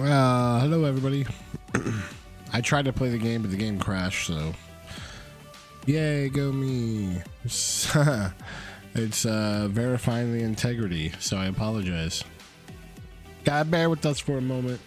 Hello everybody. I tried to play the game, but the game crashed, so yay, go me. It's verifying the integrity, so I apologize. Gotta bear with us for a moment.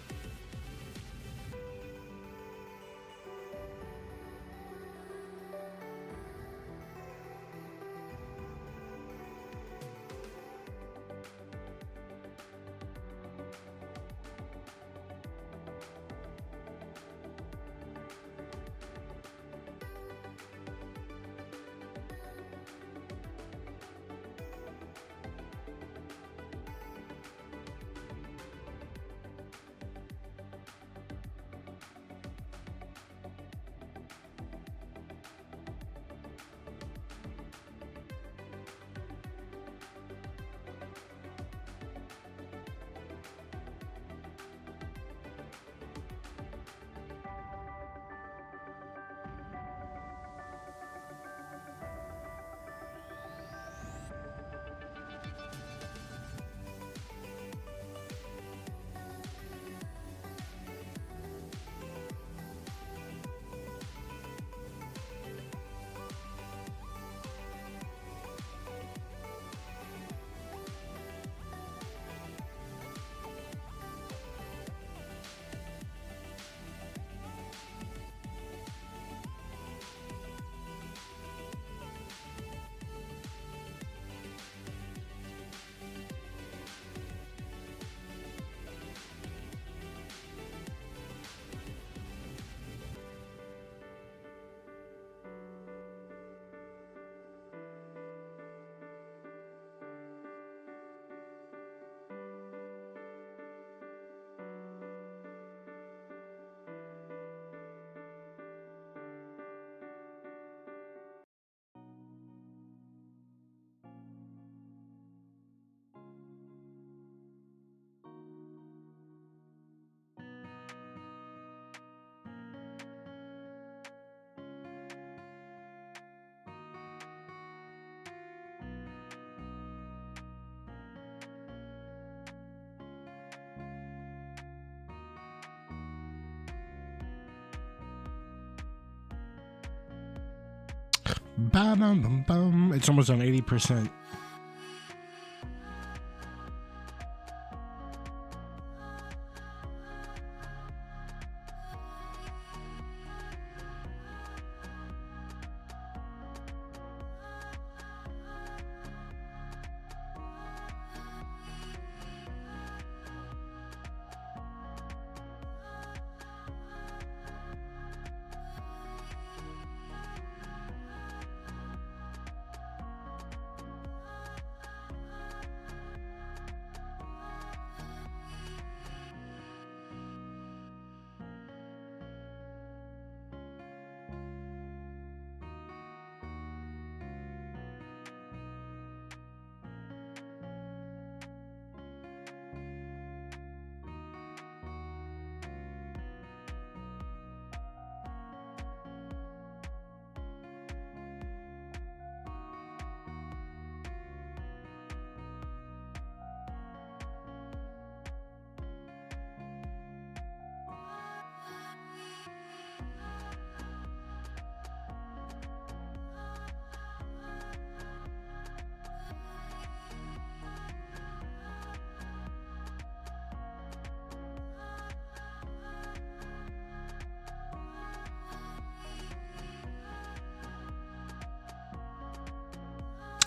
Bum. It's almost on 80%.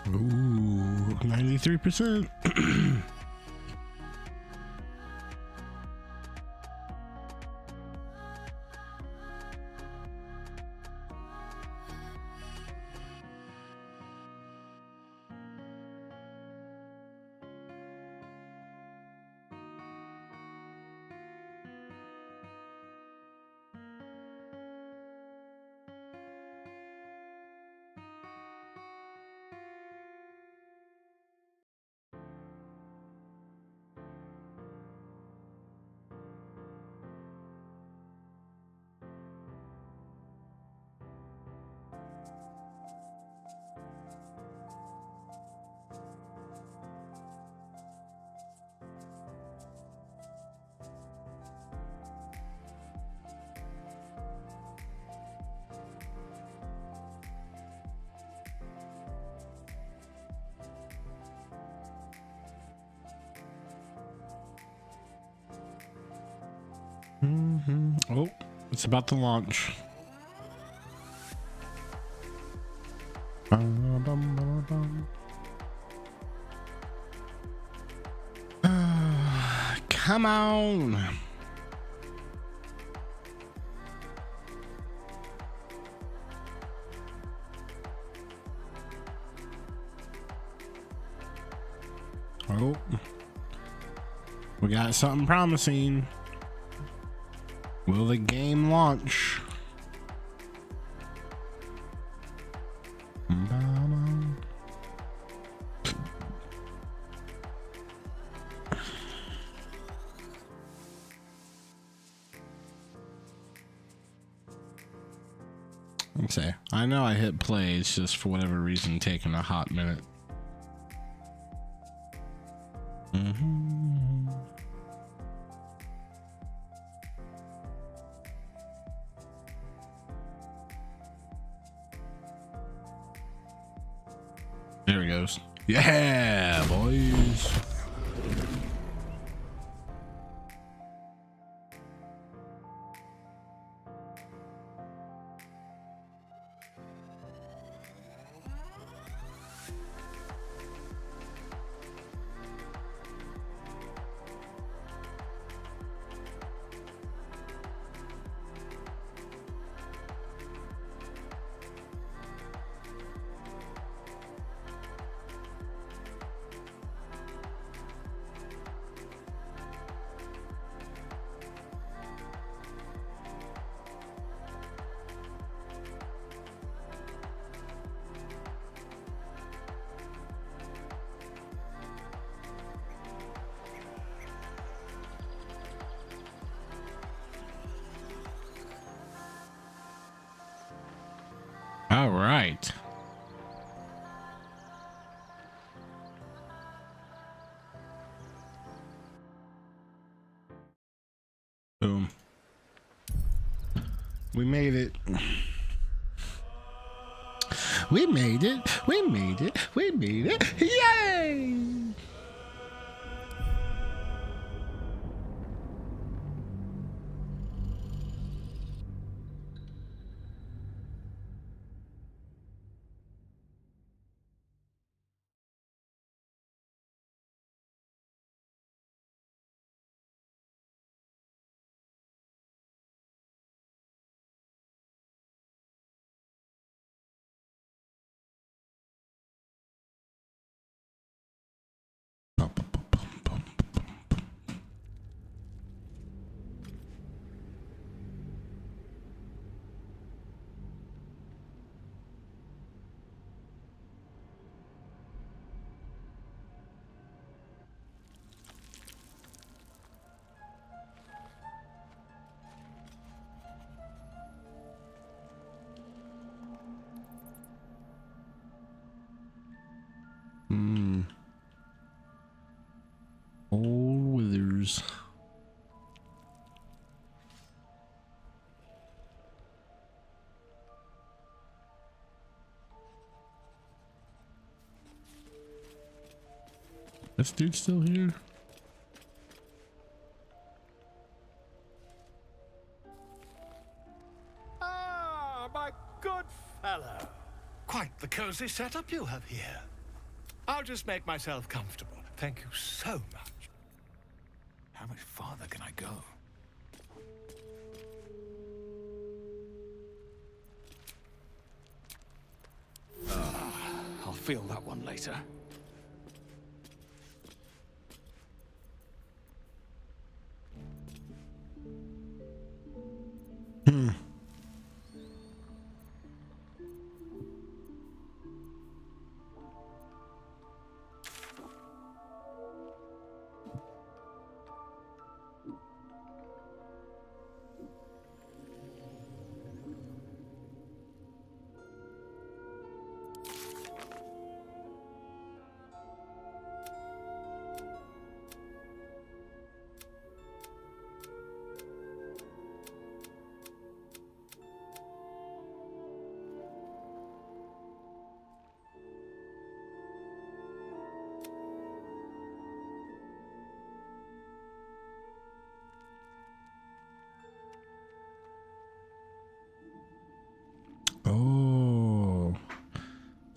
Ooh, 93%. Oh, it's about to launch. Come on. Oh, we got something promising. Will the game launch? Let's say, I know I hit play, it's just for whatever reason taking a hot minute. There he goes. Yeah, boys. All right. Boom. We made it. We made it. We made it. We made it. Yay! Old Withers. This dude's still here? Ah, my good fellow. Quite the cozy setup you have here. I'll just make myself comfortable. Thank you so much. How much farther can I go? I'll feel that one later.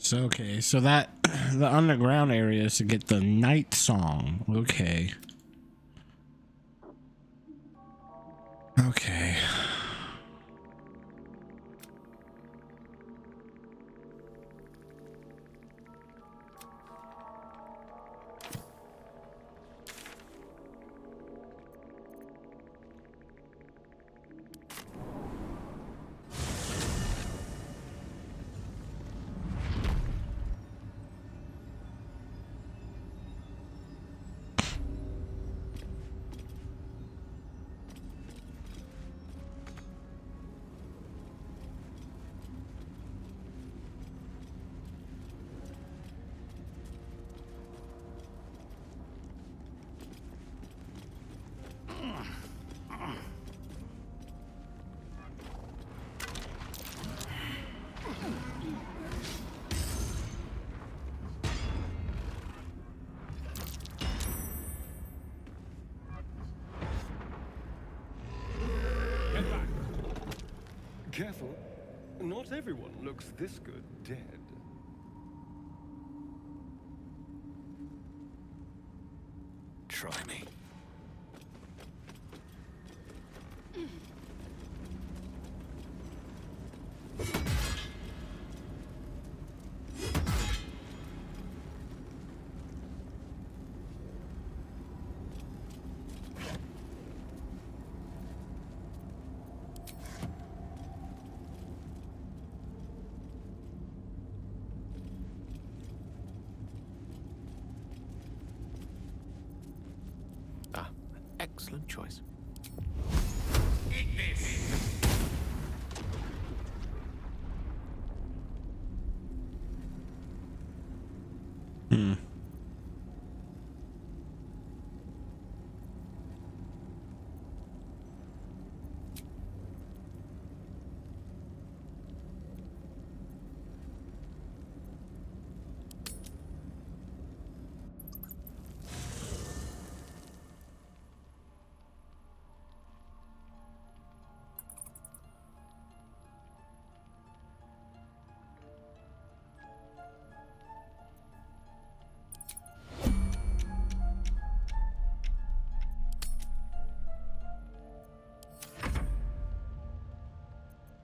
So, okay, so that the underground area is to get the night song. Okay. Okay. Careful. Not everyone looks this good dead. Try me. Ah, excellent choice.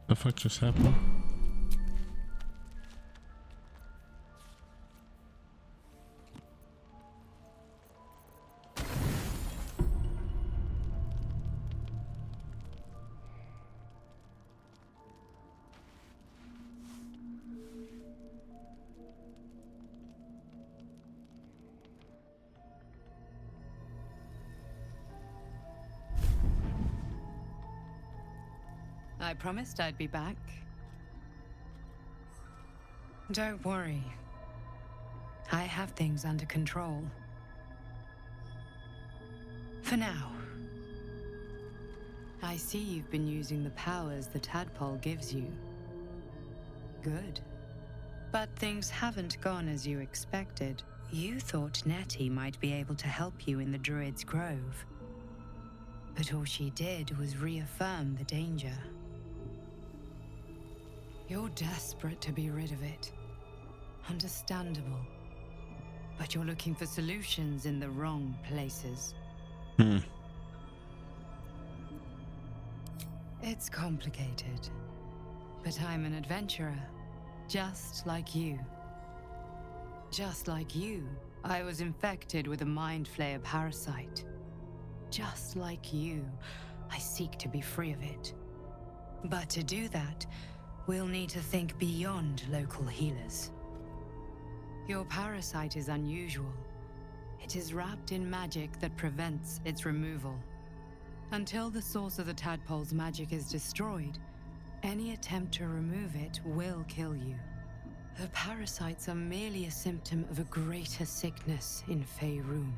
The fuck just happened? I promised I'd be back. Don't worry. I have things under control. For now. I see you've been using the powers the tadpole gives you. Good. But things haven't gone as you expected. You thought Nettie might be able to help you in the Druid's Grove. But all she did was reaffirm the danger. You're desperate to be rid of it. Understandable. But you're looking for solutions in the wrong places. It's complicated. But I'm an adventurer. Just like you. Just like you, I was infected with a Mind Flayer parasite. Just like you, I seek to be free of it. But to do that, we'll need to think beyond local healers. Your parasite is unusual. It is wrapped in magic that prevents its removal. Until the source of the tadpole's magic is destroyed, any attempt to remove it will kill you. The parasites are merely a symptom of a greater sickness in Faerun.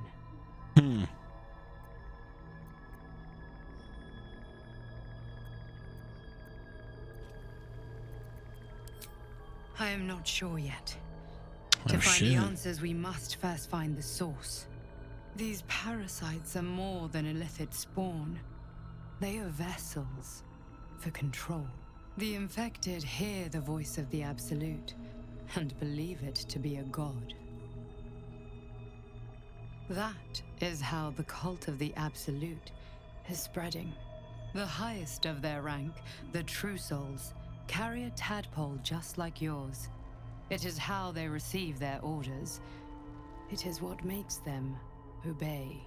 I am not sure yet. To find the answers, we must first find the source. These parasites are more than illithid spawn. They are vessels for control. The infected hear the voice of the Absolute, and believe it to be a god. That is how the cult of the Absolute is spreading. The highest of their rank, the True Souls, carry a tadpole just like yours. It is how they receive their orders. It is what makes them obey.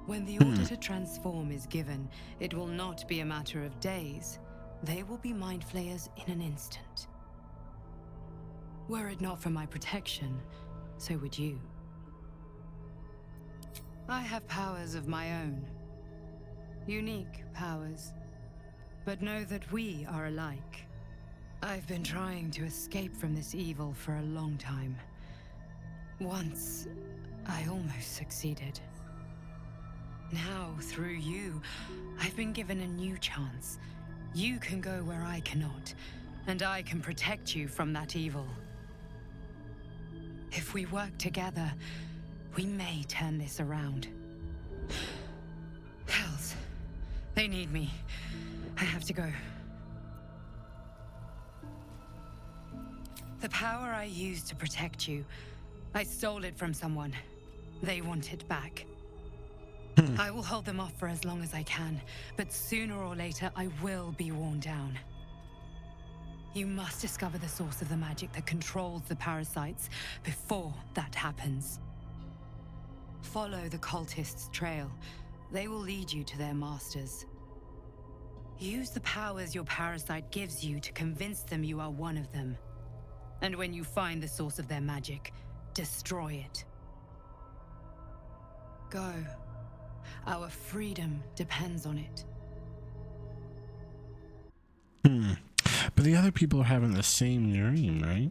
When the order to transform is given, it will not be a matter of days. They will be mind flayers in an instant. Were it not for my protection, so would you. I have powers of my own. Unique powers. But know that we are alike. I've been trying to escape from this evil for a long time. Once, I almost succeeded. Now, through you, I've been given a new chance. You can go where I cannot, and I can protect you from that evil. If we work together, we may turn this around. Hells, they need me. I have to go. The power I used to protect you, I stole it from someone. They want it back. I will hold them off for as long as I can, but sooner or later I will be worn down. You must discover the source of the magic that controls the parasites before that happens. Follow the cultists' trail. They will lead you to their masters. Use the powers your parasite gives you to convince them you are one of them. And when you find the source of their magic, destroy it. Go. Our freedom depends on it. But the other people are having the same dream, right?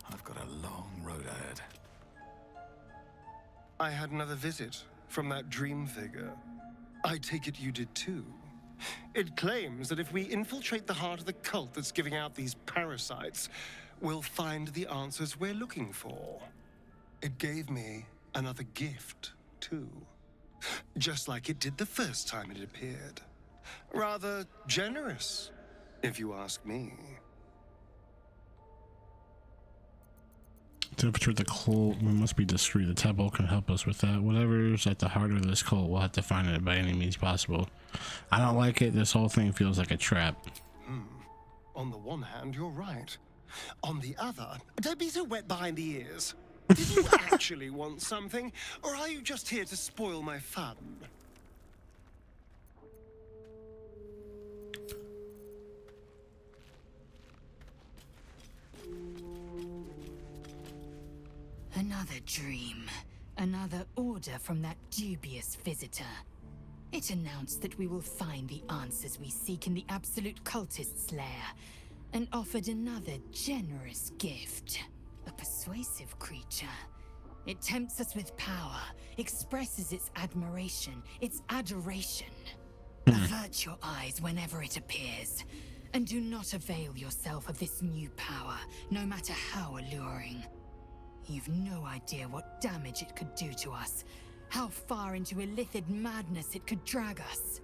I've got a long road ahead. I had another visit from that dream figure. I take it you did too. It claims that if we infiltrate the heart of the cult that's giving out these parasites, we'll find the answers we're looking for. It gave me another gift, too. Just like it did the first time it appeared. Rather generous, if you ask me. To infiltrate the cult, we must be discreet. The tadpole can help us with that. Whatever's at the heart of this cult, we'll have to find it by any means possible. I don't like it. This whole thing feels like a trap. On the one hand, you're right. On the other, don't be so wet behind the ears. Did you actually want something, or are you just here to spoil my fun? Another dream. Another order from that dubious visitor. It announced that we will find the answers we seek in the Absolute Cultist's lair, and offered another generous gift. A persuasive creature. It tempts us with power, expresses its admiration, its adoration. Avert your eyes whenever it appears, and do not avail yourself of this new power, no matter how alluring. You've no idea what damage it could do to us, how far into illithid madness it could drag us.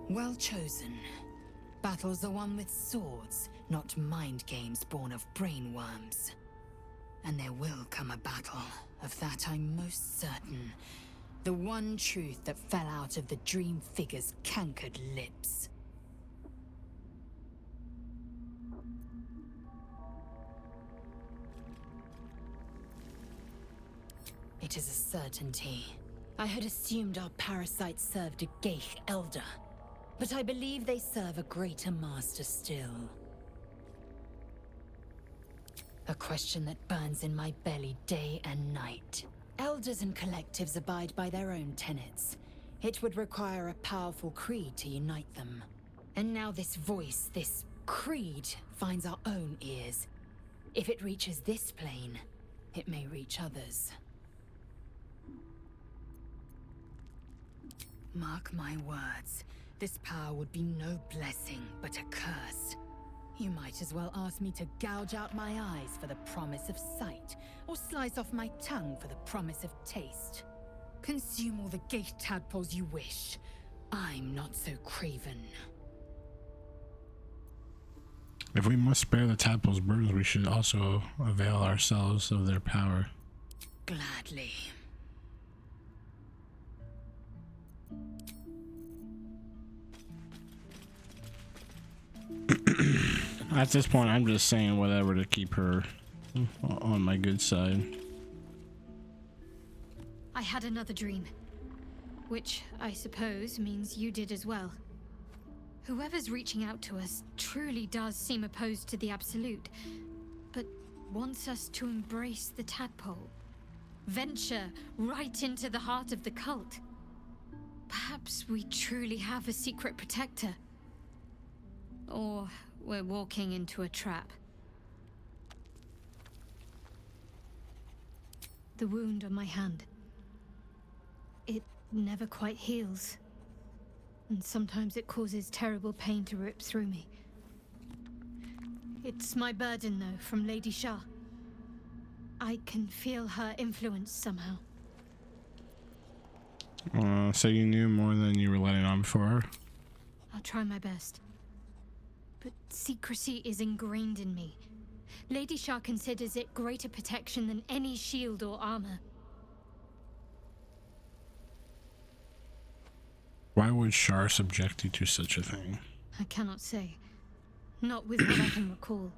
Well chosen. Battles are won with swords, not mind games born of brainworms. And there will come a battle, of that I'm most certain. The one truth that fell out of the dream figure's cankered lips. It is a certainty. I had assumed our parasites served a Geich Elder, but I believe they serve a greater master still. A question that burns in my belly day and night. Elders and collectives abide by their own tenets. It would require a powerful creed to unite them. And now this voice, this creed, finds our own ears. If it reaches this plane, it may reach others. Mark my words, this power would be no blessing, but a curse. You might as well ask me to gouge out my eyes for the promise of sight, or slice off my tongue for the promise of taste. Consume all the gate tadpoles you wish. I'm not so craven. If we must spare the tadpoles' burdens, we should also avail ourselves of their power. Gladly. At this point, I'm just saying whatever to keep her on my good side. I had another dream, which I suppose means you did as well. Whoever's reaching out to us truly does seem opposed to the Absolute, but wants us to embrace the tadpole. Venture right into the heart of the cult. Perhaps we truly have a secret protector. Or we're walking into a trap. The wound on my hand. It never quite heals. And sometimes it causes terrible pain to rip through me. It's my burden, though, from Lady Shah. I can feel her influence somehow. So you knew more than you were letting on for her? I'll try my best. But secrecy is ingrained in me. Lady Shah considers it greater protection than any shield or armor. Why would Shar subject you to such a thing? I cannot say. Not with what I can recall.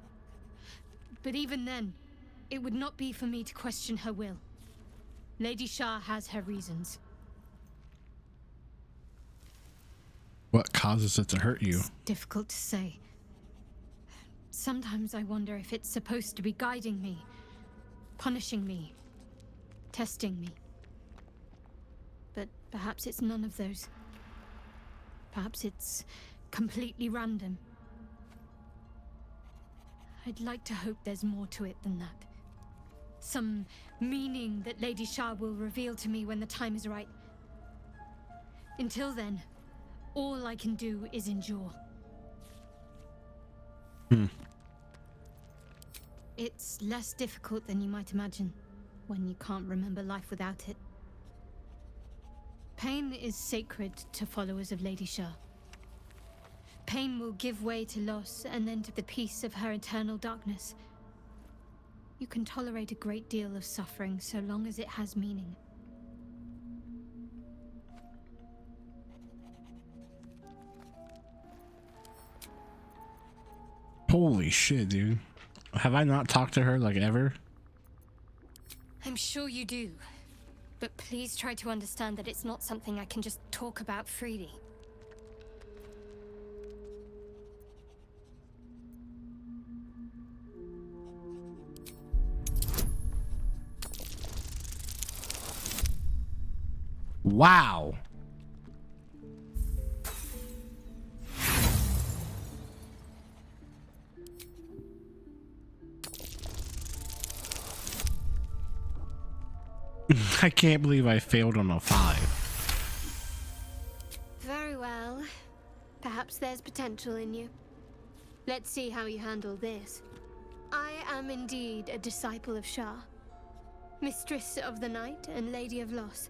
But even then, it would not be for me to question her will. Lady Shah has her reasons. What causes it to hurt you? It's difficult to say. Sometimes I wonder if it's supposed to be guiding me, punishing me, testing me. But perhaps it's none of those. Perhaps it's completely random. I'd like to hope there's more to it than that. Some meaning that Lady Shah will reveal to me when the time is right. Until then, all I can do is endure. It's less difficult than you might imagine when you can't remember life without it. Pain is sacred to followers of Lady Shah. Pain will give way to loss and then to the peace of her eternal darkness. You can tolerate a great deal of suffering so long as it has meaning. Holy shit, dude. Have I not talked to her like ever? I'm sure you do. But please try to understand that it's not something I can just talk about freely. Wow. I can't believe I failed on a 5. Very well. Perhaps there's potential in you. Let's see how you handle this. I am indeed a disciple of Shah, Mistress of the Night and Lady of Loss.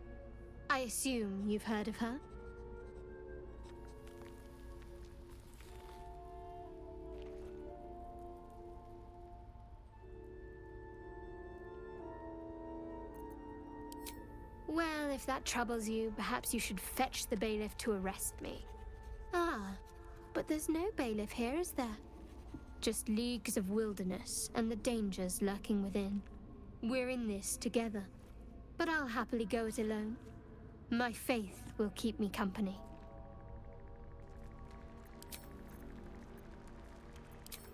I assume you've heard of her? Well, if that troubles you, perhaps you should fetch the bailiff to arrest me. Ah, but there's no bailiff here, is there? Just leagues of wilderness and the dangers lurking within. We're in this together, but I'll happily go it alone. My faith will keep me company.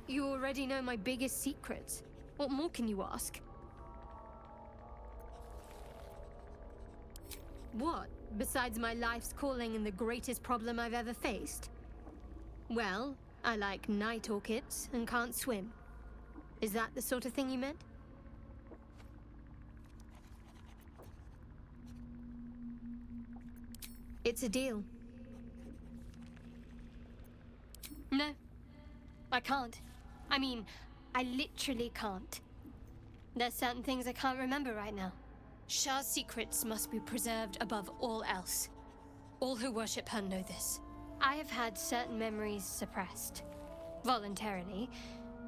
You already know my biggest secrets. What more can you ask? What, besides my life's calling and the greatest problem I've ever faced? Well, I like night orchids and can't swim. Is that the sort of thing you meant? It's a deal. No, I can't. I mean, I literally can't. There's certain things I can't remember right now. Shah's secrets must be preserved above all else. All who worship her know this. I have had certain memories suppressed, voluntarily,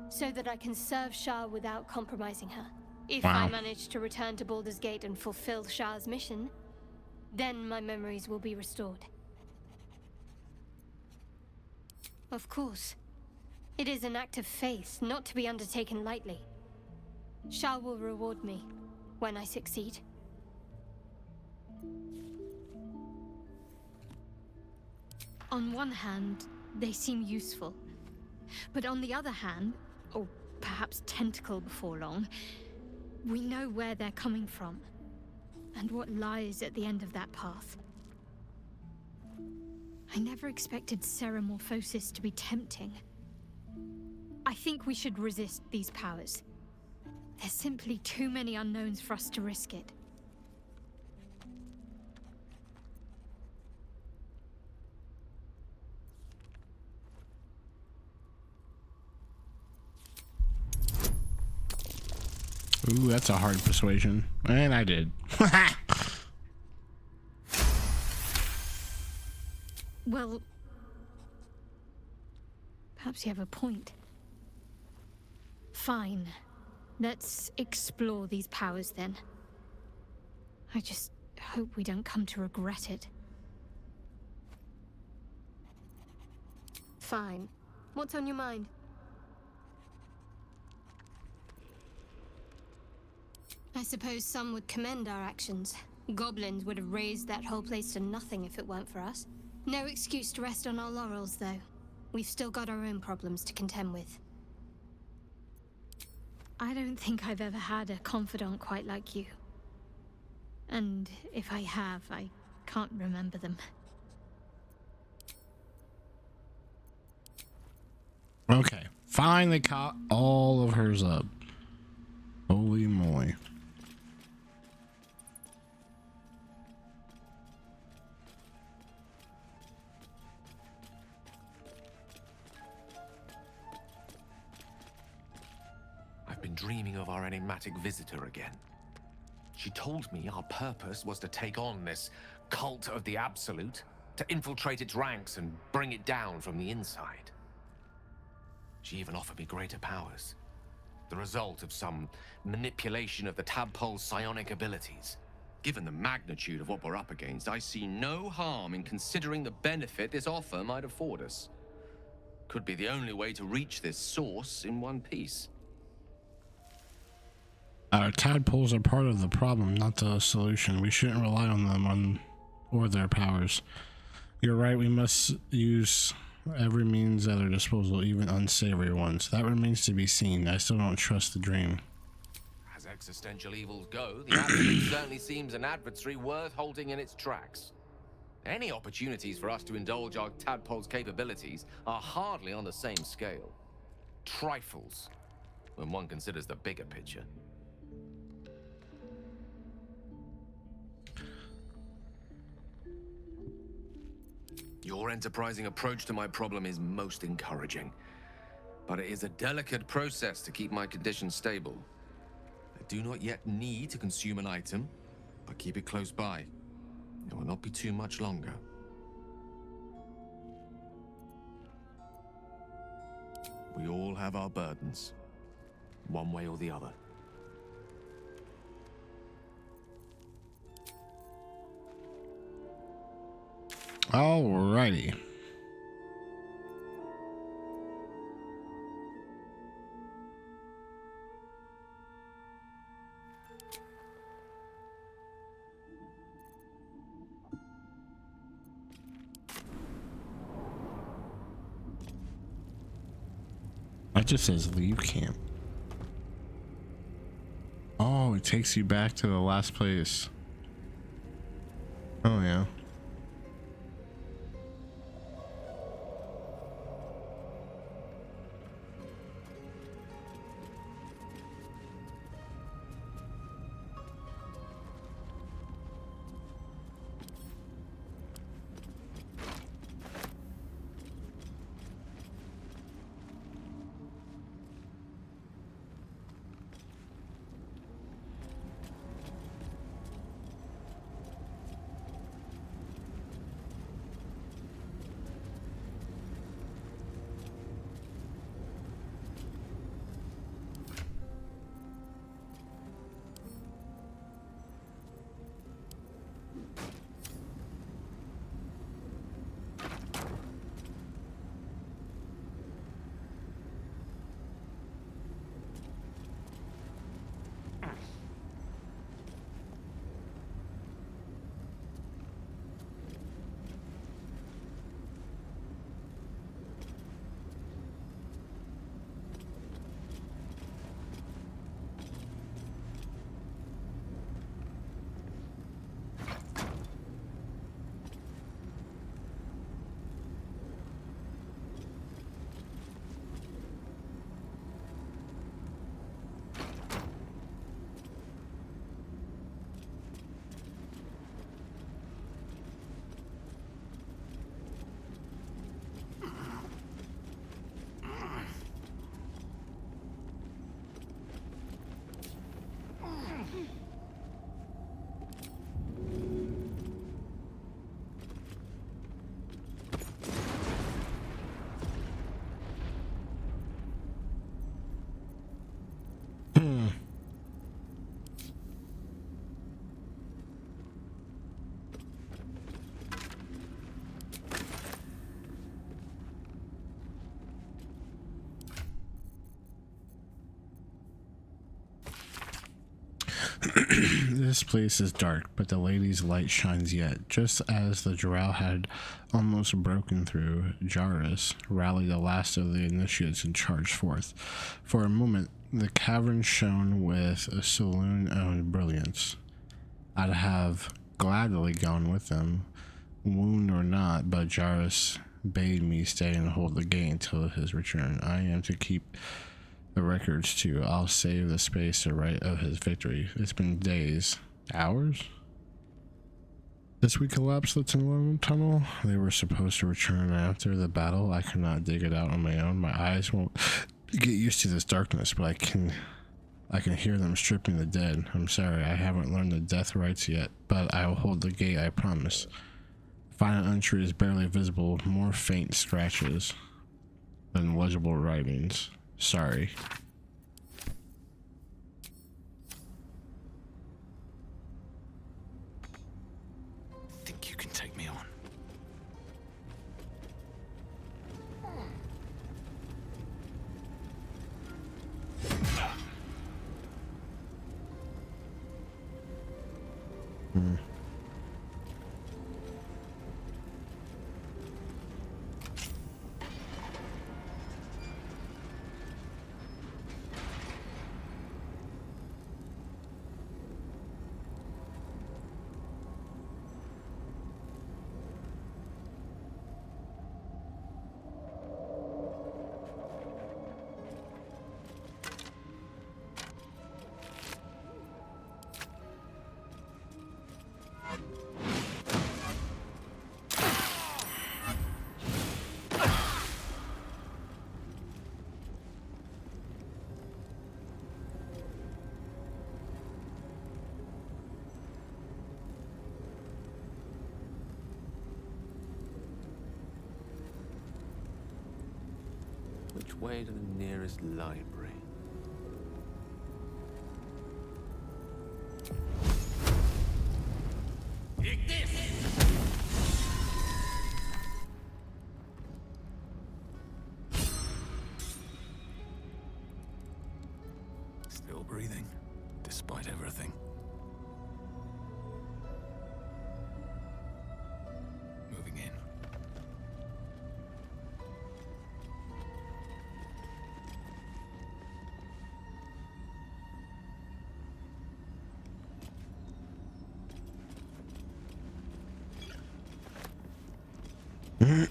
so that I can serve Shah without compromising her. If I manage to return to Baldur's Gate and fulfill Shah's mission, then my memories will be restored. Of course. It is an act of faith, not to be undertaken lightly. Shah will reward me when I succeed. On one hand, they seem useful. But on the other hand, or perhaps tentacle before long, we know where they're coming from, and what lies at the end of that path. I never expected Ceramorphosis to be tempting. I think we should resist these powers. There's simply too many unknowns for us to risk it. Ooh, that's a hard persuasion. And I did. Well, perhaps you have a point. Fine. Let's explore these powers then. I just hope we don't come to regret it. Fine. What's on your mind? I suppose some would commend our actions. Goblins would have razed that whole place to nothing if it weren't for us. No excuse to rest on our laurels, though. We've still got our own problems to contend with. I don't think I've ever had a confidant quite like you. And if I have, I can't remember them. Okay, finally caught all of hers up. Holy moly. I've been dreaming of our enigmatic visitor again. She told me our purpose was to take on this cult of the Absolute, to infiltrate its ranks and bring it down from the inside. She even offered me greater powers, the result of some manipulation of the tadpole's psionic abilities. Given the magnitude of what we're up against, I see no harm in considering the benefit this offer might afford us. Could be the only way to reach this source in one piece. Our tadpoles are part of the problem, not the solution. We shouldn't rely on them or their powers. You're right, we must use every means at our disposal, even unsavory ones. That remains to be seen. I still don't trust the dream. As existential evils go, the Absolute certainly seems an adversary worth halting in its tracks. Any opportunities for us to indulge our tadpole's capabilities are hardly on the same scale. Trifles, when one considers the bigger picture. Your enterprising approach to my problem is most encouraging, but it is a delicate process to keep my condition stable. I do not yet need to consume an item, but keep it close by. It will not be too much longer. We all have our burdens, one way or the other. Alrighty. That just says leave camp. Oh, it takes you back to the last place. Oh yeah. This place is dark, but the lady's light shines yet. Just as the drow had almost broken through, Jarrus rallied the last of the initiates and charged forth. For a moment, the cavern shone with a saloon-owned brilliance. I'd have gladly gone with them, wound or not, but Jarrus bade me stay and hold the gate until his return. I am to keep the records too. I'll save the space to write of his victory. It's been days, hours, since we collapsed the tunnel. They were supposed to return after the battle. I could not dig it out on my own. My eyes won't get used to this darkness, but I can hear them stripping the dead. I'm sorry, I haven't learned the death rites yet, but I will hold the gate, I promise. Final entry is barely visible, more faint scratches than legible writings. Sorry. Think you can take me on? Which way to the nearest library? Still breathing, despite everything. Moving in. This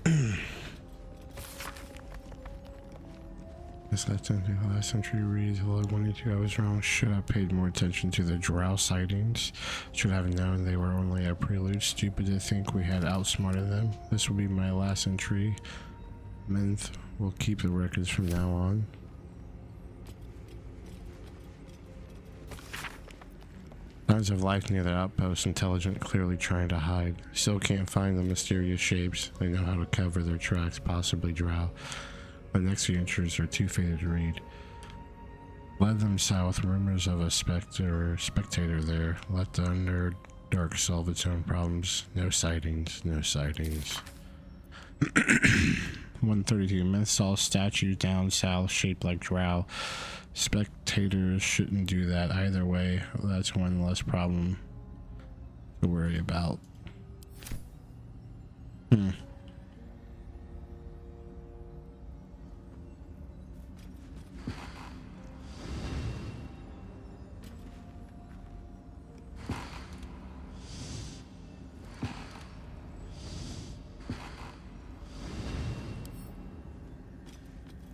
last entry reads, log 182. I was wrong. Should have paid more attention to the drow sightings. Should have known they were only a prelude. Stupid to think we had outsmarted them. This will be my last entry. Menth will keep the records from now on. Signs of life near the outpost. Intelligent, clearly trying to hide. Still can't find the mysterious shapes. They know how to cover their tracks, possibly drow. The next few entries are too faded to read. Led them south. Rumors of a spectator there. Let the Underdark solve its own problems. No sightings. No sightings. 132. Men saw statues down south shaped like drow. Spectators shouldn't do that either way. That's one less problem to worry about.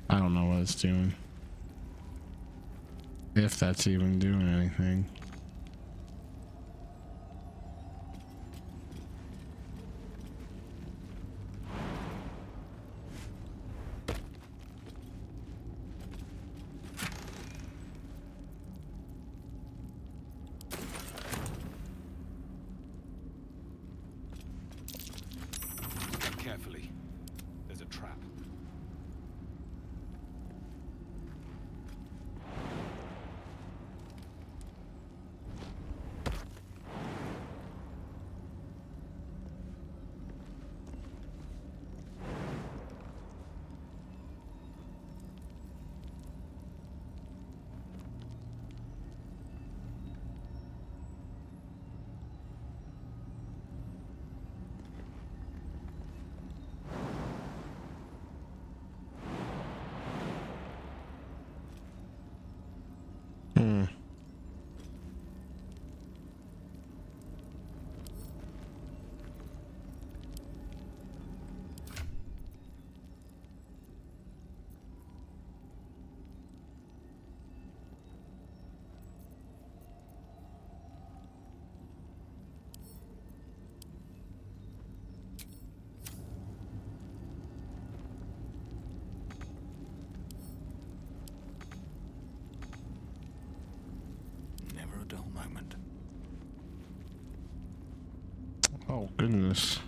I don't know what it's doing. If that's even doing anything. Carefully. There's a trap. Never a dull moment. Oh, goodness.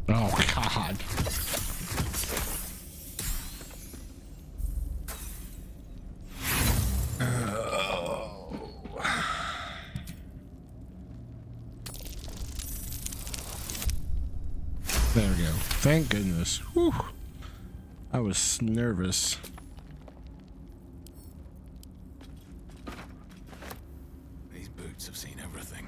Oh, God. There we go. Thank goodness. Whew. I was nervous. These boots have seen everything.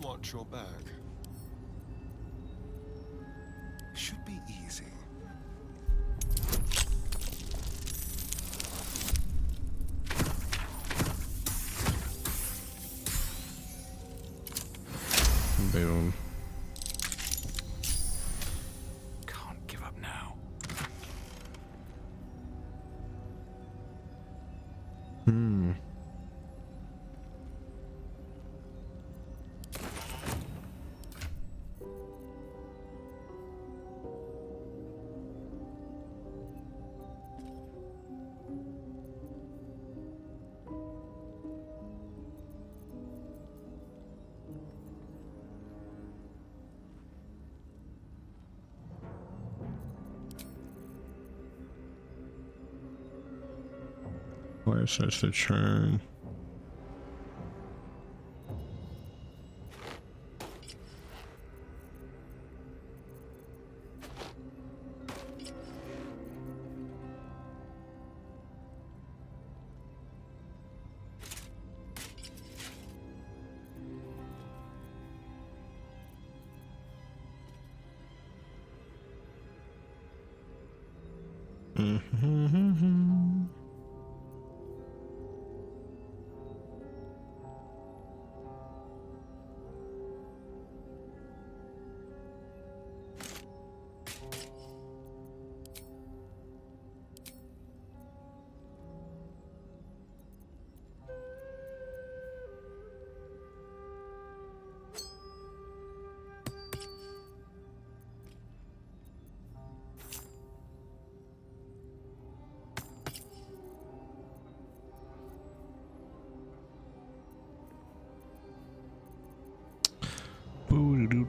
Watch your back. Should be easy. Boom. Can't give up now. Where it says to churn.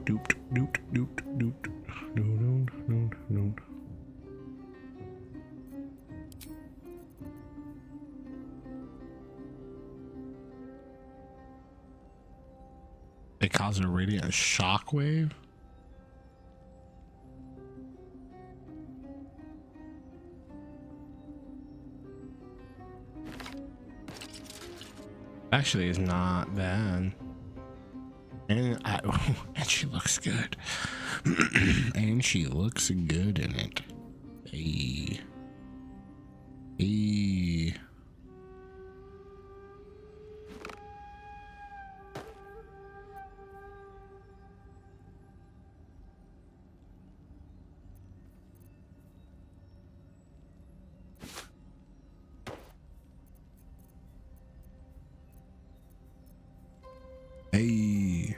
doot doot doot doot doot doot doot. They cause a radiant shockwave. Actually, it's not bad. And and she looks good. And she looks good in it. Hey. Hey. Hey.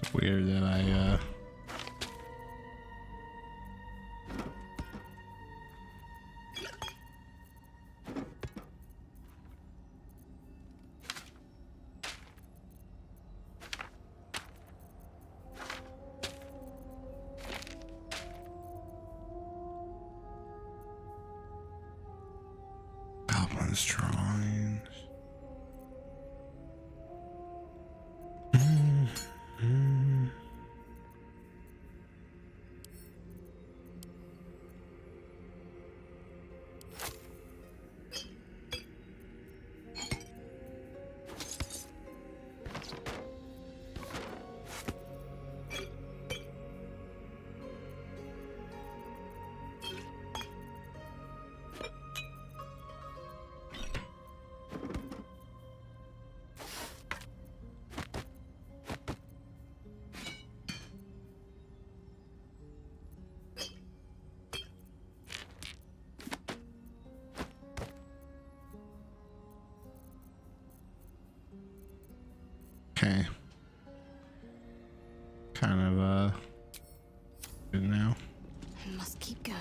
It's weird that I Goblin's drawings. Okay. Kind of good now. I must keep going.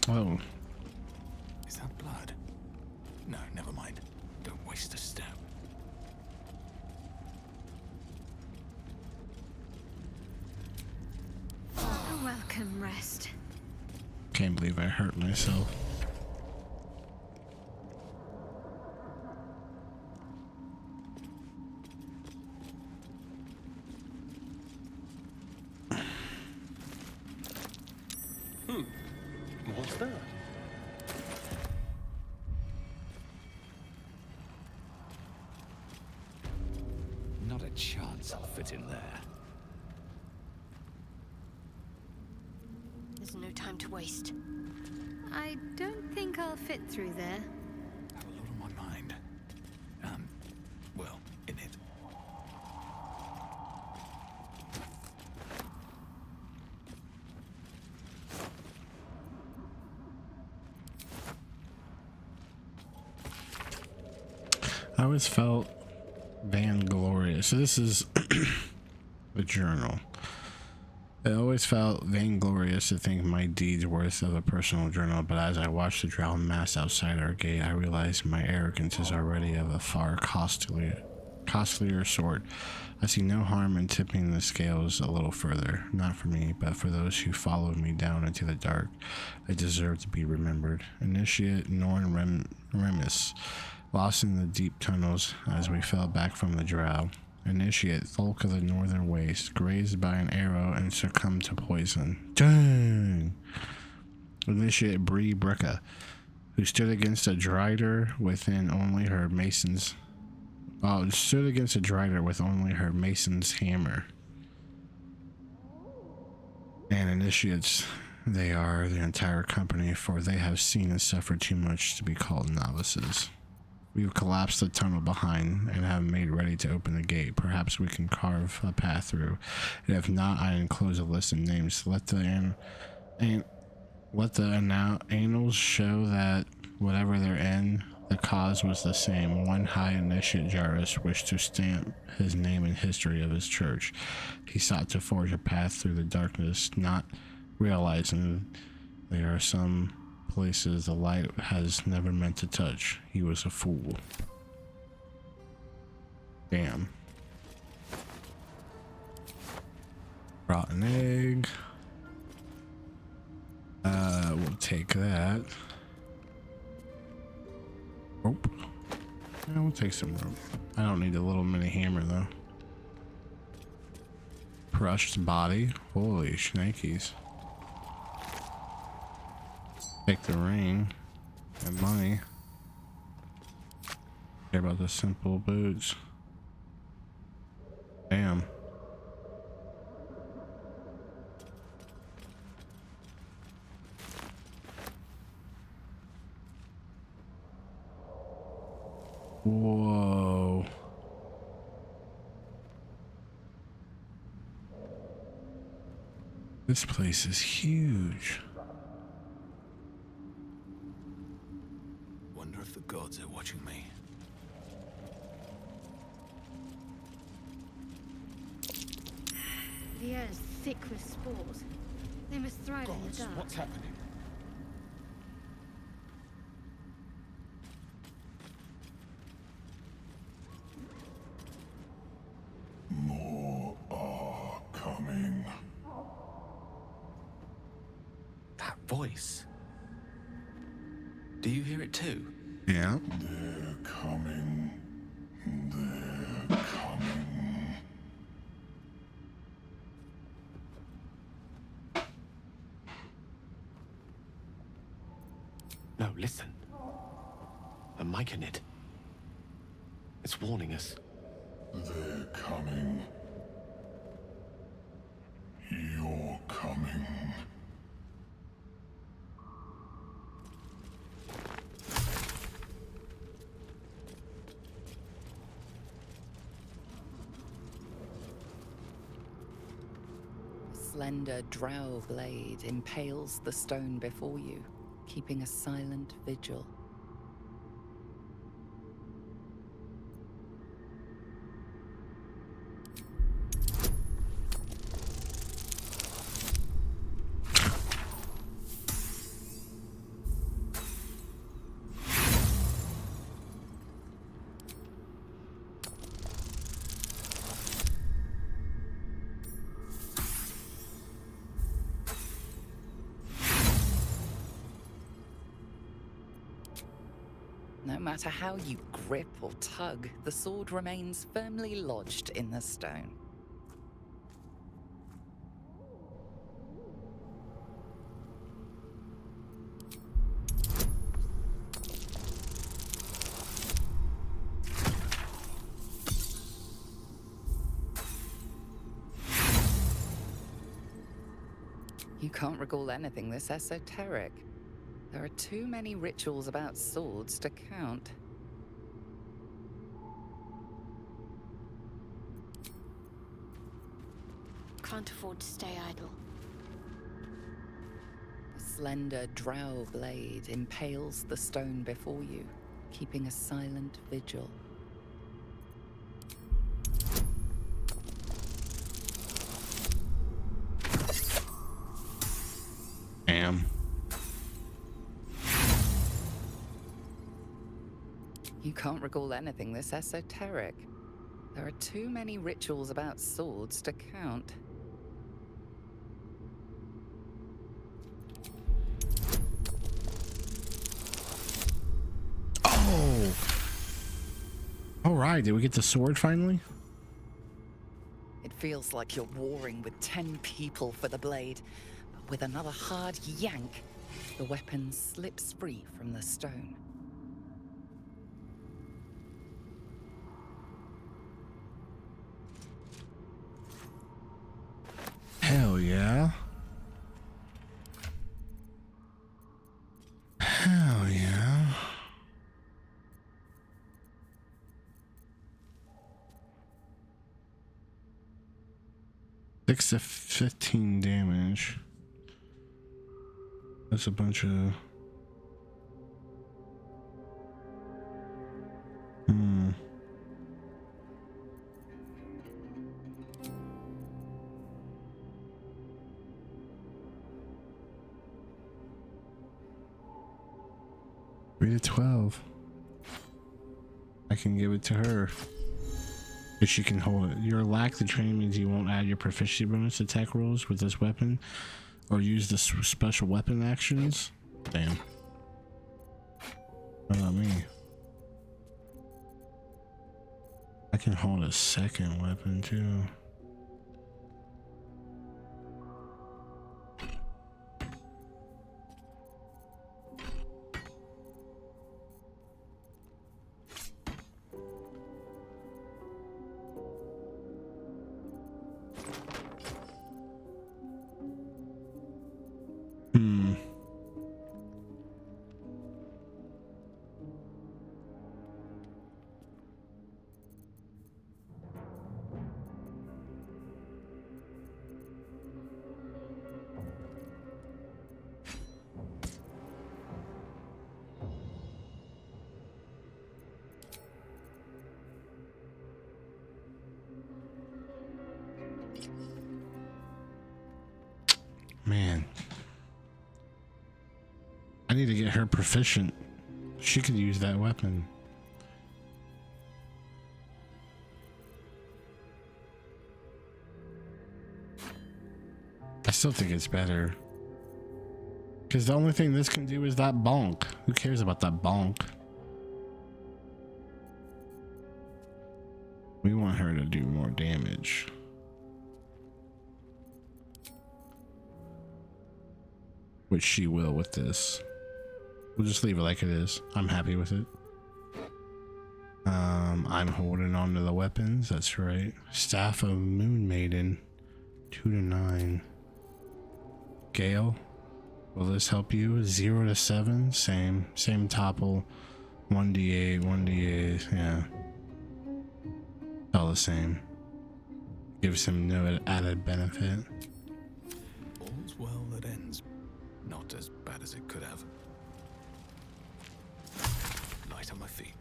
Oh. Is that blood? No, never mind. Don't waste a step. A welcome rest. Can't believe I hurt myself. What's that? Not a chance I'll fit in there. There's no time to waste. I don't think I'll fit through there. I have a lot on my mind. Well, in it. I always felt vainglorious. So this is The journal. It always felt vainglorious to think my deeds worth of a personal journal, but as I watched the drowned mass outside our gate, I realized my arrogance is already of a far costlier sort. I see no harm in tipping the scales a little further, not for me, but for those who followed me down into the dark. I deserve to be remembered. Initiate Norn Remus, lost in the deep tunnels as we fell back from the drow. Initiate Thulk of the Northern Waste, grazed by an arrow and succumbed to poison. Dang! Initiate Bree Brecca, who stood against a Drider within only her mason's hammer. And initiates, they are the entire company, for they have seen and suffered too much to be called novices. We've collapsed the tunnel behind and have made ready to open the gate. Perhaps we can carve a path through. And if not, I enclose a list of names. Let the annals show that whatever they're in, the cause was the same. One High Initiate Jarus wished to stamp his name in history of his church. He sought to forge a path through the darkness, not realizing there are some places the light has never meant to touch. He was a fool. Damn. Rotten egg. We'll take that. Rope. Yeah, we'll take some rope. I don't need a little mini hammer though. Crushed body. Holy shnikes. Take the ring and money. Care about the simple boots. Damn. Whoa. This place is huge. Wonder if the gods are watching me. The air is thick with spores. They must thrive in the Gods, dark. what's happening? More are coming. That voice. Do you hear it too? Yeah. They're coming. They're coming. No, listen. A mic in it. It's warning us. They're coming. You're coming. Slender drow blade impales the stone before you, keeping a silent vigil. No matter how you grip or tug, the sword remains firmly lodged in the stone. You can't recall anything this esoteric. There are too many rituals about swords to count. Can't afford to stay idle. A slender drow blade impales the stone before you, keeping a silent vigil. You can't recall anything this esoteric. There are too many rituals about swords to count. Oh! Alright, did we get the sword finally? It feels like you're warring with 10 people for the blade, but with another hard yank, the weapon slips free from the stone. Hell yeah. Hell yeah. Six to 15 damage. That's a bunch of... Three to 12. I can give it to her. If she can hold it. Your lack the training means you won't add your proficiency bonus attack rolls with this weapon or use the special weapon actions. Damn. What about me? I can hold a second weapon too. Man, I need to get her proficient. She could use that weapon. I still think it's better. Because the only thing this can do is that bonk. Who cares about that bonk? We want her to do more damage. Which she will with this. We'll just leave it like it is. I'm happy with it. I'm holding on to the weapons. That's right. Staff of Moon Maiden. 2 to 9. Gale. Will this help you? 0 to 7. Same topple. 1d8, 1d8. Yeah. All the same. Gives him no added benefit. All's well that ends. Not as bad as it could have. Light on my feet.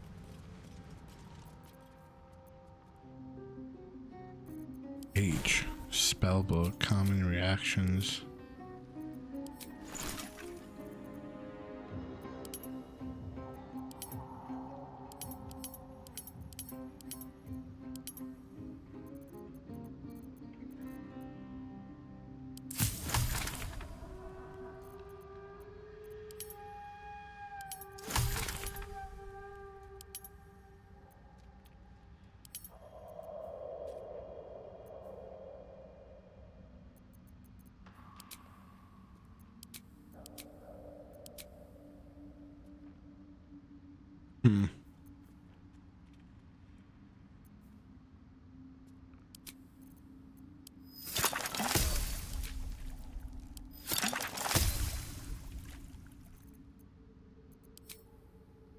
H. Spellbook. Common reactions.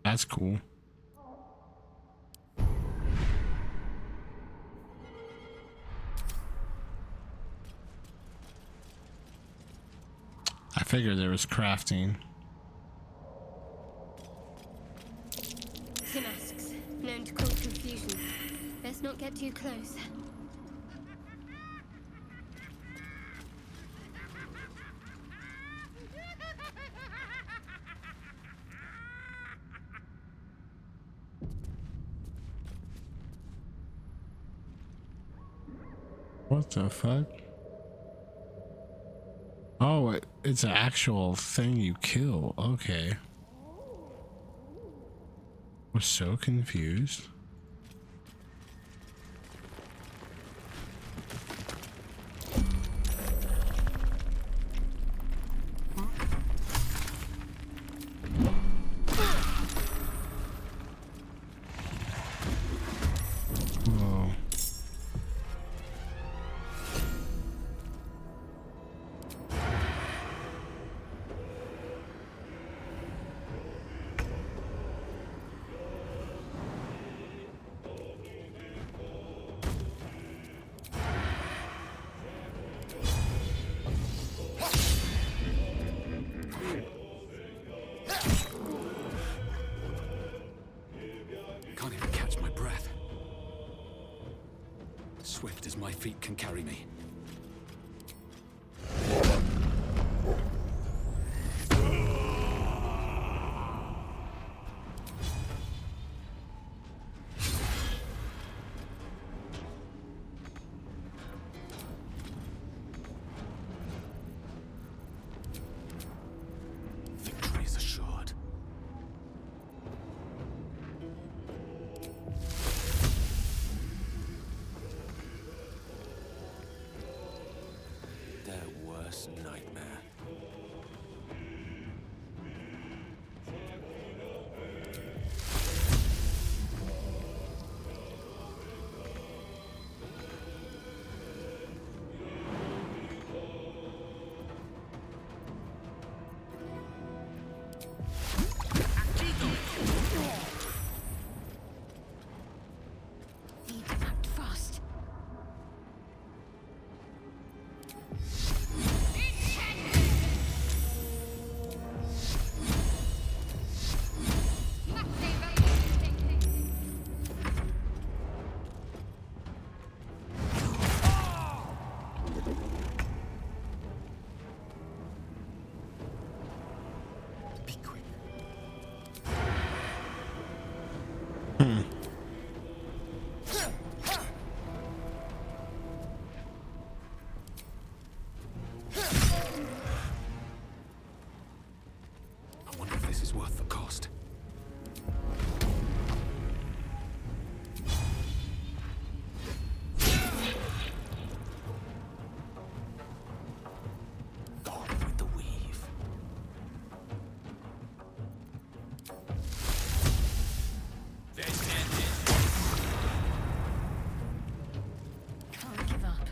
That's cool. I figured there was crafting. Damasks, known to cause confusion. Best not get too close. What the fuck? Oh, it's an actual thing you kill. Okay. Was so confused. Whoa. Can't even catch my breath. Swift as my feet can carry me. Victory is assured. Their worst nightmare. Need to act fast. Be quick. I wonder if this is worth the cost. Gone with the weave. Can't give up.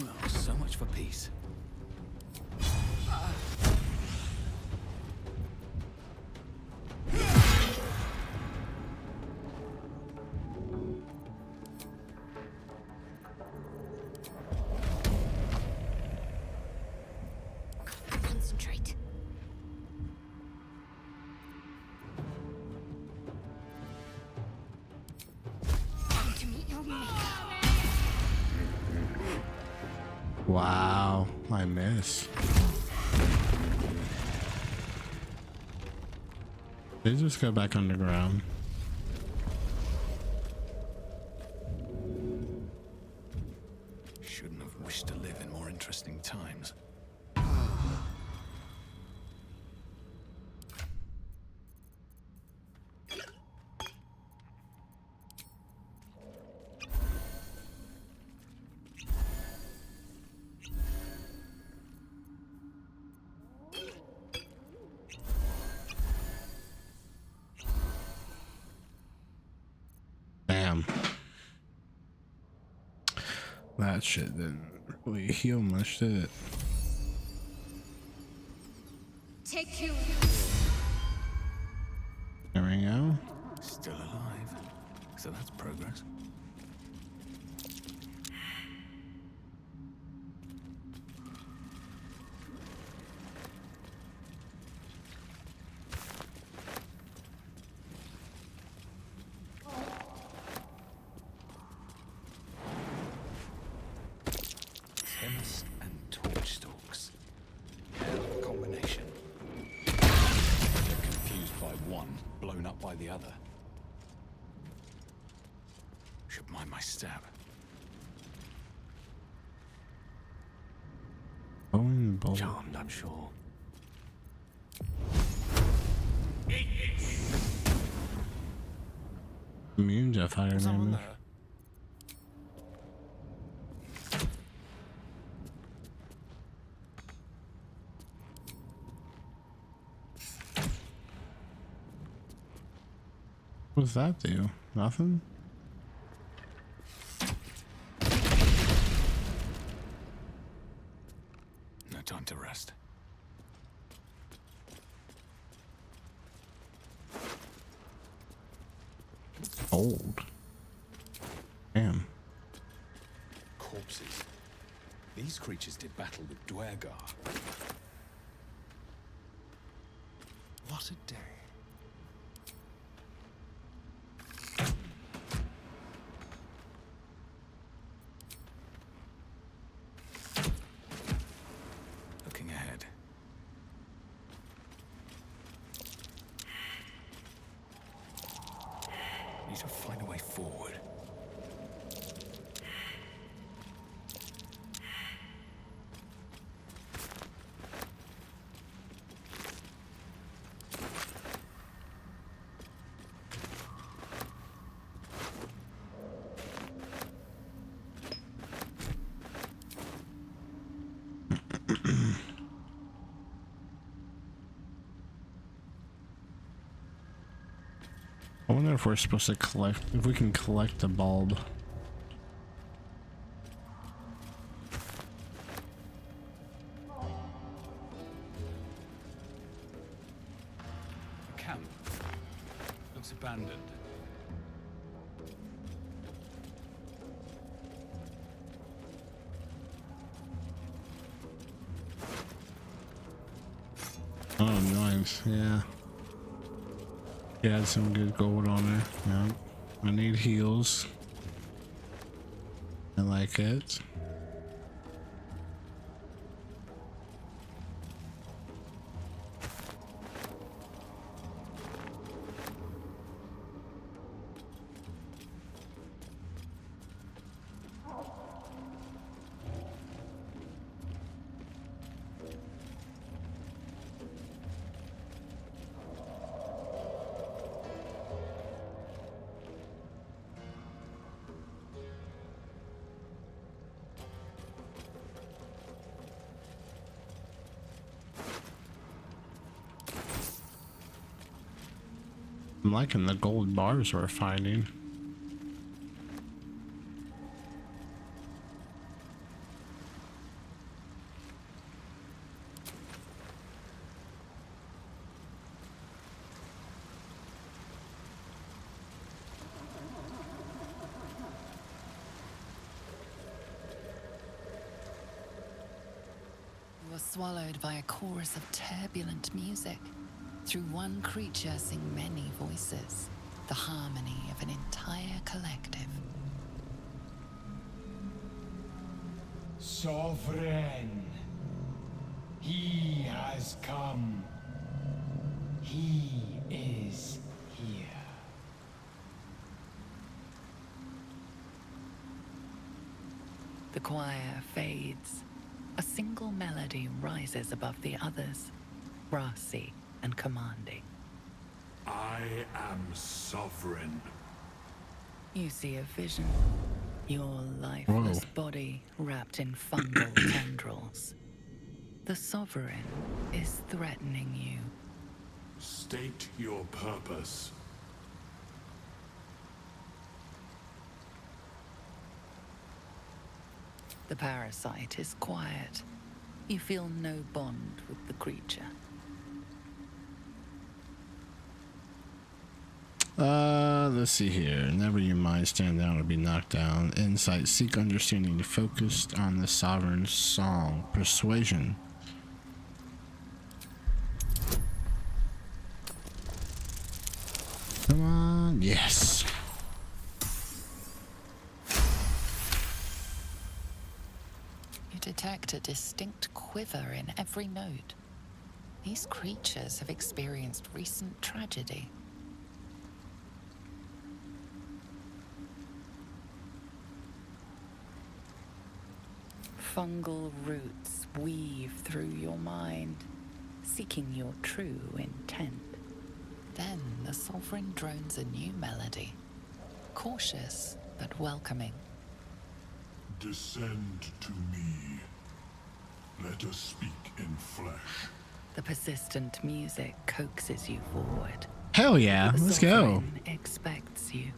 Well, so much for peace. Concentrate. Time to meet your maker. Wow, I miss. They just go back underground. Shouldn't have wished to live in more interesting times. Bam. That shit didn't really heal much, did it? Take you. There we go. Still alive. So that's progress. the other. Should mind my step. Bone bolt. Charmed, I'm sure. Immune to fire Someone damage. there. What does that do? Nothing? No time to rest. Old. Damn. Corpses. These creatures did battle with Duergar. What a day. Looking ahead. Need to find a way forward. I wonder if we're supposed to collect, if we can collect the bulb. A camp. Looks abandoned. Oh, nice. Yeah. Yeah, some good gold on there. Yeah. I need heals. I like it. I'm liking the gold bars we're finding. You are swallowed by a chorus of turbulent music. Through one creature sing many voices, the harmony of an entire collective. Sovereign, he has come. He is here. The choir fades. A single melody rises above the others, brassy and commanding. I am sovereign. You see a vision. Your lifeless body wrapped in fungal tendrils. The Sovereign is threatening you. State your purpose. The parasite is quiet. You feel no bond with the creature. Let's see here. Never your mind stand down or be knocked down. Insight, seek understanding, focused on the Sovereign's song. Persuasion. Come on, yes. You detect a distinct quiver in every note. These creatures have experienced recent tragedy. fungal roots weave through your mind, seeking your true intent. Then the Sovereign drones a new melody, cautious but welcoming. Descend to me. Let us speak in flesh. The persistent music coaxes you forward. Hell yeah, The let's go. Sovereign expects you.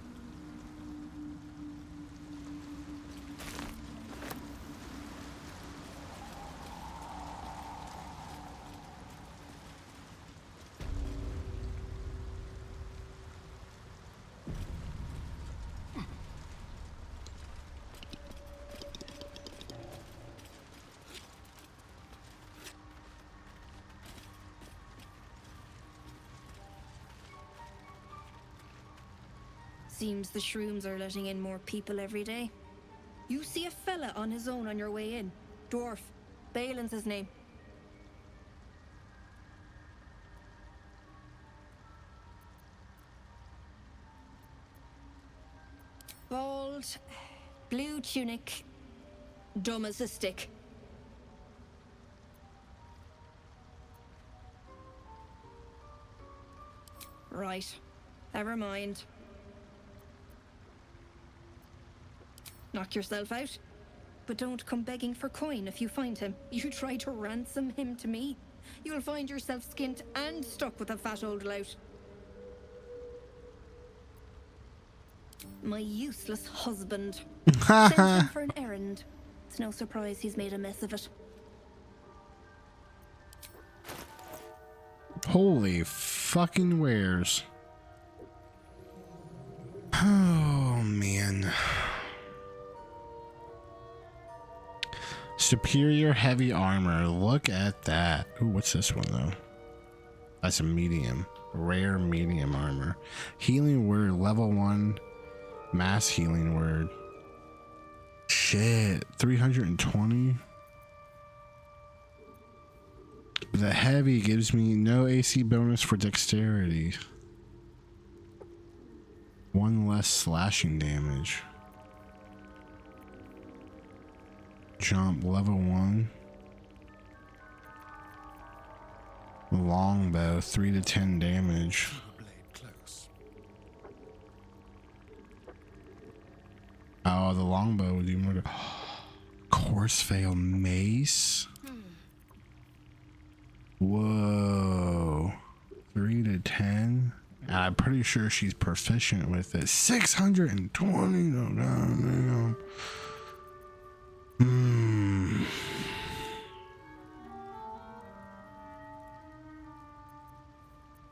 Seems the shrooms are letting in more people every day. You see a fella on his own on your way in. Dwarf. Balin's his name. Bald, blue tunic, dumb as a stick. Right. Never mind. Knock yourself out. But don't come begging for coin if you find him. You try to ransom him to me, you'll find yourself skint and stuck with a fat old lout. My useless husband. Sent him for an errand. It's no surprise he's made a mess of it. Holy fucking wares. Oh man. Superior heavy armor. Look at that. Ooh, what's this one though? That's a medium. Rare medium armor. Healing word level 1. Mass healing word. Shit. 320. The heavy gives me no AC bonus for dexterity. 1 less slashing damage. Jump level 1. Longbow 3 to 10 damage. Oh, the longbow would do more. Course fail mace. Whoa. 3 to 10. I'm pretty sure she's proficient with it. 620. No, no.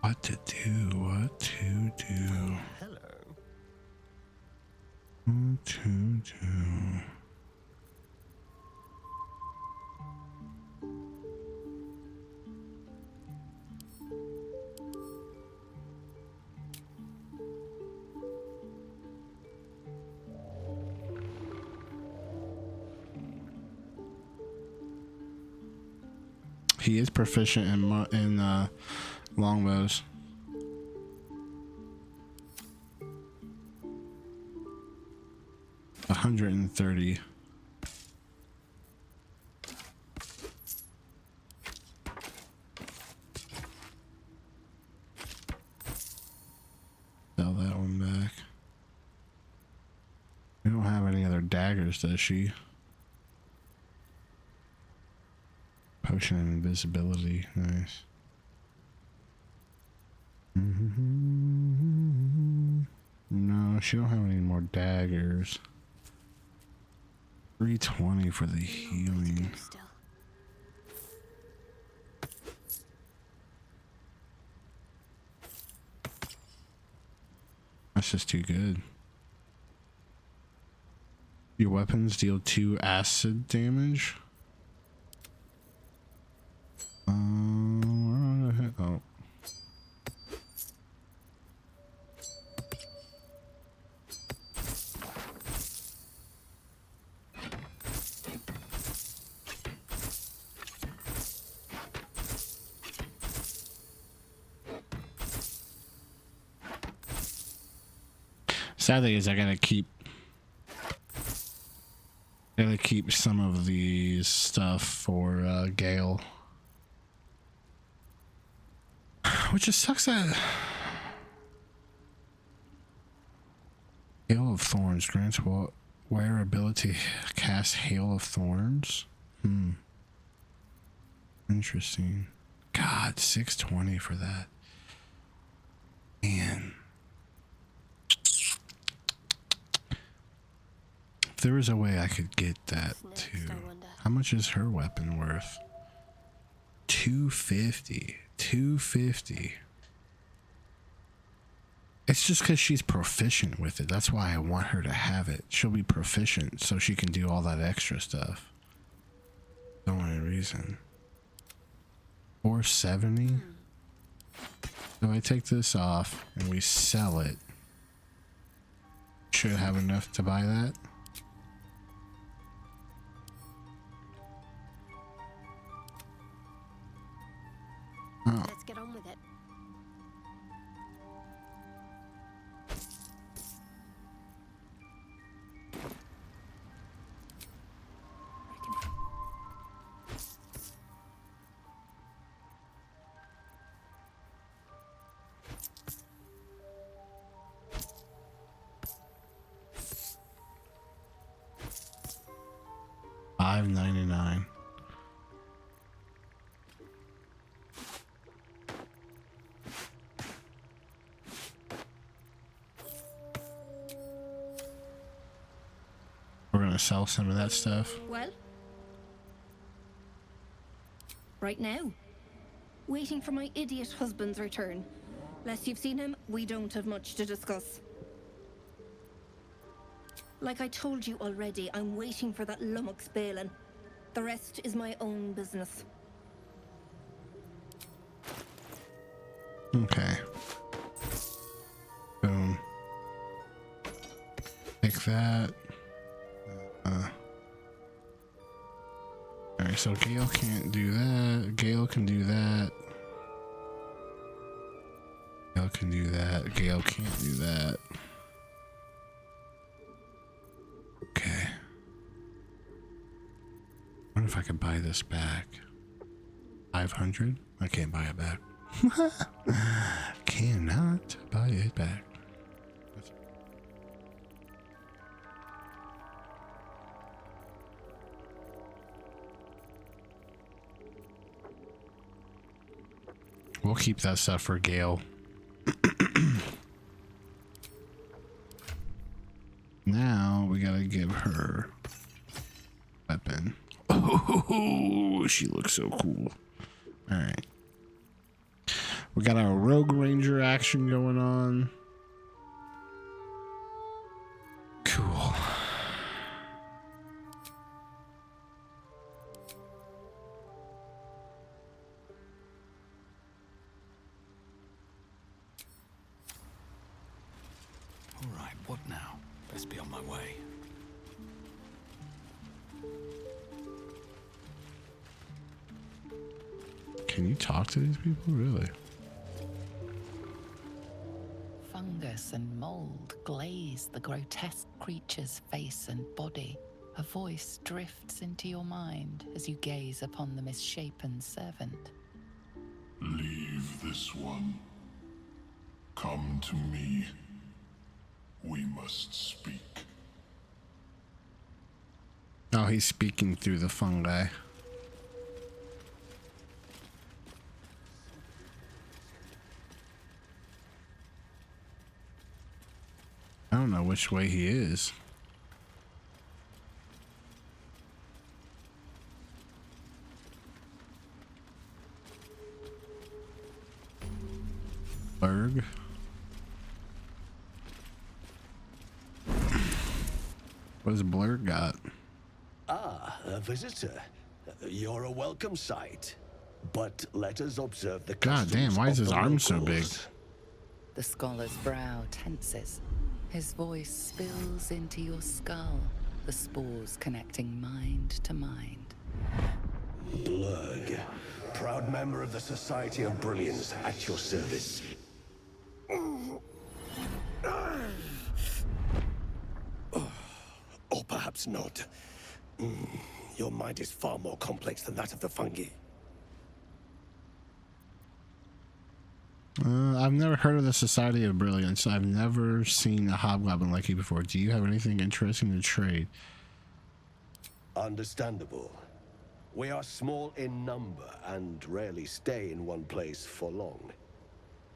What to do? What to do? Hello. What to do? He is proficient in longbows. $130. Sell that one back. We don't have any other daggers, does she? Potion of invisibility, nice. No, she don't have any more daggers. 320 for the healing. That's just too good. Your weapons deal 2 acid damage. Oh. Sad thing is I gotta keep Gotta keep some of these stuff for Gale. Which just sucks that Hail of Thorns grants wear ability cast Hail of Thorns. Interesting. God, 620 for that. Man. If there was a way I could get that too. How much is her weapon worth? 250. 250. It's just because she's proficient with it. That's why I want her to have it. She'll be proficient so she can do all that extra stuff. The only reason. 470. So I take this off and we sell it. Should have enough to buy that. Oh. Let's get on with it. $5.99. We're gonna sell some of that stuff. Well? Right now. Waiting for my idiot husband's return. Lest you've seen him, we don't have much to discuss. Like I told you already, I'm waiting for that lummox Balin. The rest is my own business. Okay. Boom. Take that. Alright, so Gale can't do that. Gale can do that. Gale can do that. Gale can't do that. Okay. What if I could buy this back? 500? I can't buy it back. Cannot buy it back. We'll keep that stuff for Gale. Now we gotta give her weapon. Oh, she looks so cool. All right. We got our Rogue Ranger action going on. Cool. All right, what now? Best be on my way. Can you talk to these people? Really? Fungus and mold glaze the grotesque creature's face and body. A voice drifts into your mind as you gaze upon the misshapen servant. Leave this one. Come to me. We must speak. Oh, he's speaking through the fungi. I don't know which way he is. Blurg. What does Blurg got? Ah, a visitor. You're a welcome sight. But let us observe the God damn, why is his arm so big? The scholar's brow tenses. His voice spills into your skull, the spores connecting mind to mind. Blurg, proud member of the Society of Brilliance, at your service. Or perhaps not. Your mind is far more complex than that of the fungi. I've never heard of the Society of Brilliance. I've never seen a hobgoblin like you before. Do you have anything interesting to trade? Understandable. We are small in number and rarely stay in one place for long.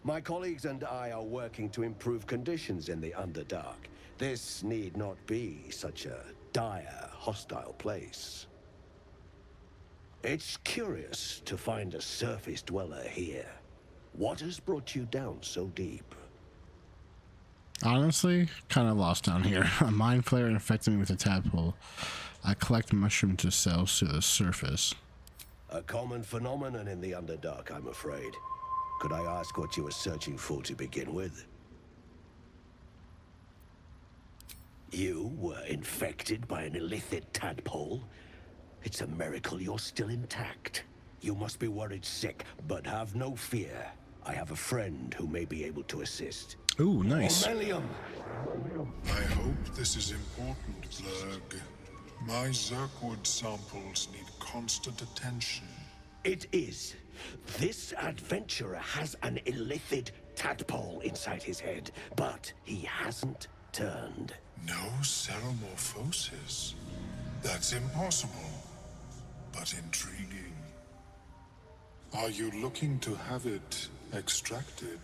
My colleagues and I are working to improve conditions in the Underdark. This need not be such a dire, hostile place. It's curious to find a surface dweller here. What has brought you down so deep? Honestly, kind of lost down here. A mind flare infected me with a tadpole. I collect mushrooms to sell to the surface. A common phenomenon in the Underdark, I'm afraid. Could I ask what you were searching for to begin with? You were infected by an illithid tadpole? It's a miracle you're still intact. You must be worried sick, but have no fear. I have a friend who may be able to assist. Ooh, nice. Ormelium! I hope this is important, Zerg. My Zerkwood samples need constant attention. It is. This adventurer has an illithid tadpole inside his head, but he hasn't turned. No ceremorphosis. That's impossible, but intriguing. Are you looking to have it extracted?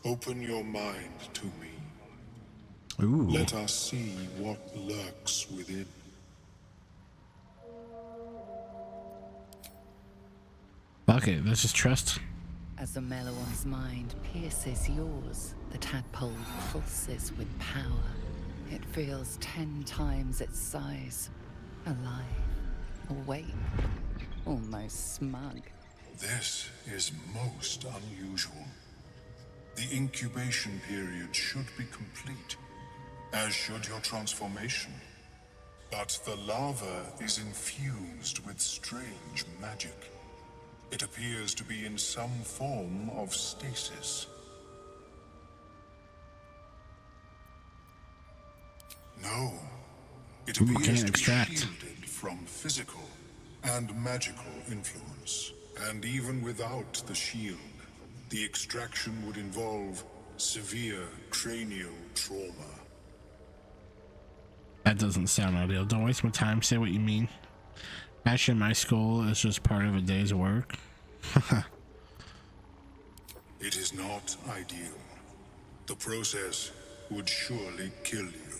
Open your mind to me. Ooh. Let us see what lurks within. Okay, this is trust. As the Meloan's mind pierces yours, the tadpole pulses with power. It feels 10 times its size. Alive, awake, almost smug. This is most unusual. The incubation period should be complete, as should your transformation. But the larva is infused with strange magic. It appears to be in some form of stasis. No, it appears to be shielded from physical and magical influence. And even without the shield, the extraction would involve severe cranial trauma. That doesn't sound ideal. Don't waste my time. Say what you mean. Bashing my skull is just part of a day's work. It is not ideal. The process would surely kill you.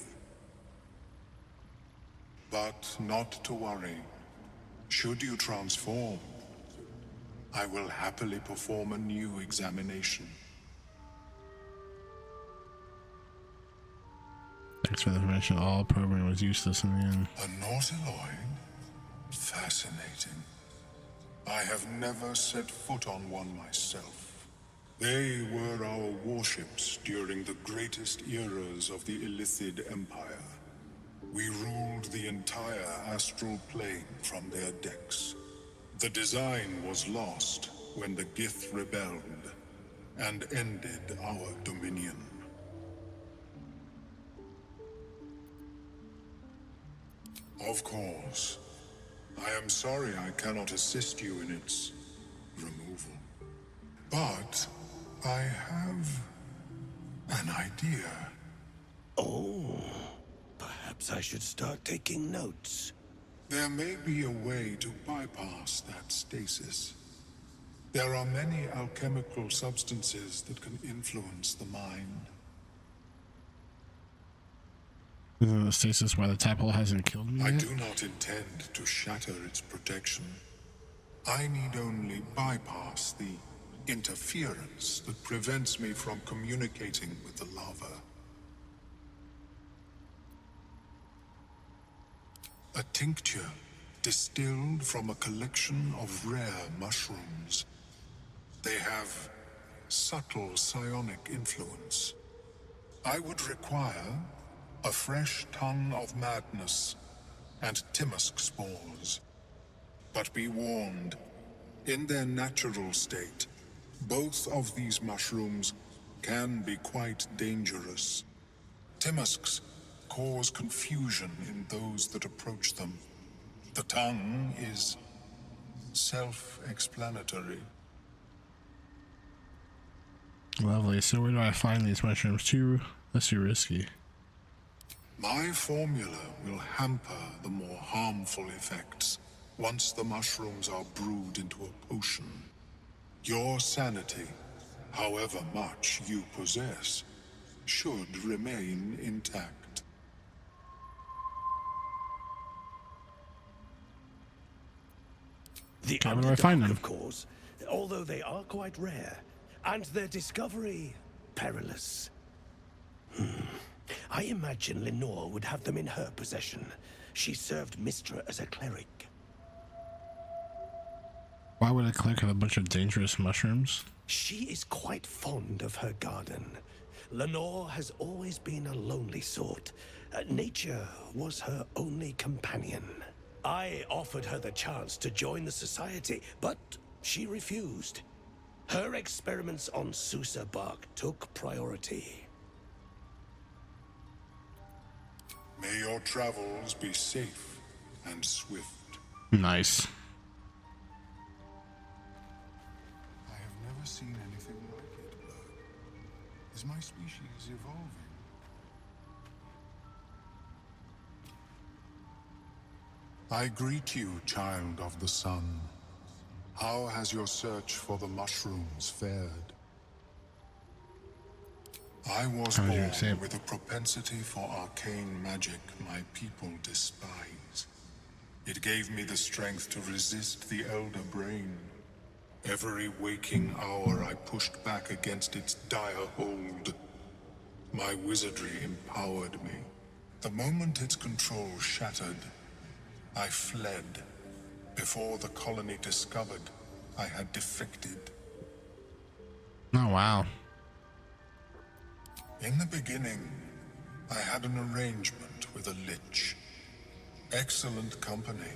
But not to worry. Should you transform, I will happily perform a new examination. Thanks for the information. All programming was useless in the end. A Nautiloid? Fascinating. I have never set foot on one myself. They were our warships during the greatest eras of the Illithid Empire. We ruled the entire astral plane from their decks. The design was lost when the Gith rebelled and ended our dominion. Of course. I am sorry I cannot assist you in its removal. But I have an idea. Oh, perhaps I should start taking notes. There may be a way to bypass that stasis. There are many alchemical substances that can influence the mind. Isn't the stasis why the tadpole hasn't killed me I yet? do not intend to shatter its protection. I need only bypass the interference that prevents me from communicating with the larva. A tincture distilled from a collection of rare mushrooms. They have subtle psionic influence. I would require a fresh tongue of madness and Timusk spores. But be warned, in their natural state, Both of these mushrooms can be quite dangerous. Timusks cause confusion in those that approach them. The tongue is self-explanatory. Lovely. So where do I find these mushrooms? That's too risky. My formula will hamper the more harmful effects once the mushrooms are brewed into a potion. Your sanity, however much you possess, should remain intact. The How do I find them? Of course, although they are quite rare, and their discovery perilous. I imagine Lenore would have them in her possession. She served Mystra as a cleric. Why would a cleric have a bunch of dangerous mushrooms? She is quite fond of her garden. Lenore has always been a lonely sort. Nature was her only companion. I offered her the chance to join the society, but she refused. Her experiments on Susa bark took priority. May your travels be safe and swift. Nice. I have never seen anything like it, Bert. Is my species evolving? I greet you, child of the sun. How has your search for the mushrooms fared? I was born with a propensity for arcane magic my people despise. It gave me the strength to resist the Elder Brain. Every waking hour I pushed back against its dire hold. My wizardry empowered me. The moment its control shattered, I fled. Before the colony discovered I had defected. Oh, wow. In the beginning, I had an arrangement with a lich. Excellent company,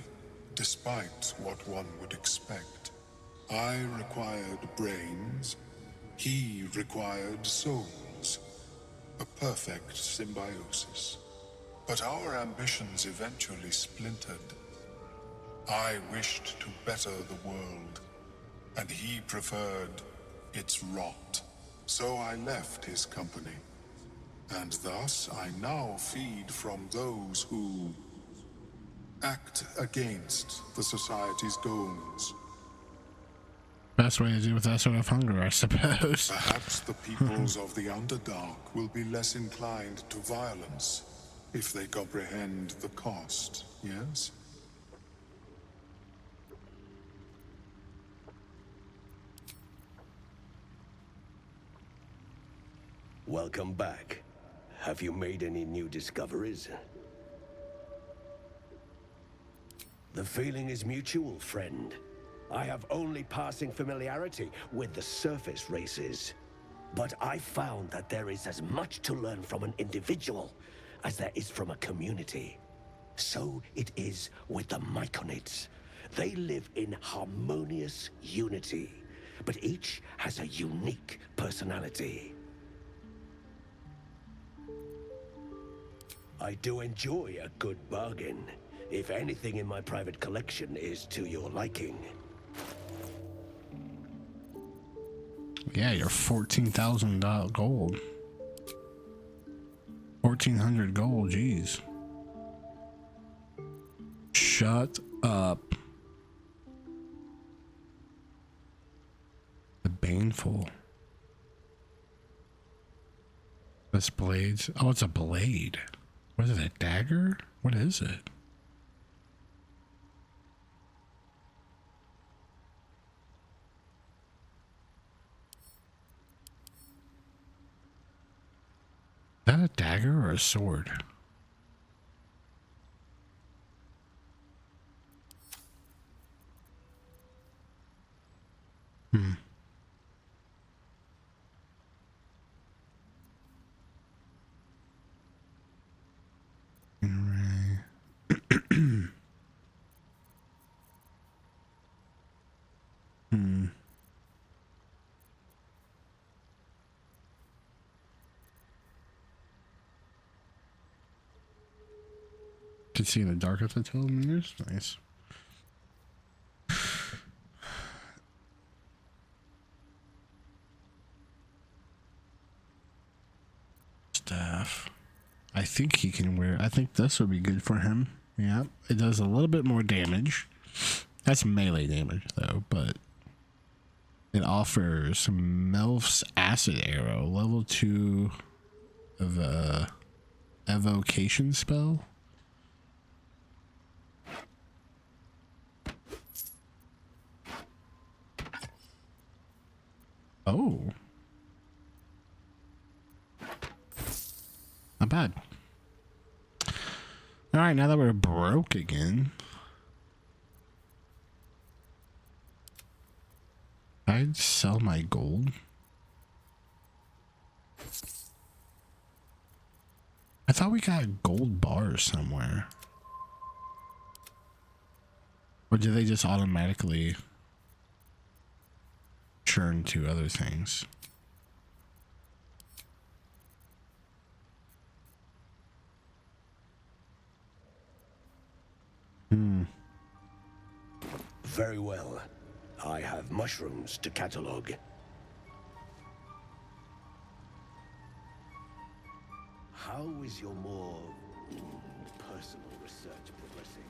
despite what one would expect. I required brains, he required souls. A perfect symbiosis. But our ambitions eventually splintered. I wished to better the world, and he preferred its rot. So I left his company. And thus I now feed from those who act against the society's goals. Best way to deal with that sort of hunger, I suppose. Perhaps the peoples of the Underdark will be less inclined to violence if they comprehend the cost, yes? Welcome back. Have you made any new discoveries? The feeling is mutual, friend. I have only passing familiarity with the surface races. But I found that there is as much to learn from an individual as there is from a community. So it is with the Myconids. They live in harmonious unity, but each has a unique personality. I do enjoy a good bargain, if anything in my private collection is to your liking. Yeah, you're 14,000 gold. 1,400 gold, jeez. Shut up. The Baneful. This blades. Oh, it's a blade. What is it, a dagger? What is it? Is that a dagger or a sword? can see in the dark at the 12 meters. Nice. Staff. I think he can wear. I think this would be good for him. Yeah, it does a little bit more damage. That's melee damage though, but it offers Melf's Acid Arrow, level 2 of a evocation spell. Oh. Not bad. Alright, now that we're broke again. I'd sell my gold. I thought we got gold bars somewhere. Or do they just automatically churn to other things? Very well. I have mushrooms to catalog. How is your more personal research progressing?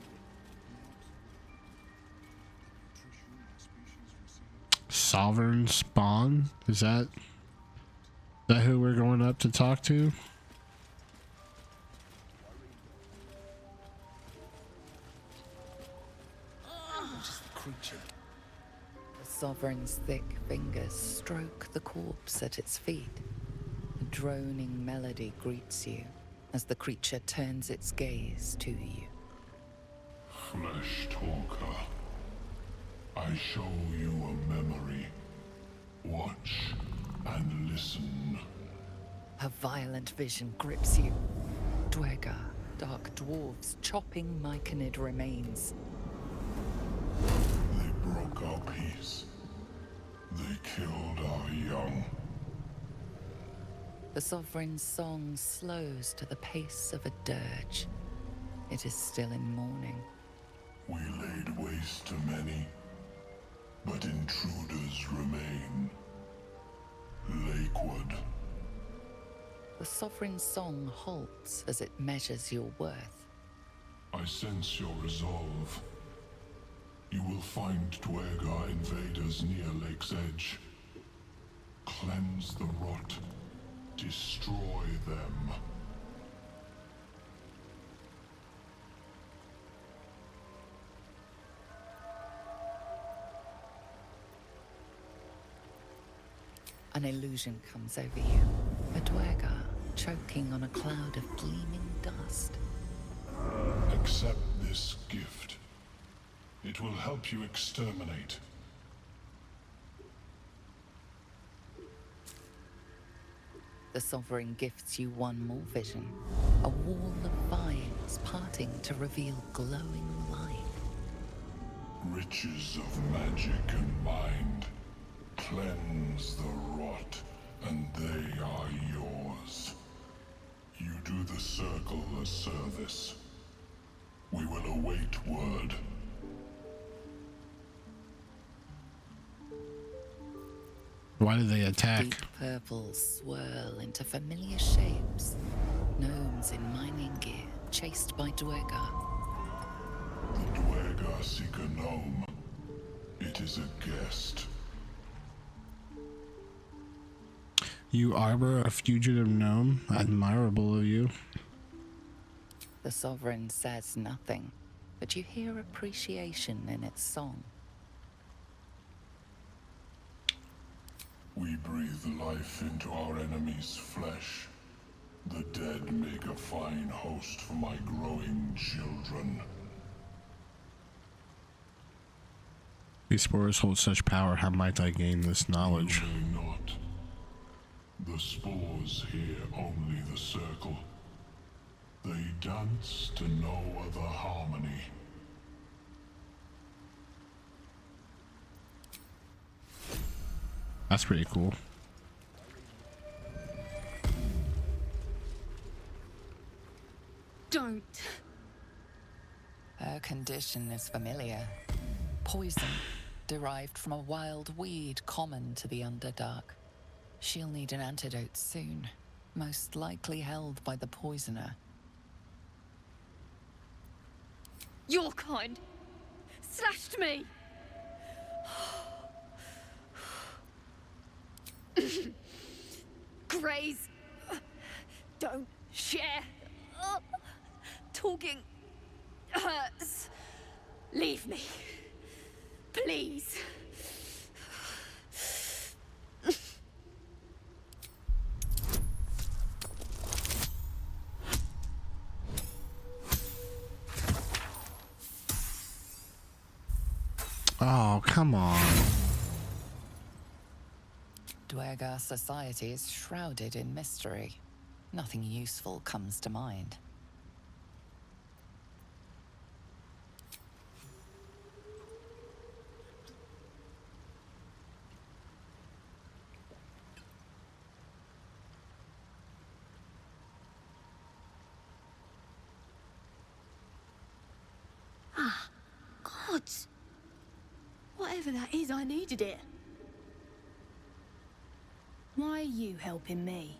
Sovereign Spawn? Is that who we're going up to talk to? Creature. The Sovereign's thick fingers stroke the corpse at its feet. A droning melody greets you as the creature turns its gaze to you. Flesh talker, I show you a memory. Watch and listen. A violent vision grips you. Dwergar, dark dwarves chopping Myconid remains. They broke our peace. They killed our young. The Sovereign's song slows to the pace of a dirge. It is still in mourning. We laid waste to many, but intruders remain. Lakewood. The Sovereign's song halts as it measures your worth. I sense your resolve. You will find Dwergar invaders near Lake's Edge. Cleanse the rot. Destroy them. An illusion comes over you. A Dwergar choking on a cloud of gleaming dust. Accept this gift. It will help you exterminate. The Sovereign gifts you one more vision. A wall of vines parting to reveal glowing light. Riches of magic and mind. Cleanse the rot, and they are yours. You do the Circle a service. We will await word. Why did they attack? Deep purples swirl into familiar shapes. Gnomes in mining gear, chased by Dwergar. The Dwergar seek a gnome. It is a guest. You arbor a fugitive gnome. Admirable of you. The Sovereign says nothing, but you hear appreciation in its song. We breathe life into our enemy's flesh. The dead make a fine host for my growing children. These spores hold such power. How might I gain this knowledge? You may not. The spores hear only the Circle. They dance to no other harmony. That's pretty cool. Don't. composition is familiar. Poison, derived from a wild weed common to the Underdark. She'll need an antidote soon, most likely held by the poisoner. Your kind slashed me. Greys don't share. Talking hurts. Leave me, please. Oh, come on. Duergar society is shrouded in mystery. Nothing useful comes to mind. Ah, gods. Whatever that is, I needed it. Why are you helping me?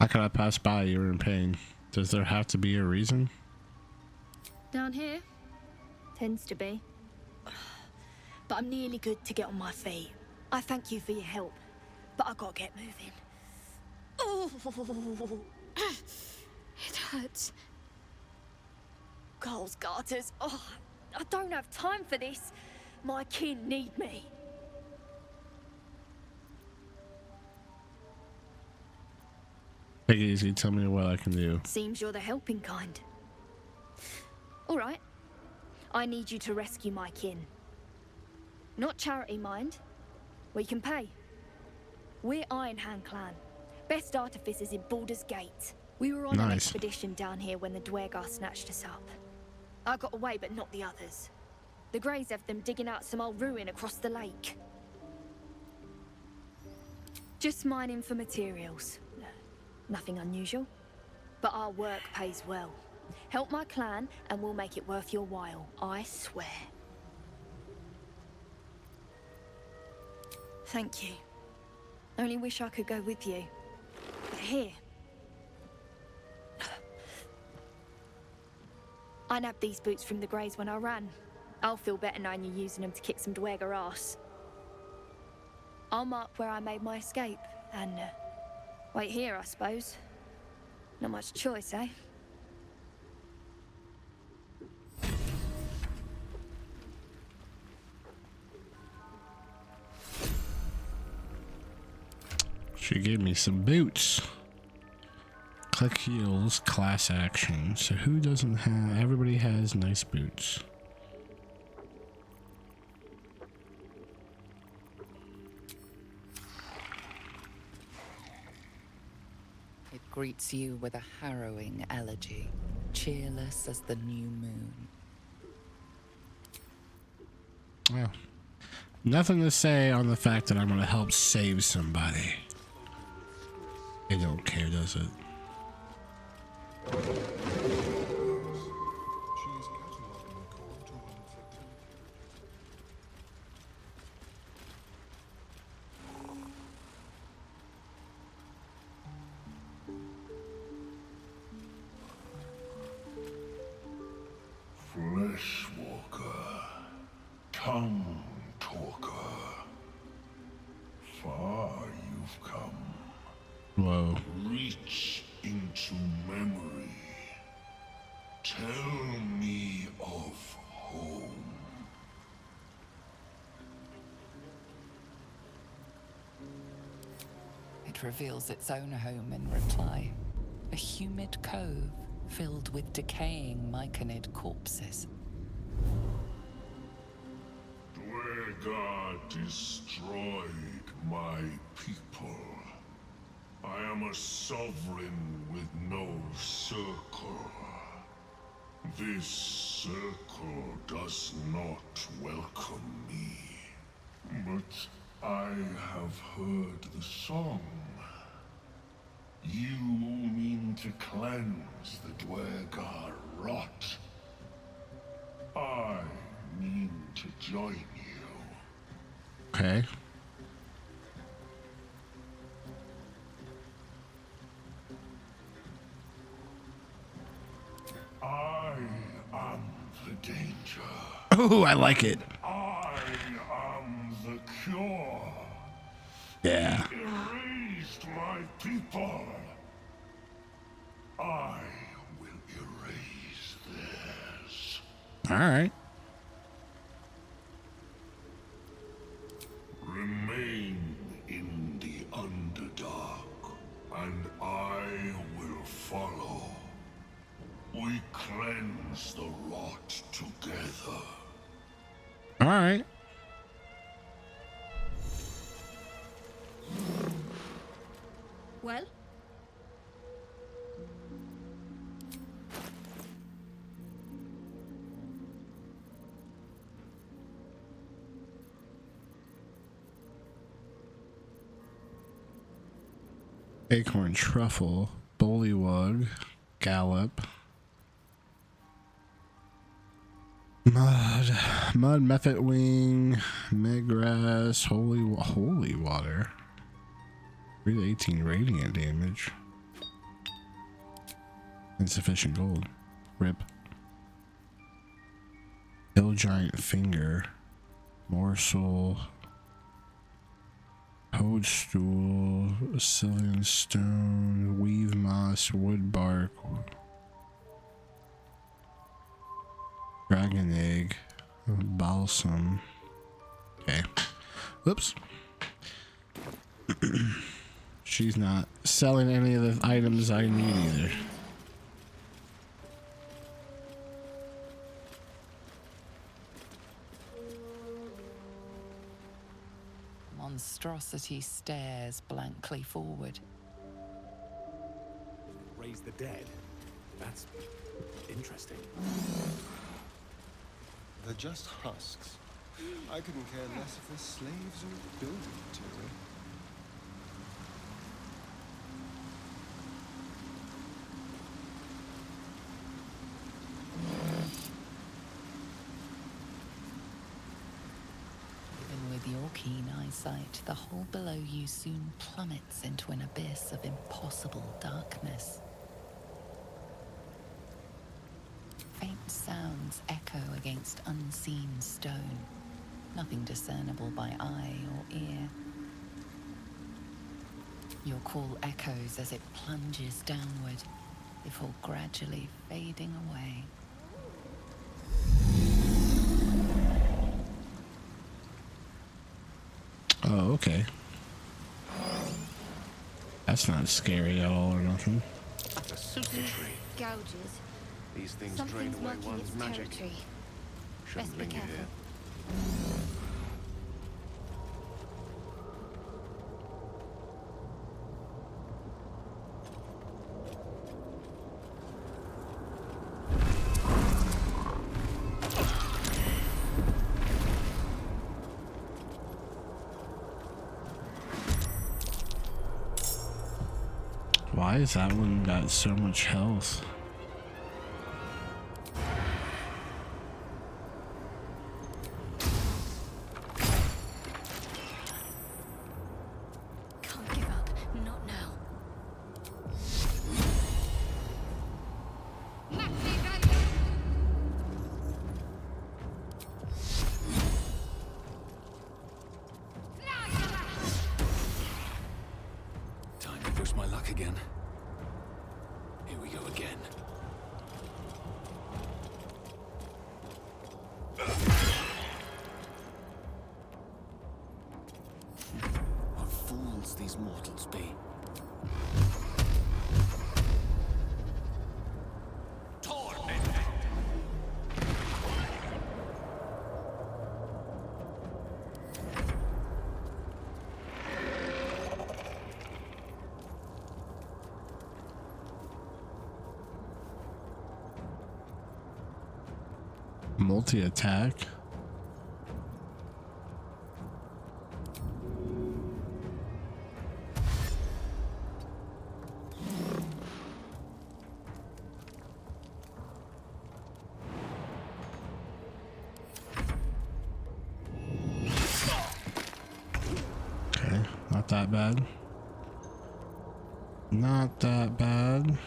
How could I pass by? You were in pain. Does there have to be a reason? Down here? Tends to be. But I'm nearly good to get on my feet. I thank you for your help, but I gotta get moving. Oh, it hurts. Coles garters. Oh, I don't have time for this. My kin need me. Take it easy. Tell me what I can do. Seems you're the helping kind. All right. I need you to rescue my kin. Not charity, mind. We can pay. We're Ironhand Clan. Best artificers in Baldur's Gate. We were on an expedition down here when the Duergar snatched us up. I got away, but not the others. The Greys have them digging out some old ruin across the lake. Just mining for materials. Nothing unusual. But our work pays well. Help my clan and we'll make it worth your while, I swear. Thank you. Only wish I could go with you. But here. I nabbed these boots from the Greys when I ran. I'll feel better knowing you're using them to kick some Duergar ass. I'll mark where I made my escape, and wait here, I suppose. Not much choice, eh? She gave me some boots. Click heels, class action. So who doesn't have? Everybody has nice boots. It greets you with a harrowing elegy, cheerless as the new moon. Well, nothing to say on the fact that I'm going to help save somebody. It don't care, does it? Fleshwalker, tongue talker. Far you've come. Whoa. Reach into memory. Tell me of home. It reveals its own home in reply. A humid cove filled with decaying myconid corpses. Duergar destroyed my people. I am a sovereign with no circle. This circle does not welcome me. But I have heard the song. You mean to cleanse the Duergar rot. I mean to join you. Okay. I am the danger. Oh, I like it. I am the cure. Yeah. He erased my people. I will erase theirs. All right. Remain in the Underdark, and I will follow. We cleanse the rot together. All right. Well? Acorn truffle, bullywug, gallop, mud, mephit wing, meggrass, holy water. 3 to 18 radiant damage. Insufficient gold. Rip. Hill giant finger, morsel. Toadstool, Sylvan stone, weave moss, wood bark, dragon egg, balsam. Okay. Whoops. She's not selling any of the items I need either. Monstrosity stares blankly forward. Raise the dead? That's interesting. They're just husks. I couldn't care less if they're slaves or building material. With your keen eyesight, the hole below you soon plummets into an abyss of impossible darkness. Faint sounds echo against unseen stone, nothing discernible by eye or ear. Your call echoes as it plunges downward, before gradually fading away. Oh, okay. That's not scary at all or nothing. A super tree. Gouges. These things drain Something's away marking one's its magic. territory. Shouldn't Best be linger careful. here. Why is that one got so much health? Can't give up. Not now. Time to push my luck again. Here we go again. What fools these mortals be. Multi-attack. Not that bad. Not that bad.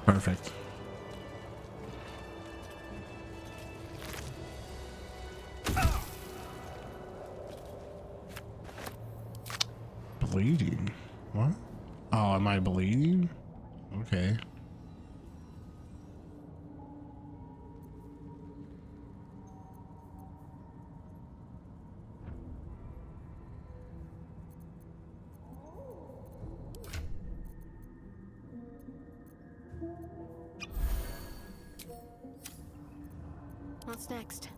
Perfect. Bleeding? What? Oh, am I bleeding? Okay. What's next?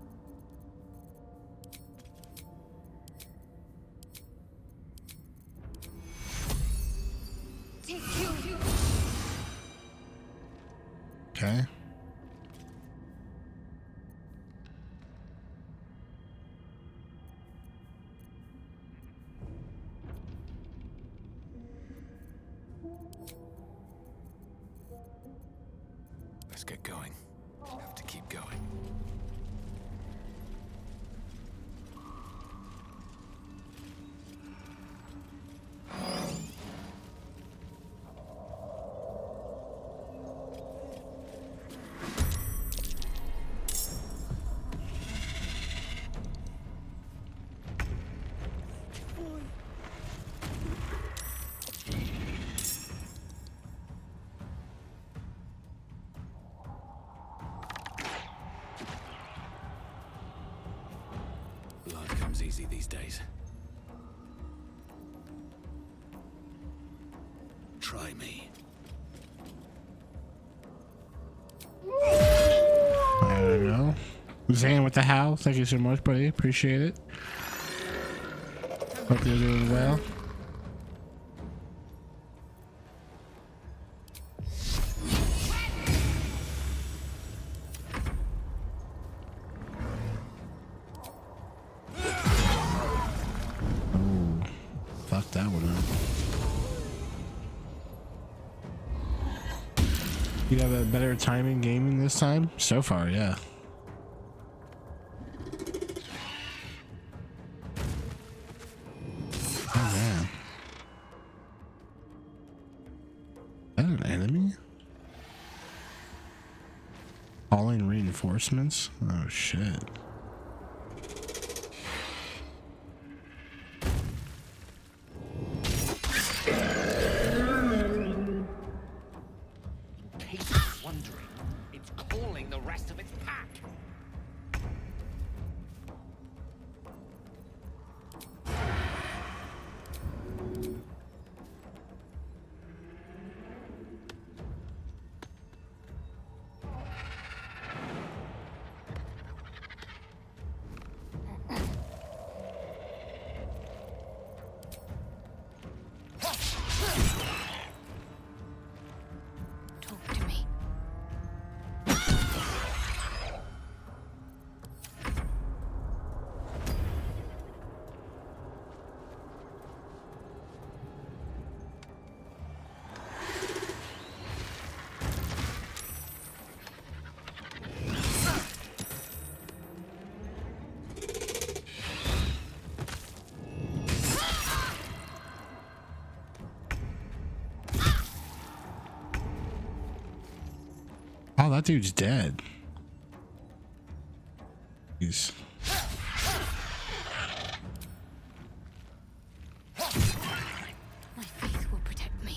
Okay. Let's get going. Have to keep going. Blood comes easy these days. Try me. There we go. Zan with the howl. Thank you so much, buddy. Appreciate it. Hope you're doing well. Oh, fuck that one up. You have a better timing gaming this time? So far, yeah. Oh man. Is that an enemy? Calling reinforcements? Oh shit. Keep wondering. It's calling the rest of its pack. Talk to me. Oh, that dude's dead. He's... My faith will protect me.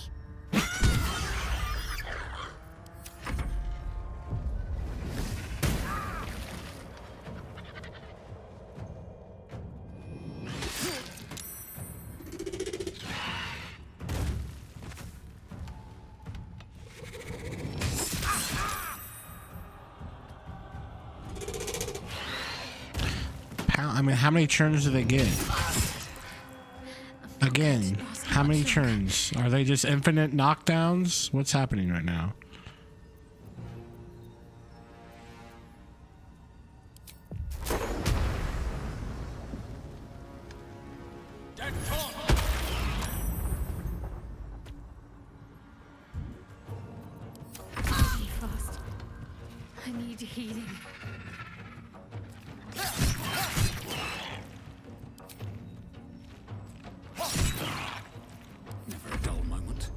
I mean, how many turns do they get? Again, how many turns? Are they just infinite knockdowns? What's happening right now? Be fast. I need healing. Never a dull moment.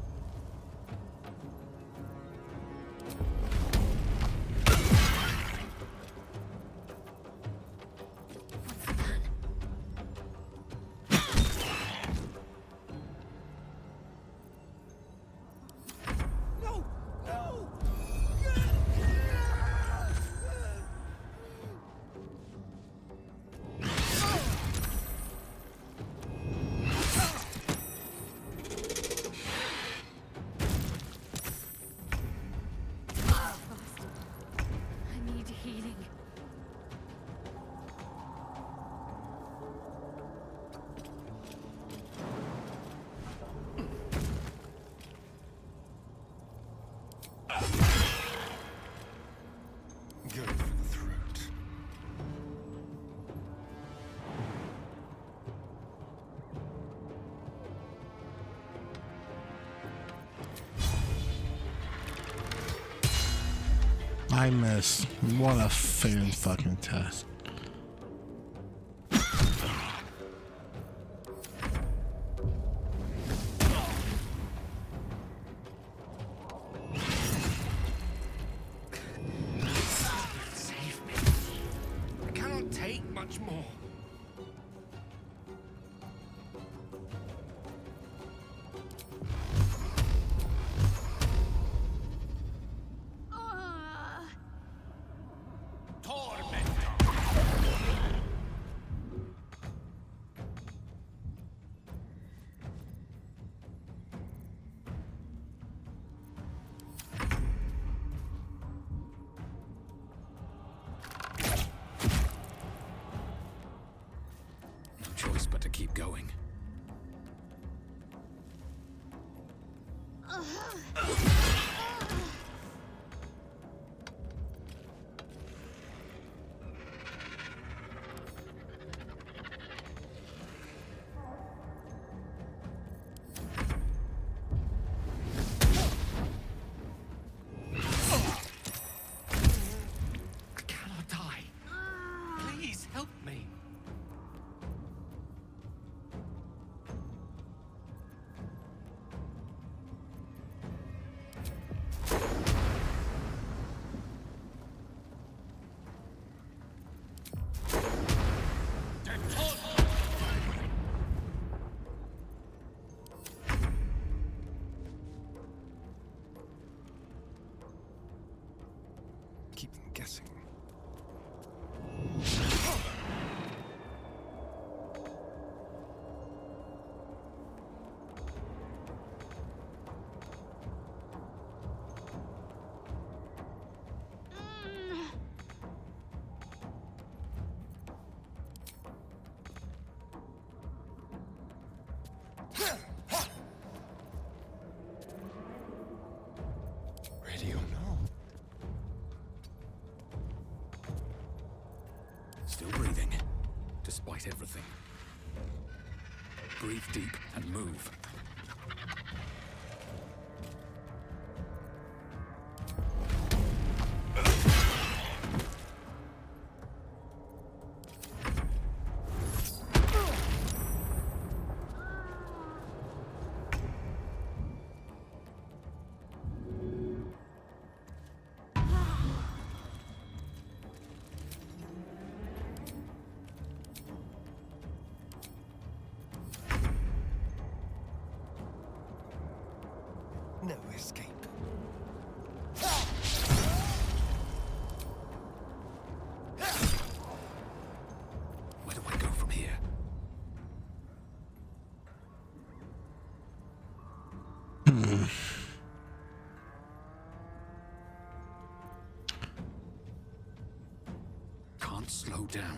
I need healing. Go for the throat. I missed. What a fan fucking test. Save me. I cannot take much more. No choice but to keep going. I cannot die. Please help me. Keep them guessing. Ready or not? Still breathing, despite everything. Breathe deep and move. No escape. Where do I go from here? Can't slow down.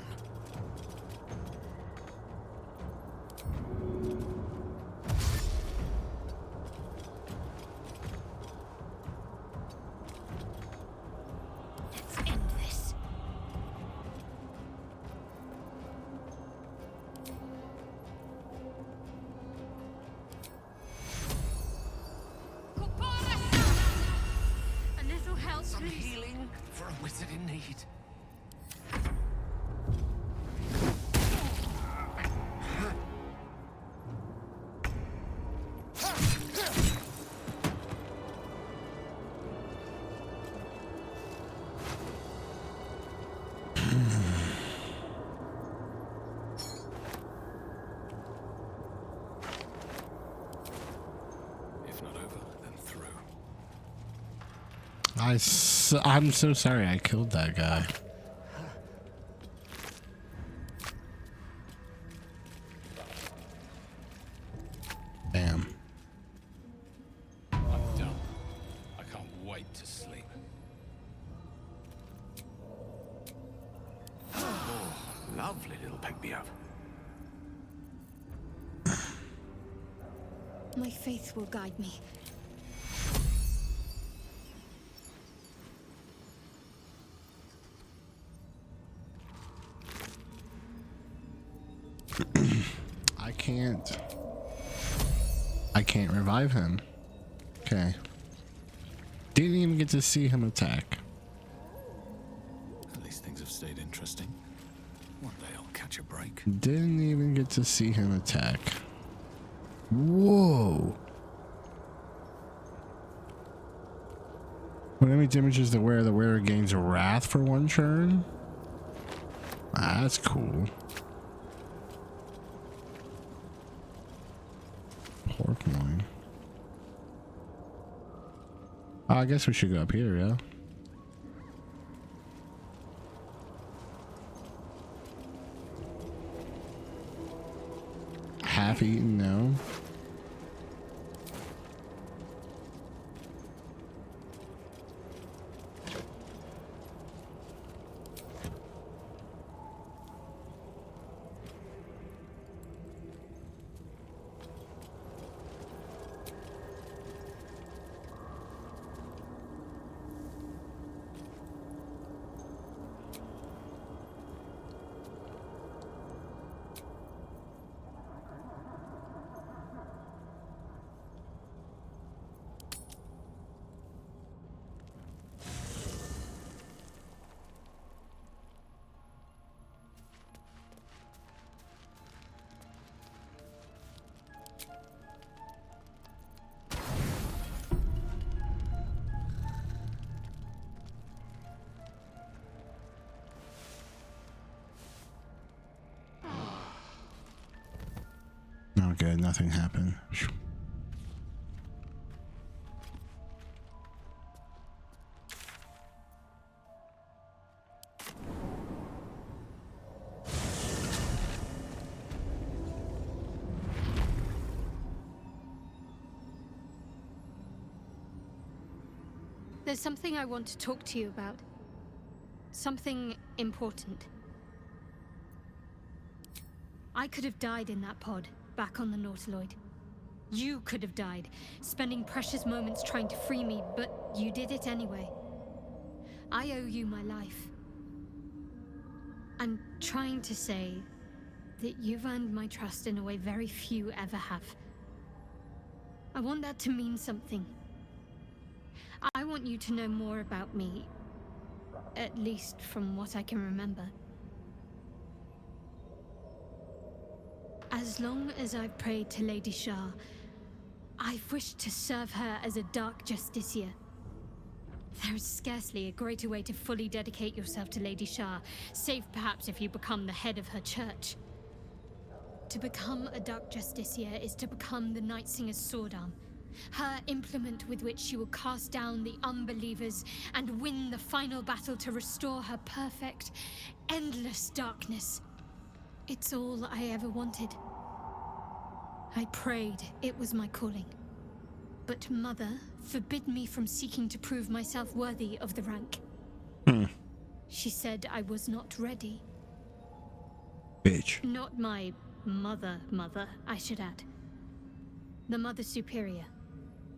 Let's end this. A little help, Some please. healing for a wizard in need. I'm so sorry I killed that guy. Bam. I'm done. I can't wait to sleep. Oh, lovely little pick-me-up. My faith will guide me. I can't revive him. Okay. Didn't even get to see him attack. At least things have stayed interesting. One day I'll catch a break. Didn't even get to see him attack. Whoa. When enemy damages the wearer gains wrath for 1 turn. That's cool. Pork loin. I guess we should go up here, yeah? Half eaten, no. Oh, good. Nothing happened. There's something I want to talk to you about. Something important. I could have died in that pod, back on the Nautiloid. You could have died, spending precious moments trying to free me, but you did it anyway. I owe you my life. I'm trying to say that you've earned my trust in a way very few ever have. I want that to mean something. I want you to know more about me, at least from what I can remember. As long as I've prayed to Lady Shar, I've wished to serve her as a Dark Justiciar. There is scarcely a greater way to fully dedicate yourself to Lady Shar, save perhaps if you become the head of her church. To become a Dark Justiciar is to become the Night Singer's sword arm, her implement with which she will cast down the unbelievers and win the final battle to restore her perfect, endless darkness. It's all I ever wanted. I prayed it was my calling. But Mother forbid me from seeking to prove myself worthy of the rank. She said I was not ready. Bitch. Not my mother, I should add. The Mother Superior,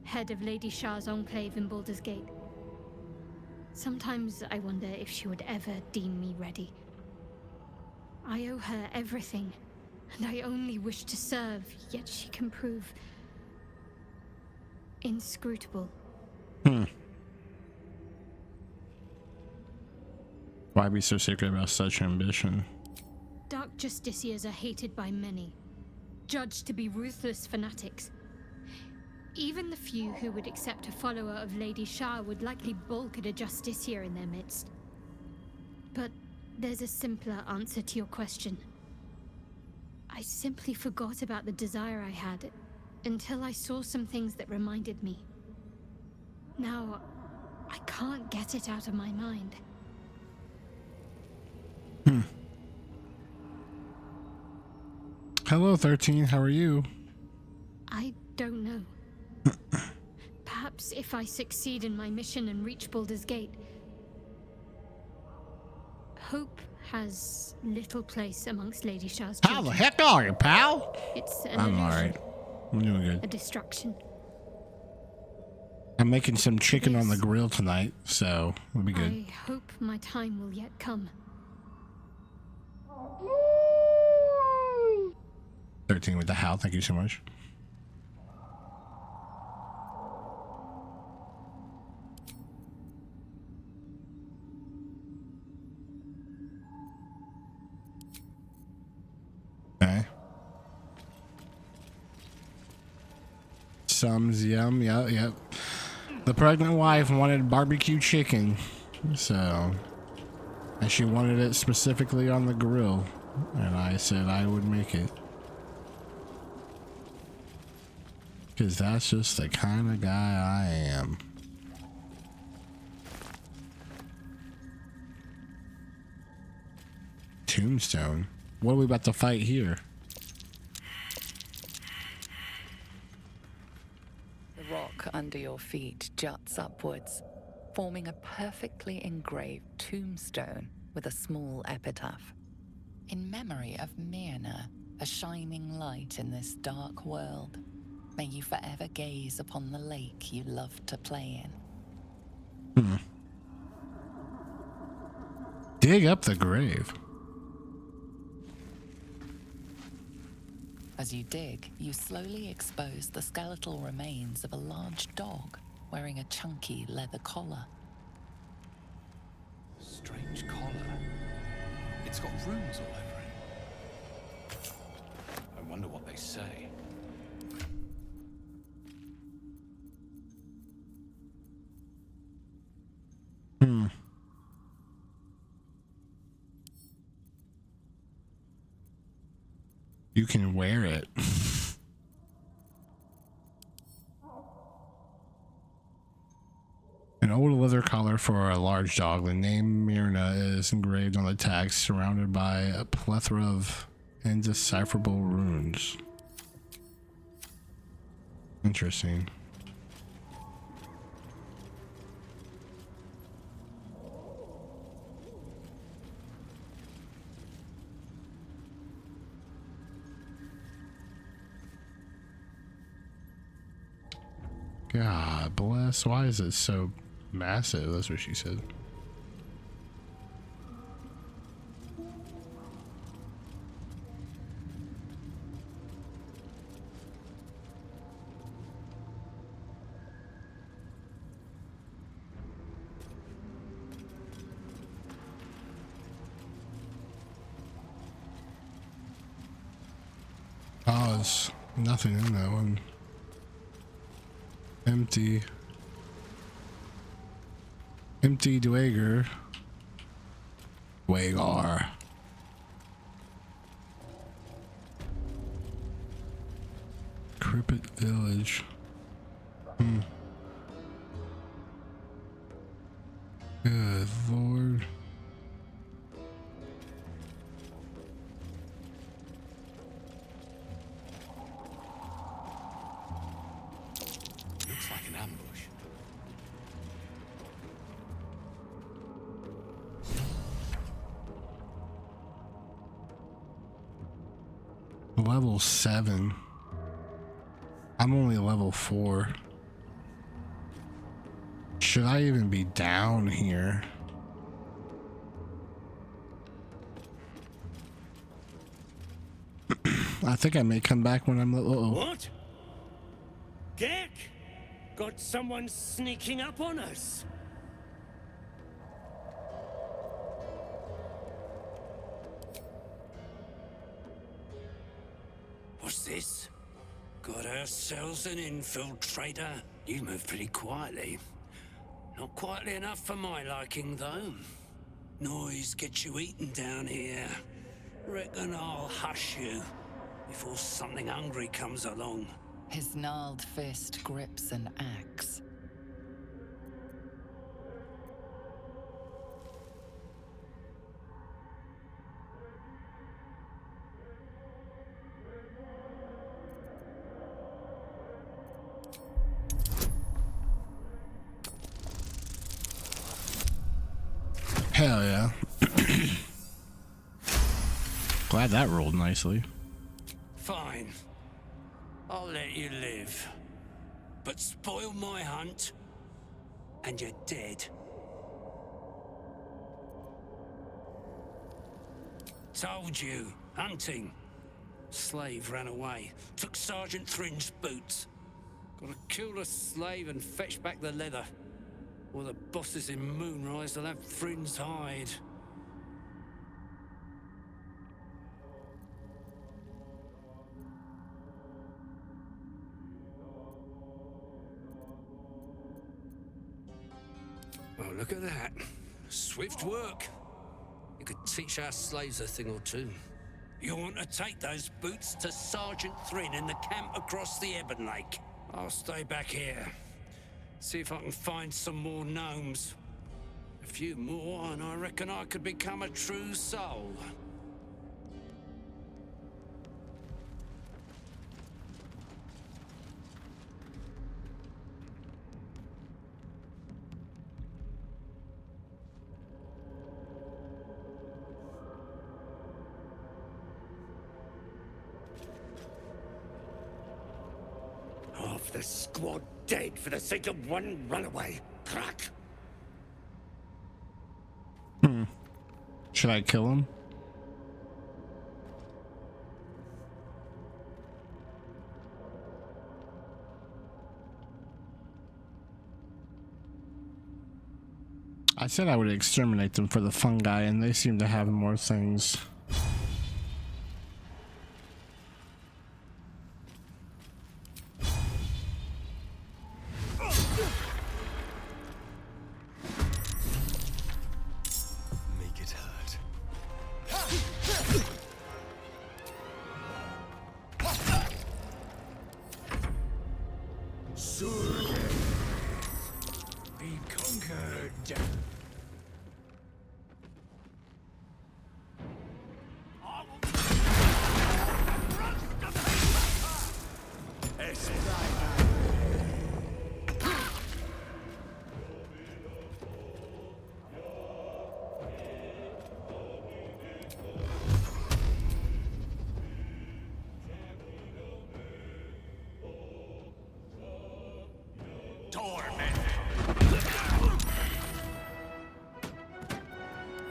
head of Lady Shar's enclave in Baldur's Gate. Sometimes I wonder if she would ever deem me ready. I owe her everything, and I only wish to serve, yet she can prove inscrutable. Why be so secret about such ambition? Dark Justiciars are hated by many, judged to be ruthless fanatics. Even the few who would accept a follower of Lady Shar would likely balk at a Justiciar in their midst. But there's a simpler answer to your question. I simply forgot about the desire I had until I saw some things that reminded me. Now, I can't get it out of my mind. Hello, 13. How are you? I don't know. Perhaps if I succeed in my mission and reach Baldur's Gate, hope has little place amongst Lady Shah's How children. the heck are you, pal? It's an I'm illusion, alright. I'm doing a good. distraction. I'm making some chicken on the grill tonight, so it'll be good. I hope my time will yet come. 13 with the howl. Thank you so much. Okay. Sums, yum, yep. The pregnant wife wanted barbecue chicken, so, and she wanted it specifically on the grill, and I said I would make it. Because that's just the kind of guy I am. Tombstone? What are we about to fight here? The rock under your feet juts upwards, forming a perfectly engraved tombstone with a small epitaph. In memory of Myrna, a shining light in this dark world. May you forever gaze upon the lake you loved to play in. Dig up the grave. As you dig, you slowly expose the skeletal remains of a large dog wearing a chunky leather collar. Strange collar. It's got runes all over it. I wonder what they say. You can wear it. An old leather collar for a large dog. The name Myrna is engraved on the tag, surrounded by a plethora of indecipherable runes. Interesting. God bless. Why is it so massive? That's what she said. Oh, there's nothing in that one. Empty. Empty Dwager. Dwagar. Crippet Village. Good Lord. Looks like an ambush. Level 7. I'm only level 4. Should I even be down here? I think I may come back when I'm level. What? Gek? Got someone sneaking up on us? What's this? Got ourselves an infiltrator. You move pretty quietly. Not quietly enough for my liking, though. Noise gets you eaten down here. Reckon I'll hush you before something hungry comes along. His gnarled fist grips an axe. Hell yeah. Glad that rolled nicely. Fine. I'll let you live. But spoil my hunt, and you're dead. Told you. Hunting. Slave ran away. Took Sergeant Thrin's boots. Gotta kill the slave and fetch back the leather. Or the bosses in Moonrise will have Thrin's hide. Oh, look at that. Swift work. You could teach our slaves a thing or two. You want to take those boots to Sergeant Thrin in the camp across the Ebon Lake. I'll stay back here. See if I can find some more gnomes. A few more, and I reckon I could become a true soul. Half the squad dead for the sake of one runaway. Crack! Should I kill him? I said I would exterminate them for the fungi, and they seem to have more things.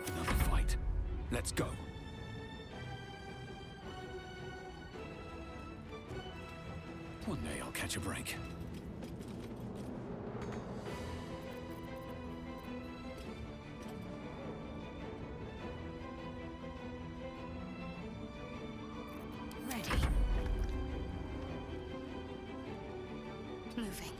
Another fight. Let's go. One day I'll catch a break. Ready. Moving.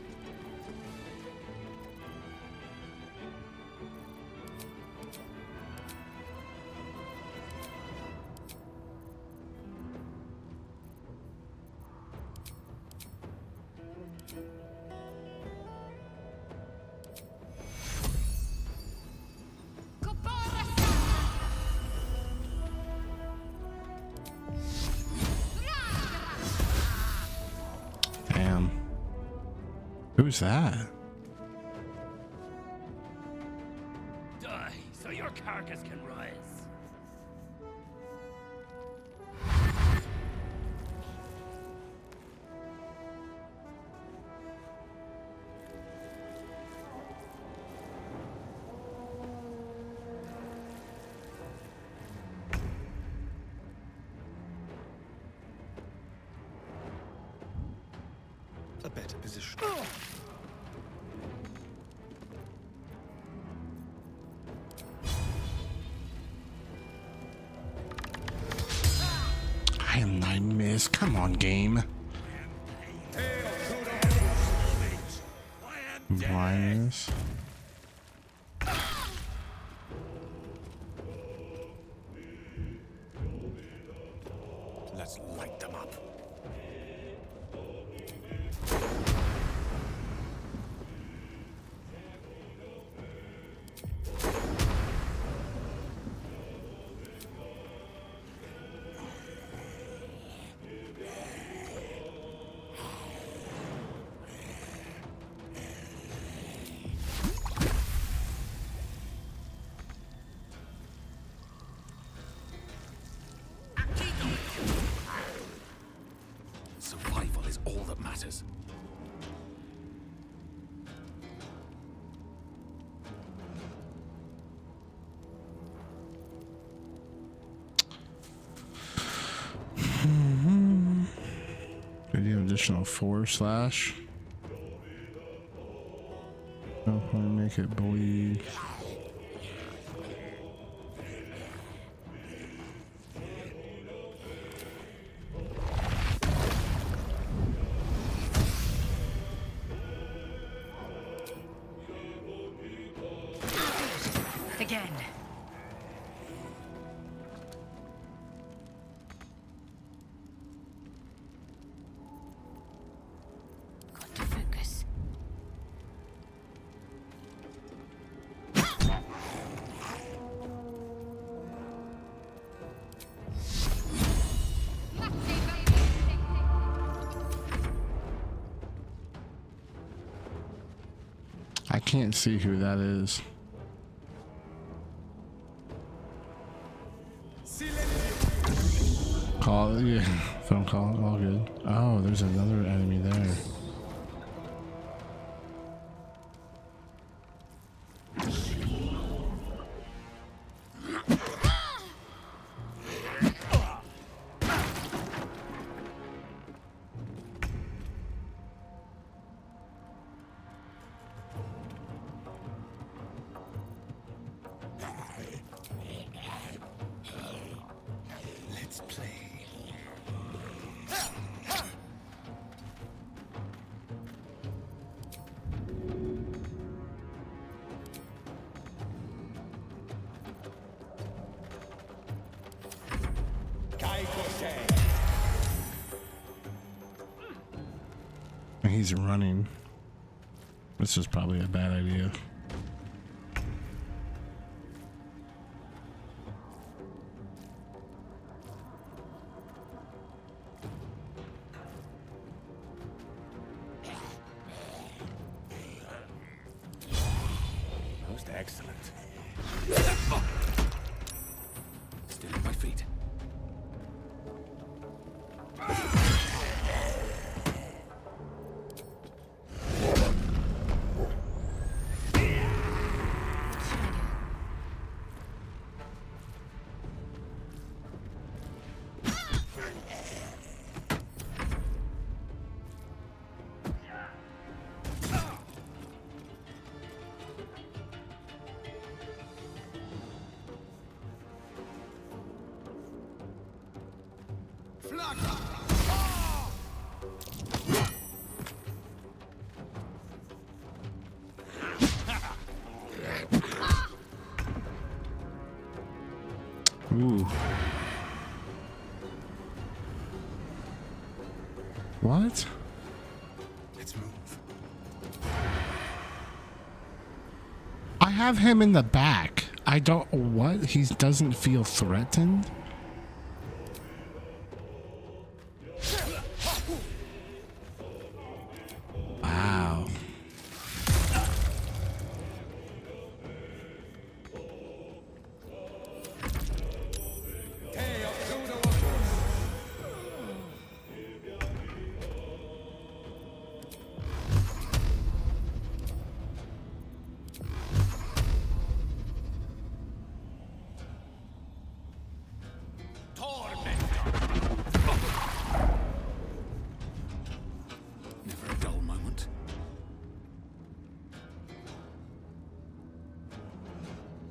Damn. Who's that? Die, so your carcass can rise. A better position. I miss. Come on, game. Blindness. Let's light them up. additional 4 slash. I'll probably make it bleed. Again. Got to focus. I can't see who that is. Call, yeah, phone call, all good. Oh, there's another enemy there. Let's play. He's running. This is probably a bad idea. Most excellent. Still on my feet. Ooh. What? Let's move. I have him in the back. I don't. What? He doesn't feel threatened? Wow. Never a dull moment.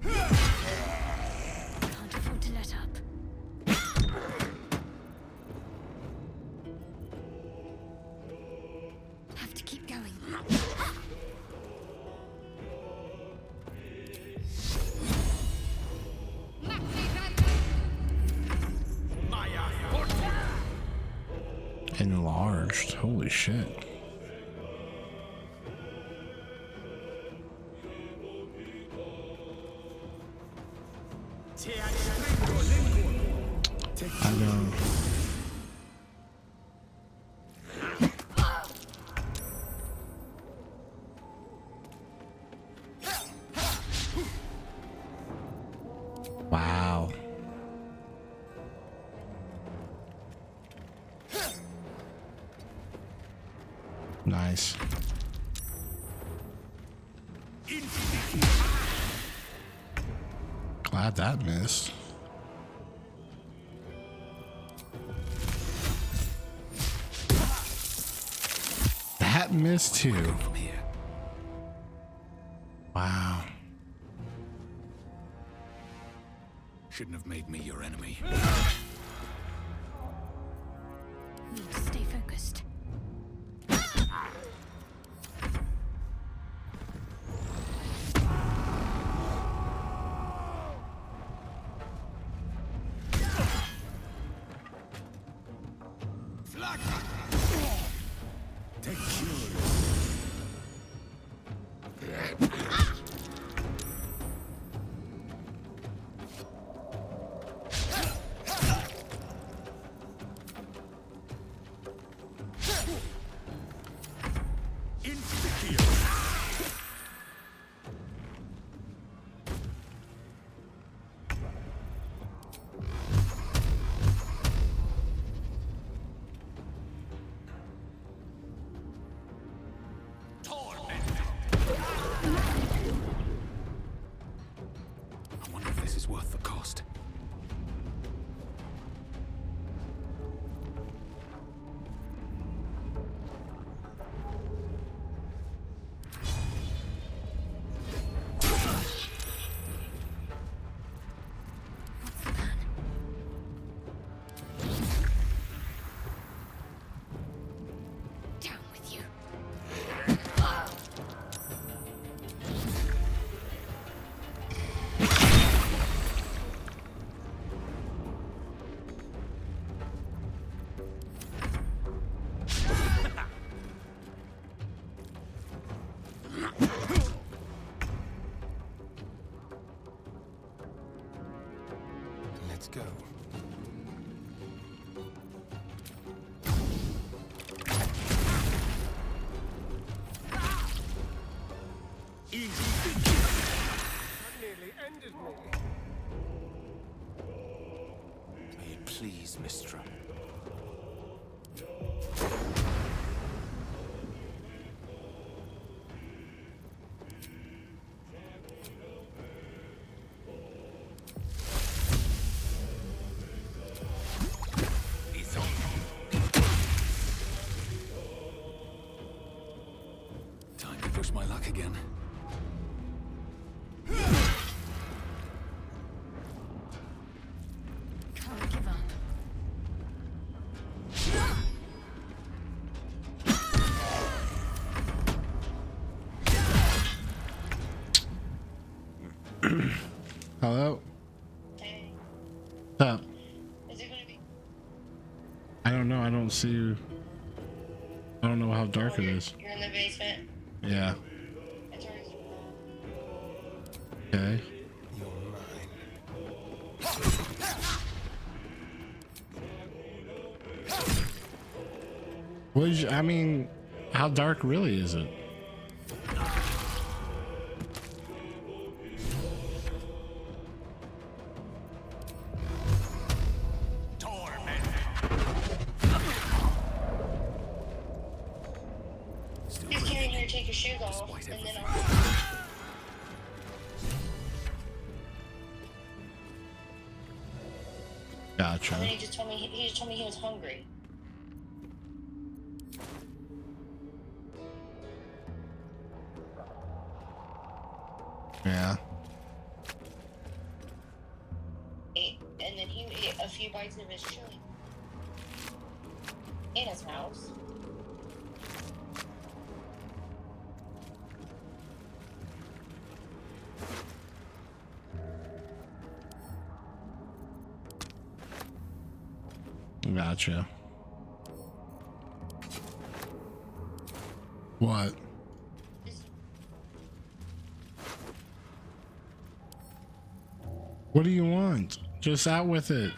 Can't afford to let up. Have to keep going. Enlarged. Holy shit. I know. Wow. Nice. Glad that missed. That missed too. From here. Wow. Shouldn't have made me your enemy. Need to stay focused. Take cure. I wonder if this is worth the cost. Down with you. Let's go. That nearly ended me. May it please, Mistra. Time to push my luck again. Can't give up. Hello? Hey, What's up? is it gonna be? I don't know. I don't see you. I don't know how dark it is. You're in the basement. Yeah. It's already. Okay. What is, I mean, how dark really is it? Just came in here to take your shoes off, and then Gotcha. and then he just told me he was hungry. Yeah. And then he ate a few bites of his chili. In his house. Gotcha. What? What do you want? Just out with it.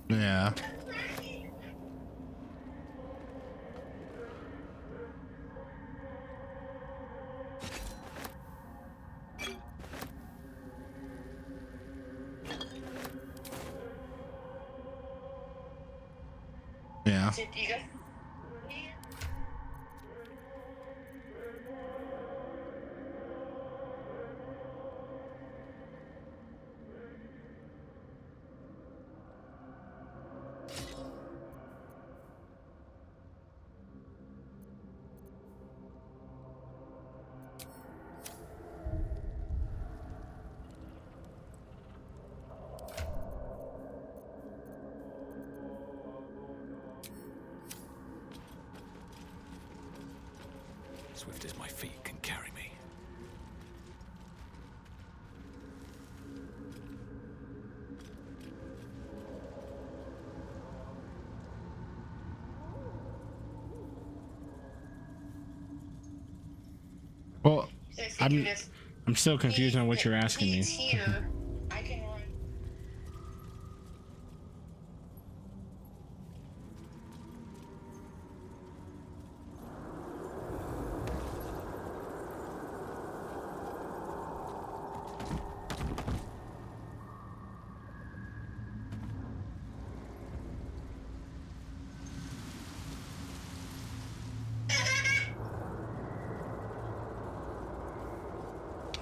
Yeah. Yeah. Yeah. You go. Swift as my feet can carry me. Well, So if you do this, I'm still confused on what you're asking me. here, I can run.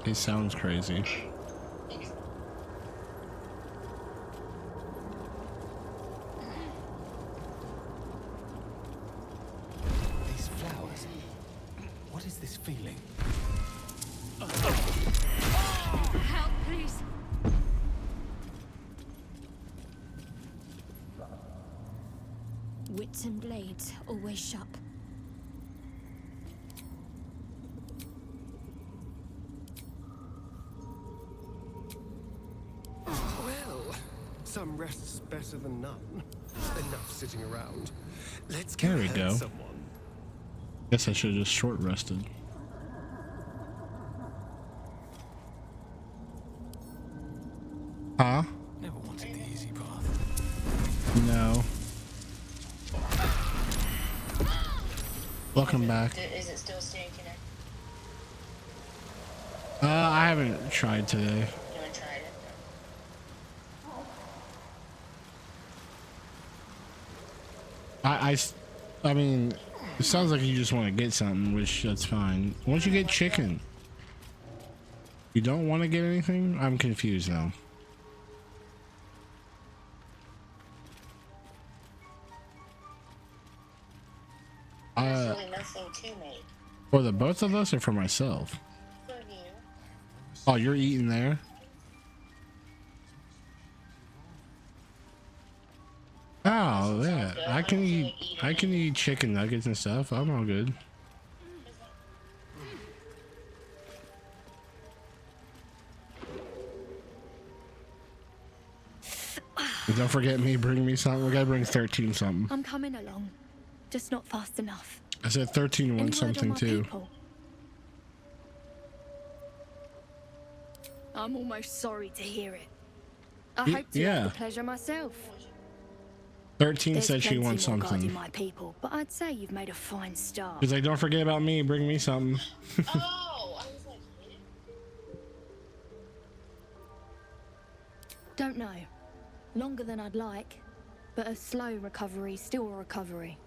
He sounds crazy. These flowers. What is this feeling? Help, please. Wits and blades always sharp. Well, some rest's better than none. Enough sitting around. Let's There go we hurt go. someone. Guess I should have just short rested. Huh? Never wanted the easy path. No. Welcome back. Is it still staying connected? I haven't tried today. You haven't tried it? I mean, it sounds like you just want to get something, which that's fine. Once you get chicken, you don't want to get anything? I'm confused now. There's really nothing to make. For the both of us or for myself? For you. Oh, you're eating there? Oh, yeah. I can eat chicken nuggets and stuff. I'm all good. Don't forget me, bring me something. We gotta bring 13 something. I'm coming along, just not fast enough. I said 13 Any one word on something my too. people? I'm almost sorry to hear it. I hope to have yeah. the pleasure myself. 13 There's said she plenty wants more guarding something. my people, but I'd say you've made a fine start. He's like, don't forget about me, bring me something. Oh, I was like, Don't know. Longer than I'd like, but a slow recovery, still a recovery.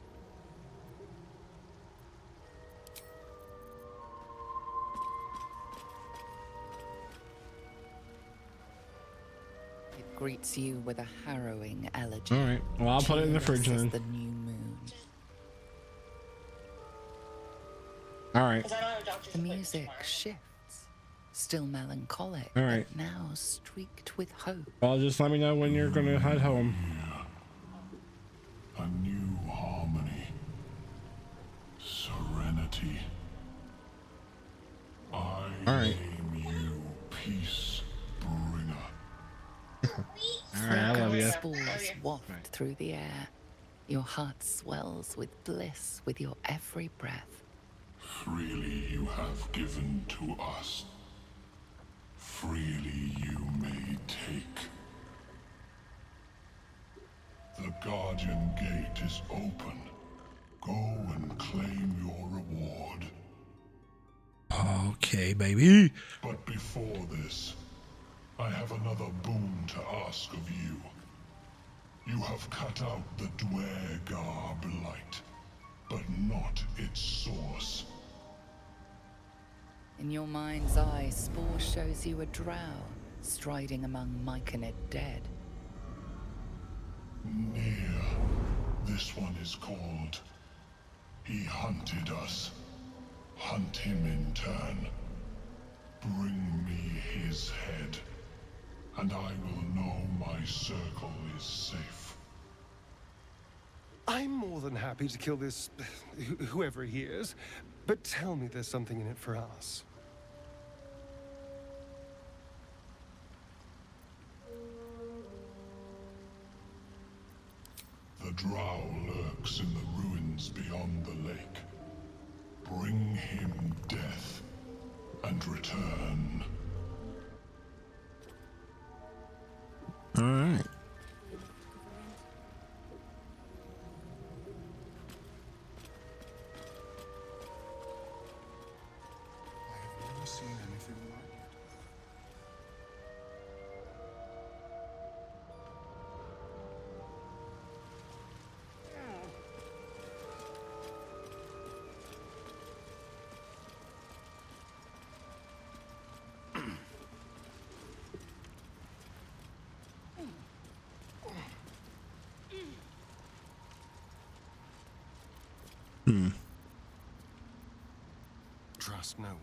It greets you with a harrowing elegy. All right. Well, I'll put it in the fridge Cheerless as then. the new moon. All right. The music shifts. Still melancholic, All right. but now streaked with hope. Well, just let me know when you're gonna head home. A new harmony. Serenity. I right. name you Peace Bringer. All right, I love you. Spores waft through the air. Your heart swells with bliss with your every breath. Freely you have given to us. Freely you may take. The Guardian Gate is open. Go and claim your reward. Okay, baby. But before this, I have another boon to ask of you. You have cut out the Dwergar blight, but not its source. In your mind's eye, Spore shows you a drow striding among Myconid dead. Near. This one is called. He hunted us. Hunt him in turn. Bring me his head, and I will know my circle is safe. I'm more than happy to kill this... whoever he is, but tell me there's something in it for us. The drow lurks in the ruins beyond the lake. Bring him death, and return. All right. I have never seen anything like it. Trust no one.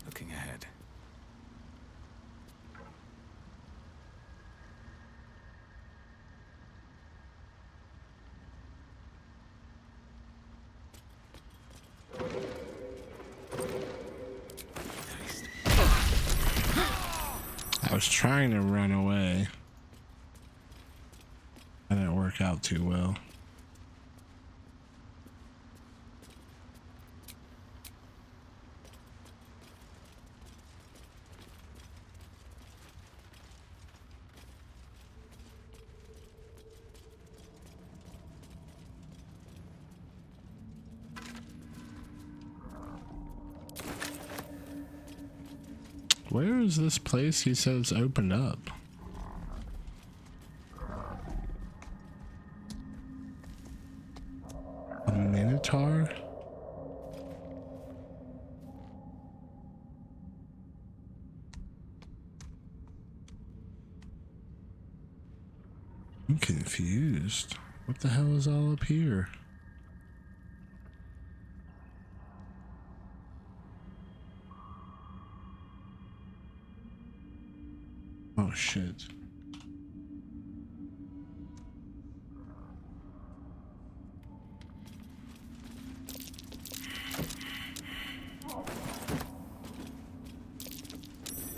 Looking ahead. I was trying to run away. That didn't work out too well. Where is this place? He says opened up. A Minotaur? I'm confused. What the hell is all up here? Oh shit.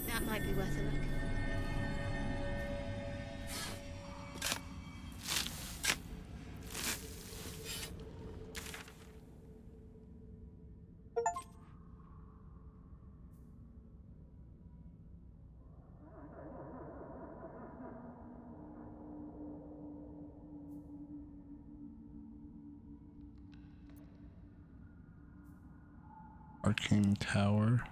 That might be worth a look. Arcane Tower.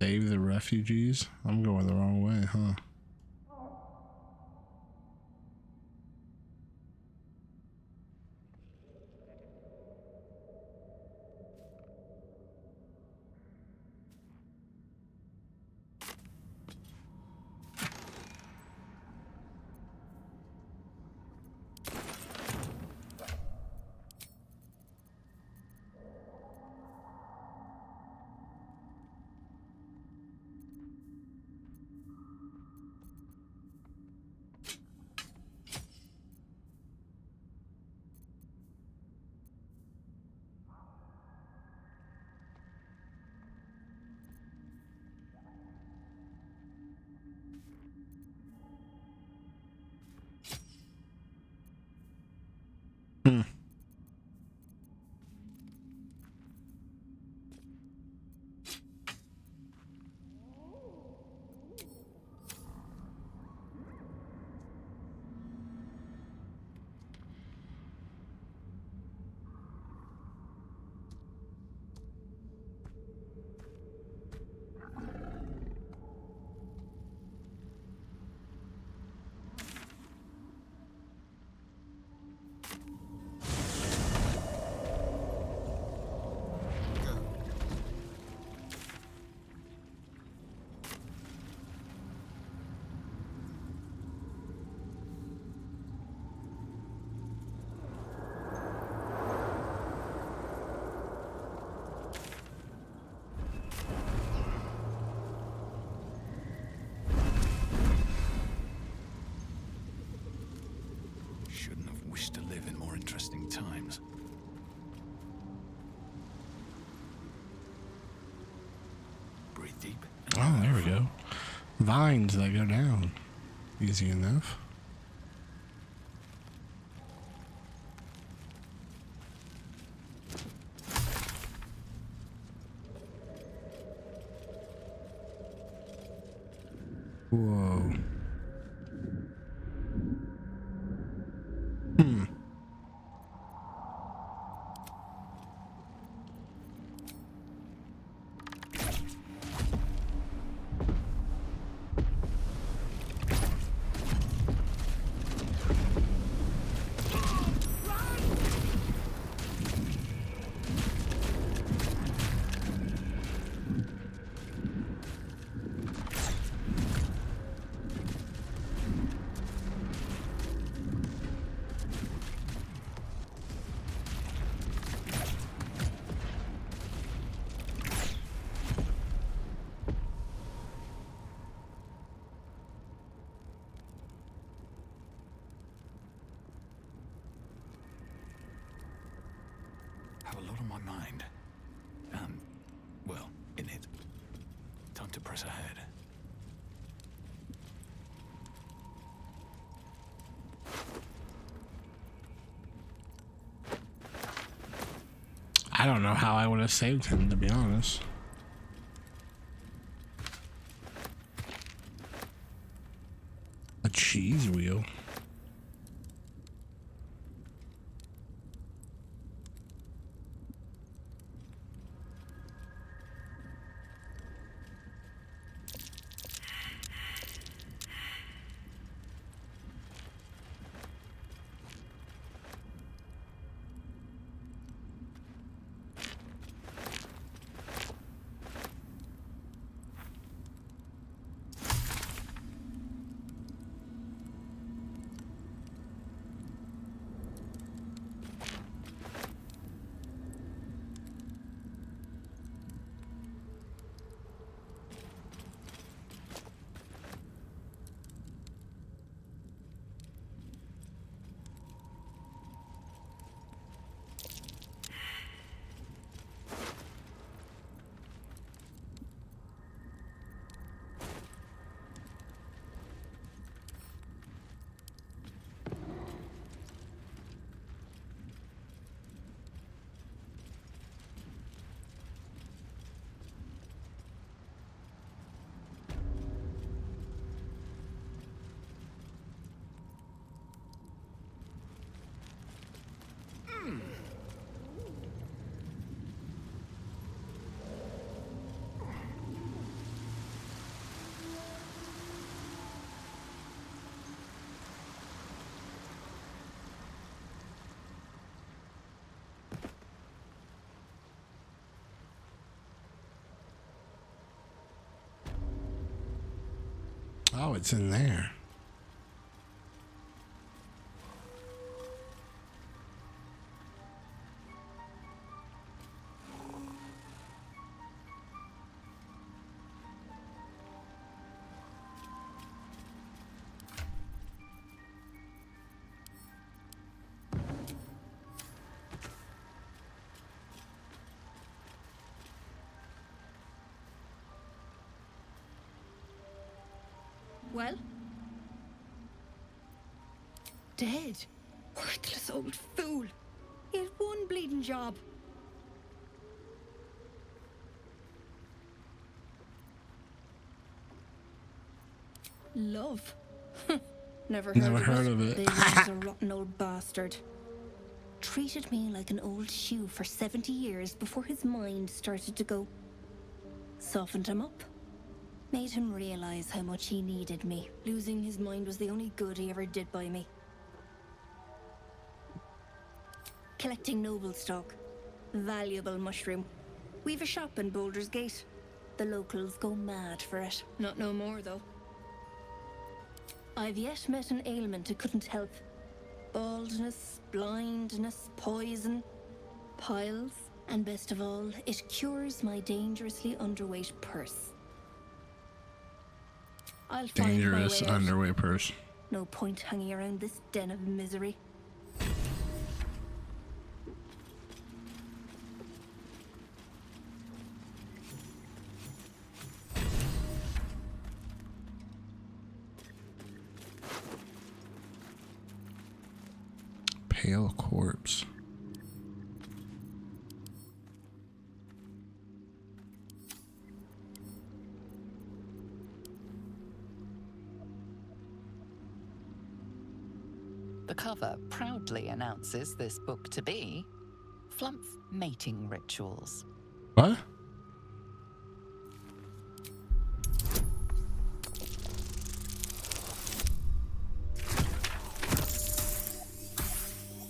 Save the refugees? I'm going the wrong way, huh? more interesting times. Breathe deep. Oh, there we go. Vines that go down. Easy enough. Whoa. Have a lot on my mind. And, well, in it. Time to press ahead. I don't know how I would have saved him, to be honest. A cheese wheel. Oh, it's in there. Well? Dead. Worthless old fool. He had one bleeding job. Love. Never heard of it. Billy's a rotten old bastard. Treated me like an old shoe for 70 years before his mind started to go. Softened him up. Made him realize how much he needed me. Losing his mind was the only good he ever did by me. Collecting noble stock. Valuable mushroom. We've a shop in Baldur's Gate. The locals go mad for it. Not no more, though. I've yet met an ailment it couldn't help. Baldness, blindness, poison, piles, and best of all, it cures my dangerously underweight purse. I'll Dangerous find my way out. underweight purse. No point hanging around this den of misery. pale corpse. The cover proudly announces this book to be Flumph Mating Rituals. What?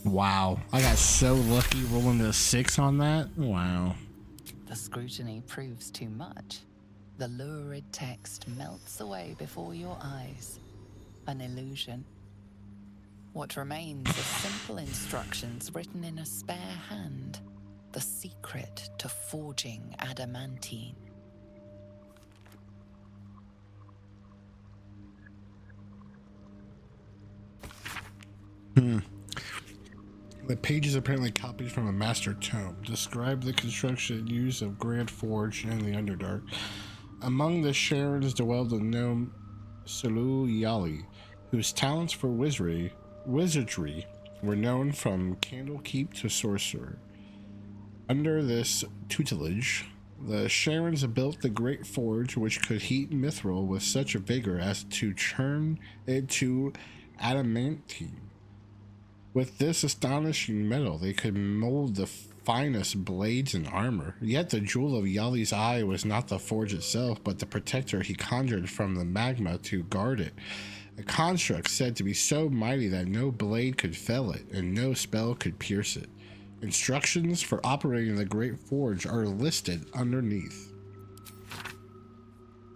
Wow, I got so lucky rolling a 6 on that. Wow. The scrutiny proves too much. The lurid text melts away before your eyes. An illusion. What remains are simple instructions written in a spare hand. The secret to forging adamantine. The pages apparently copied from a master tome. Describe the construction and use of Grand Forge and the Underdark. Among the Sharons dwelled the gnome Sulu Yali, whose talents for wizardry were known from Candlekeep to sorcerer. Under this tutelage, the Sharons built the Great Forge, which could heat mithril with such vigor as to churn it to adamantine. With this astonishing metal, they could mold the finest blades and armor. Yet the jewel of Yali's eye was not the forge itself, but the protector he conjured from the magma to guard it. A construct said to be so mighty that no blade could fell it, and no spell could pierce it. Instructions for operating the Great Forge are listed underneath.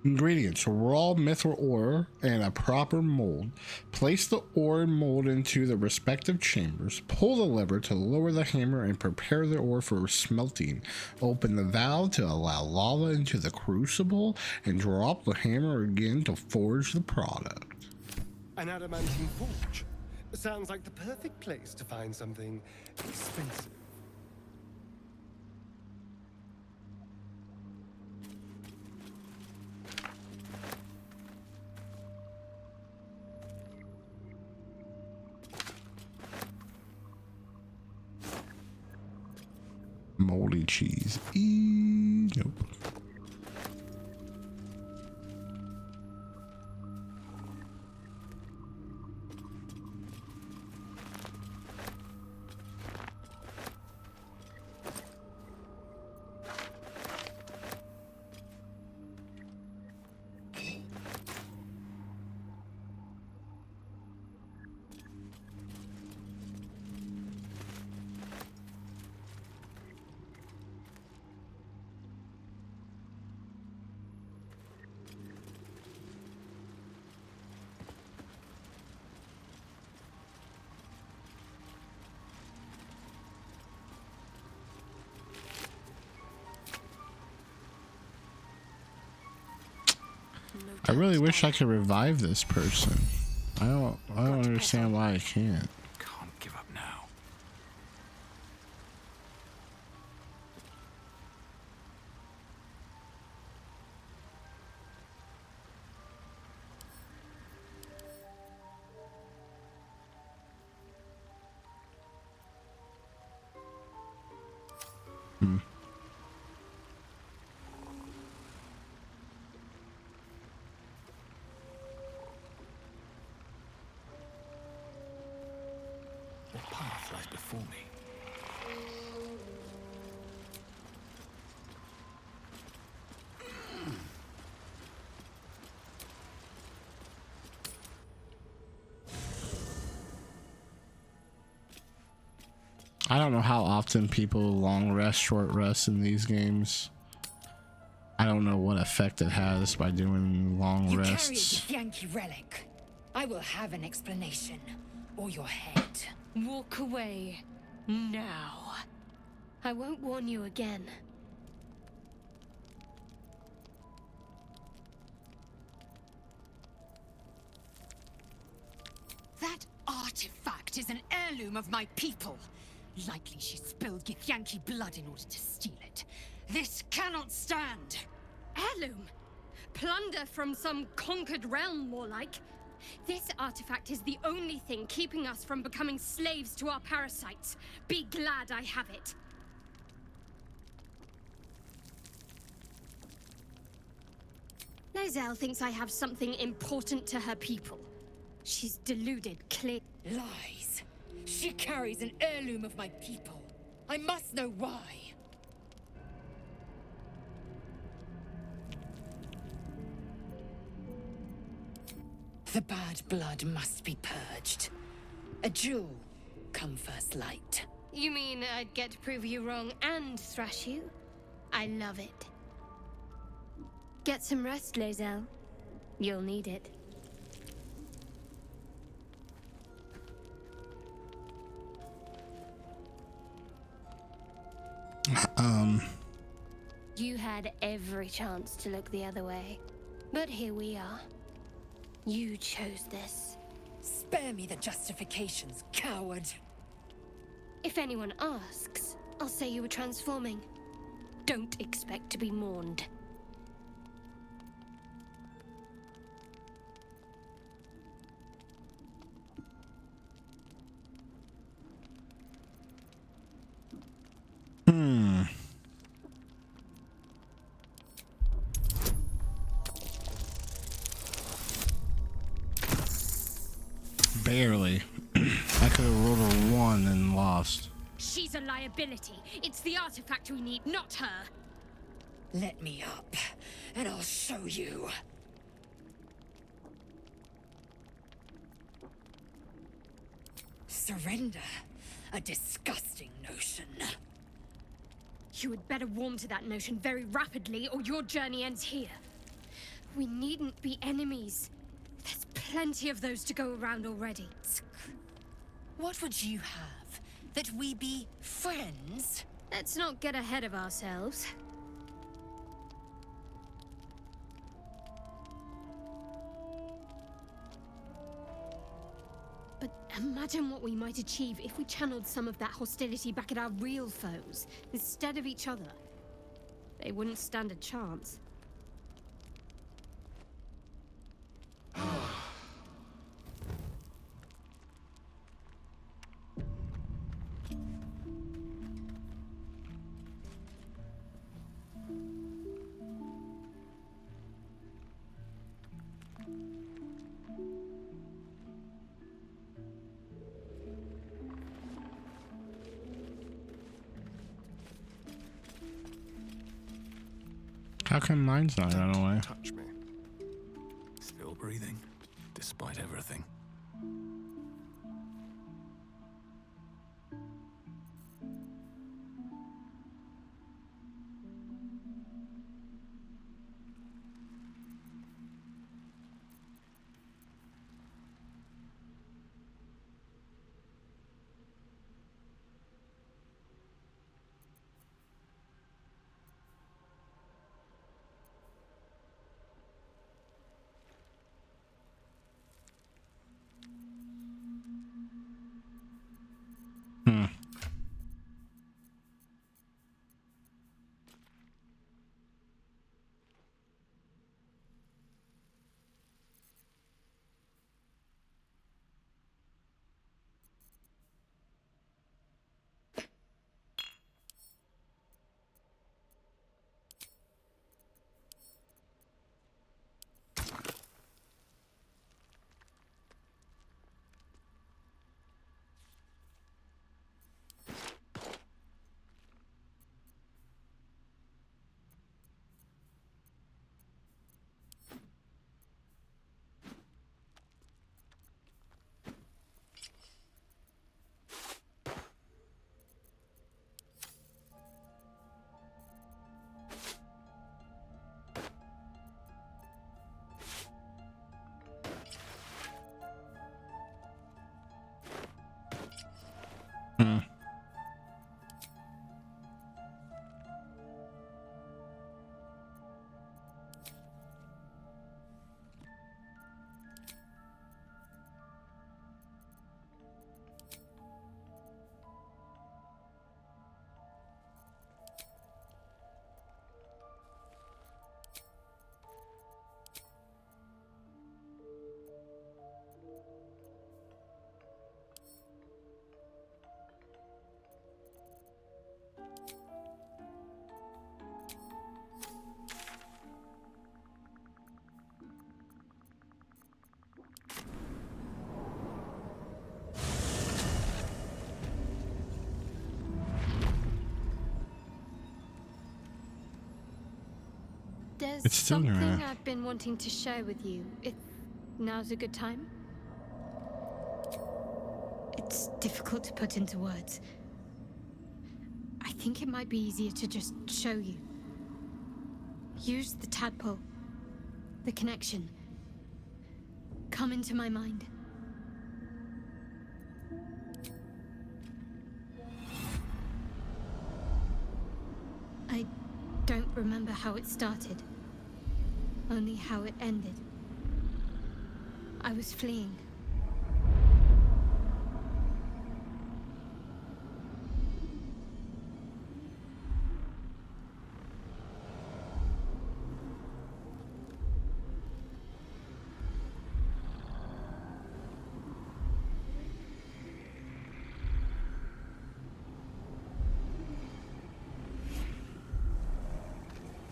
Ingredients: raw mithril ore and a proper mold. Place the ore and mold into the respective chambers. Pull the lever to lower the hammer and prepare the ore for smelting. Open the valve to allow lava into the crucible and drop the hammer again to forge the product. An adamantine forge. Sounds like the perfect place to find something expensive. Moldy cheese. Nope. I really wish I could revive this person. I don't understand why I can't. Can't give up now. What path lies before me? I don't know how often people long rest, short rest in these games. I don't know what effect it has by doing long rests. You carry a Githyanki relic. I will have an explanation, or your head. Walk away now. I won't warn you again. That artifact is an heirloom of my people. Likely she spilled Githyanki blood in order to steal it. This cannot stand. Heirloom? Plunder from some conquered realm, more like. This artifact is the only thing keeping us from becoming slaves to our parasites. Be glad I have it. Lae'zel thinks I have something important to her people. She's deluded, clear. Lies. She carries an heirloom of my people. I must know why. The bad blood must be purged. A jewel come first light. You mean I'd get to prove you wrong and thrash you? I love it. Get some rest, Lae'zel. You'll need it. You had every chance to look the other way. But here we are. You chose this. Spare me the justifications, coward. If anyone asks, I'll say you were transforming. Don't expect to be mourned. Barely. I could have rolled a 1 and lost. She's a liability. It's the artifact we need, not her. Let me up, and I'll show you. Surrender? A disgusting notion. You had better warm to that notion very rapidly, or your journey ends here. We needn't be enemies. There's plenty of those to go around already. What would you have? That we be friends? Let's not get ahead of ourselves. But imagine what we might achieve if we channeled some of that hostility back at our real foes, instead of each other. They wouldn't stand a chance. How come mine's not run away? Touch me. Still breathing, despite everything. There's It's still something around. I've been wanting to share with you, if now's a good time. It's difficult to put into words. I think it might be easier to just show you. Use the tadpole. The connection. Come into my mind. I don't remember how it started. Only how it ended. I was fleeing.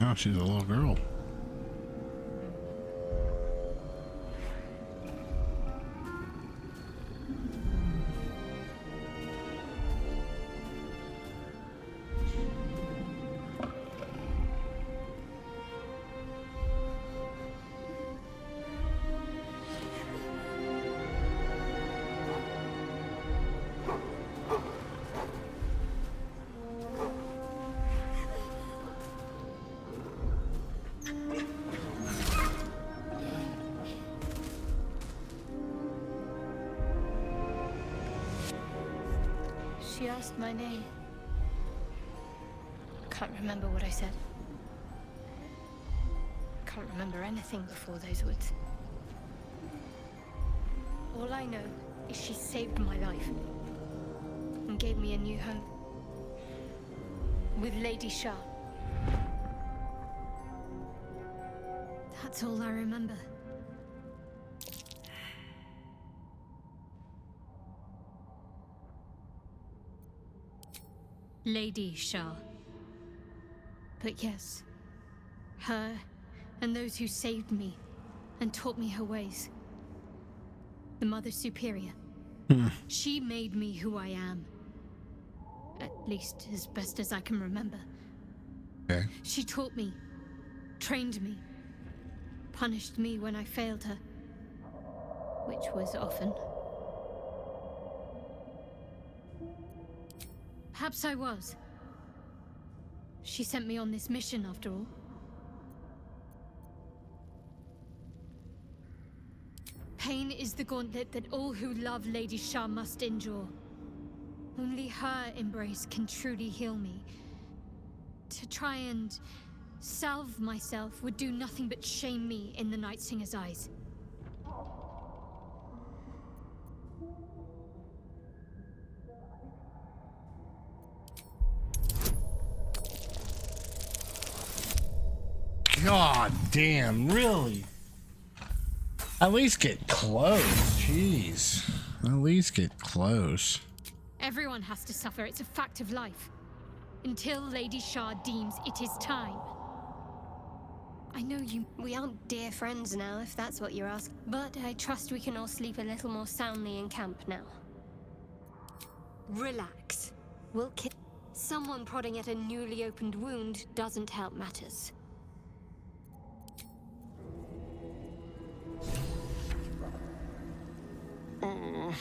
Oh, she's a little girl. She asked my name. Can't remember what I said. Can't remember anything before those words. All I know is she saved my life and gave me a new home. With Lady Shah. That's all I remember. Lady Shah. But yes, her and those who saved me and taught me her ways. The Mother Superior. She made me who I am. At least as best as I can remember. Okay. She taught me, trained me, punished me when I failed her. Which was often. Perhaps I was. She sent me on this mission, after all. Pain is the gauntlet that all who love Lady Shah must endure. Only her embrace can truly heal me. To try and salve myself would do nothing but shame me in the Night Singer's eyes. God damn, really? At least get close. Jeez. At least get close. Everyone has to suffer, it's a fact of life. Until Lady Shah deems it is time. I know you... We aren't dear friends now, if that's what you're asking. But I trust we can all sleep a little more soundly in camp now. Relax. We'll kill... Someone prodding at a newly opened wound doesn't help matters. Oh,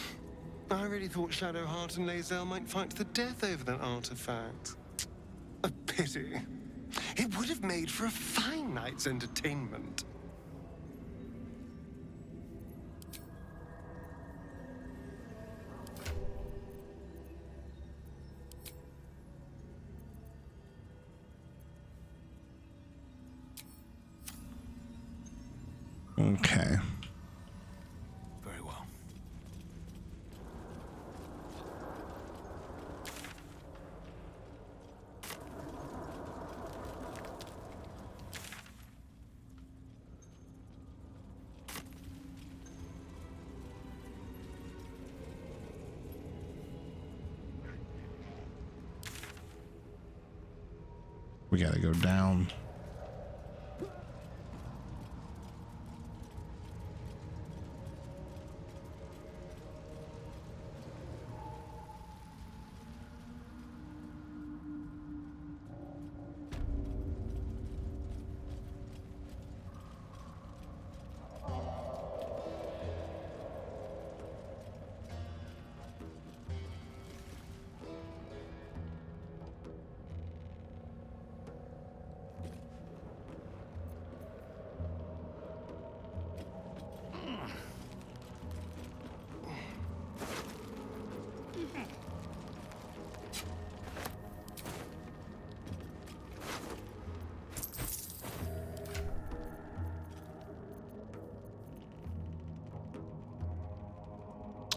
I really thought Shadowheart and Lae'zel might fight to the death over that artifact. A pity. It would have made for a fine night's entertainment. Okay. Very well. We gotta go down.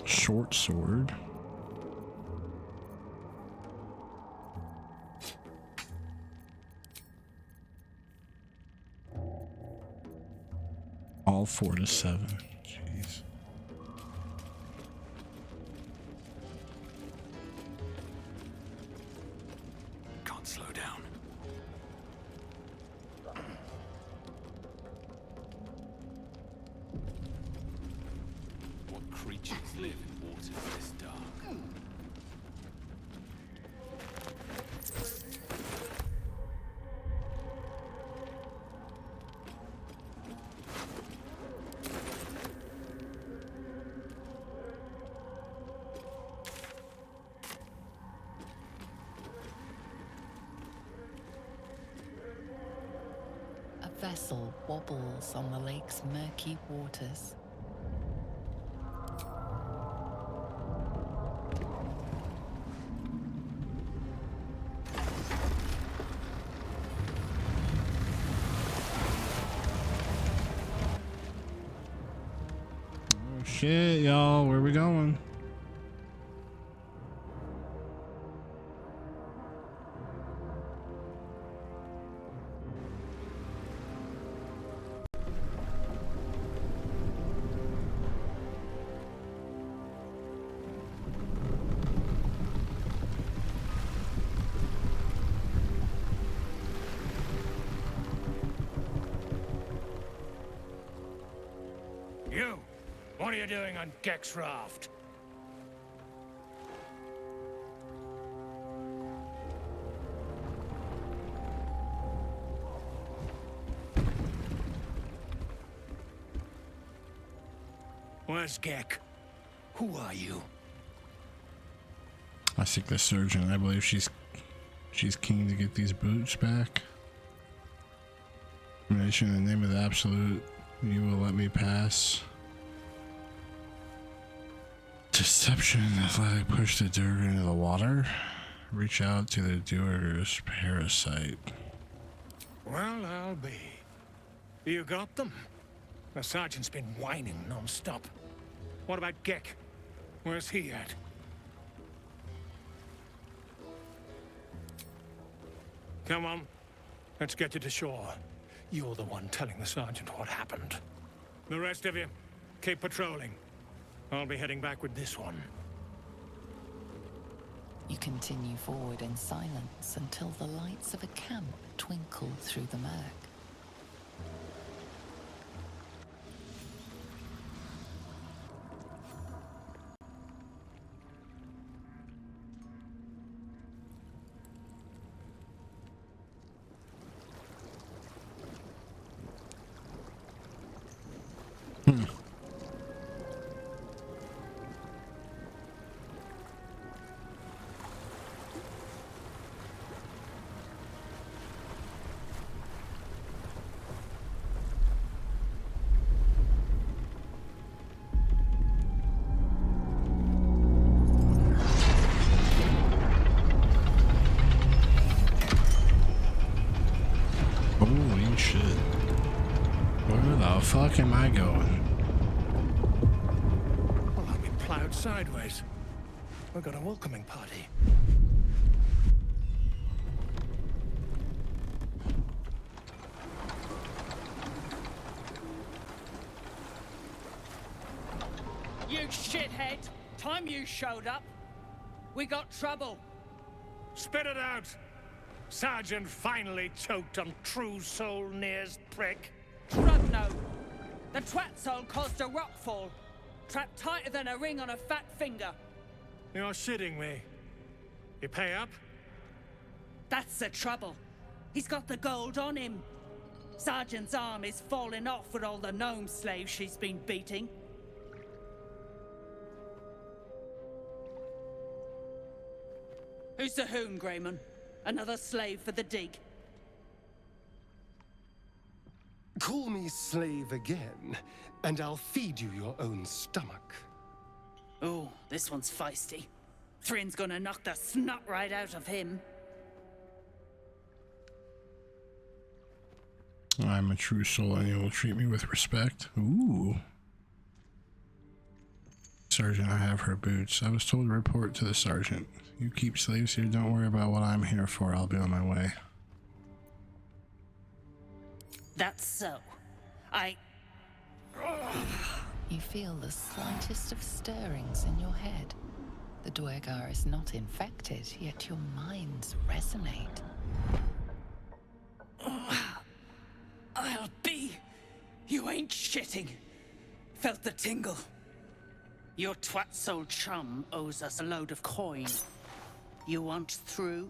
Short sword. All 4 to 7. Jeez. Can't slow down. What creatures live in waters this dark? A vessel wobbles on the lake's murky waters. Oh shit, y'all, where we going? You! What are you doing on Gek's raft? Where's Gek? Who are you? I think the surgeon. I believe she's keen to get these boots back. Mention in the name of the Absolute. You will let me pass. Deception, athletic, push the Durg into the water. Reach out to the Durg's parasite. Well, I'll be. You got them? The sergeant's been whining non-stop. What about Gek? Where's he at? Come on. Let's get you to shore. You're the one telling the sergeant what happened. The rest of you, keep patrolling. I'll be heading back with this one. You continue forward in silence until the lights of a camp twinkle through the murk. Holy shit. Where the fuck am I going? Well, I've been plowed sideways. We've got a welcoming party. You shithead! Time you showed up, we got trouble. Spit it out! Sergeant finally choked on True Soul Near's prick. Trudno! The twat soul caused a rockfall. Trapped tighter than a ring on a fat finger. You're shitting me. You pay up? That's the trouble. He's got the gold on him. Sergeant's arm is falling off with all the gnome slaves she's been beating. Who's the hoon, Grayman? Another slave for the dig? Call me slave again, and I'll feed you your own stomach. Oh, this one's feisty. Thrin's gonna knock the snot right out of him. I'm a true soul and you will treat me with respect. Ooh. Sergeant, I have her boots. I was told to report to the sergeant. You keep slaves here. Don't worry about what I'm here for. I'll be on my way. That's so. You feel the slightest of stirrings in your head. The Duergar is not infected, yet your minds resonate. I'll be. You ain't shitting. Felt the tingle. Your twat-soul chum owes us a load of coin. You want through?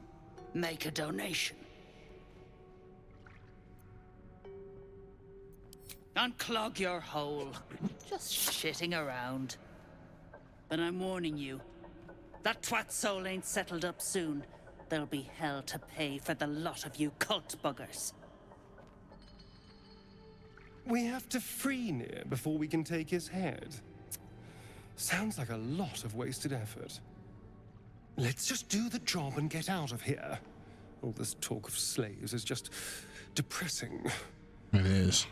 Make a donation. Unclog your hole. Just shitting around. But I'm warning you. That twat-soul ain't settled up soon. There'll be hell to pay for the lot of you cult buggers. We have to free Nier before we can take his head. Sounds like a lot of wasted effort. Let's just do the job and get out of here. All this talk of slaves is just depressing. It is.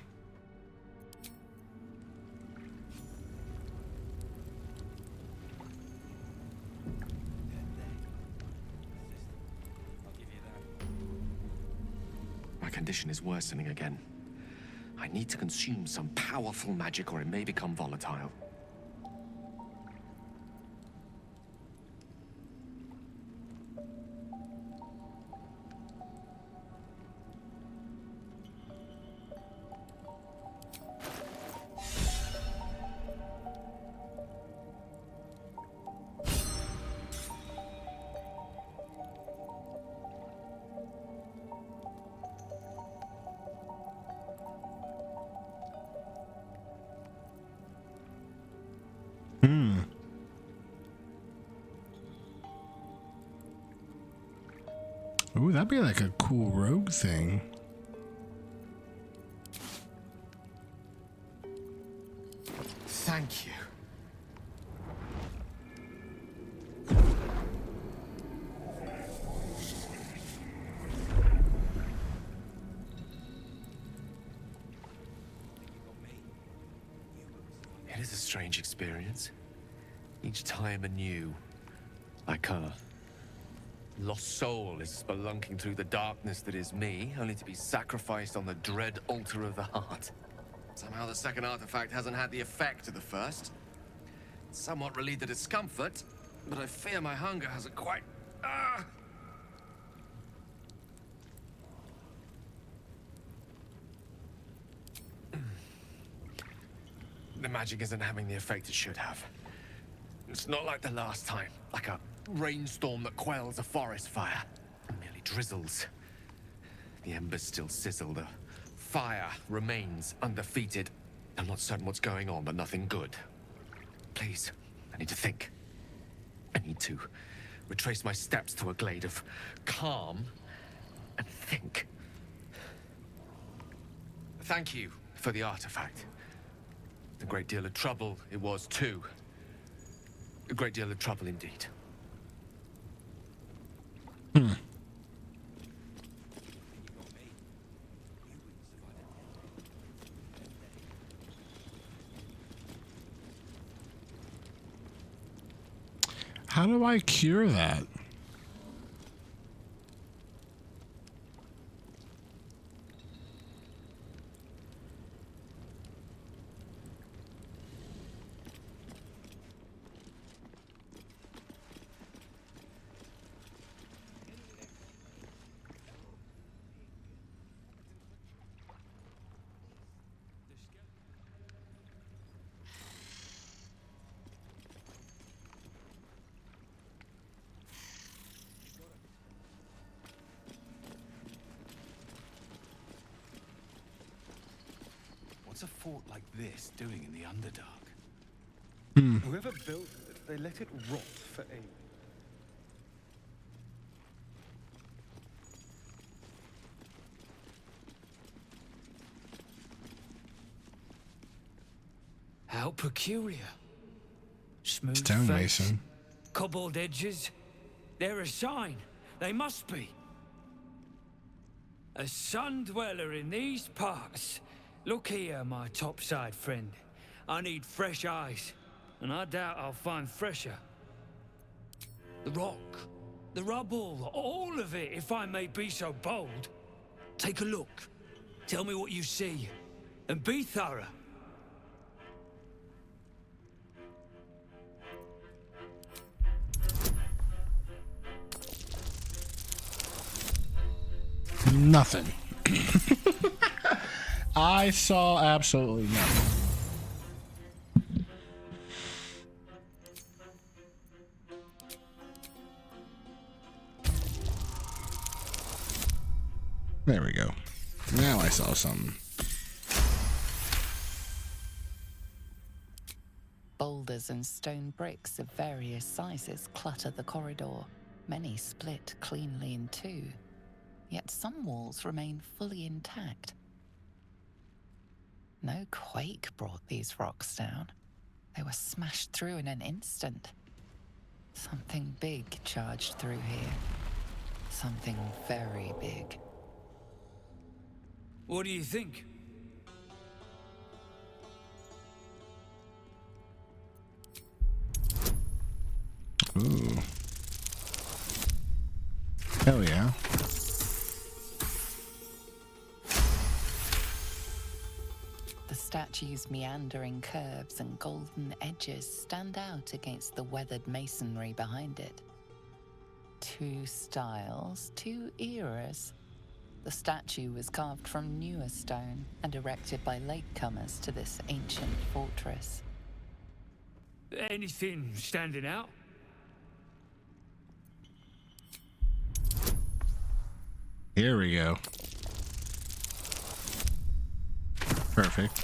My condition is worsening again. I need to consume some powerful magic or it may become volatile. Ooh, that'd be like a cool rogue thing. Thank you. It is a strange experience. Each time anew. Like her. Lost soul is spelunking through the darkness that is me, only to be sacrificed on the dread altar of the heart. Somehow the second artifact hasn't had the effect of the first. It's somewhat relieved the discomfort, but I fear my hunger hasn't quite... The magic isn't having the effect it should have. It's not like the last time, like a rainstorm that quells a forest fire. It merely drizzles. The embers still sizzle, the fire remains undefeated. I'm not certain what's going on, but nothing good. Please, I need to think. I need to retrace my steps to a glade of calm and think. Thank you for the artifact. A great deal of trouble it was too. A great deal of trouble indeed. How do I cure that? What's a fort like this doing in the Underdark? Whoever built it, they let it rot for ages. How peculiar. Smooth face, Stonemason. cobbled edges. They're a sign. They must be. A sun dweller in these parts. Look here, my topside friend. I need fresh eyes. and I doubt I'll find fresher. The rock, the rubble, all of it, if I may be so bold. Take a look. Tell me what you see, and be thorough. Nothing. I saw absolutely nothing. There we go. Now I saw something. Boulders and stone bricks of various sizes clutter the corridor. Many split cleanly in two. Yet some walls remain fully intact. No quake brought these rocks down. They were smashed through in an instant. Something big charged through here. Something very big. What do you think? Ooh. Hell yeah. The statue's meandering curves and golden edges stand out against the weathered masonry behind it. Two styles, two eras. The statue was carved from newer stone and erected by latecomers to this ancient fortress. Anything standing out? Here we go. Perfect.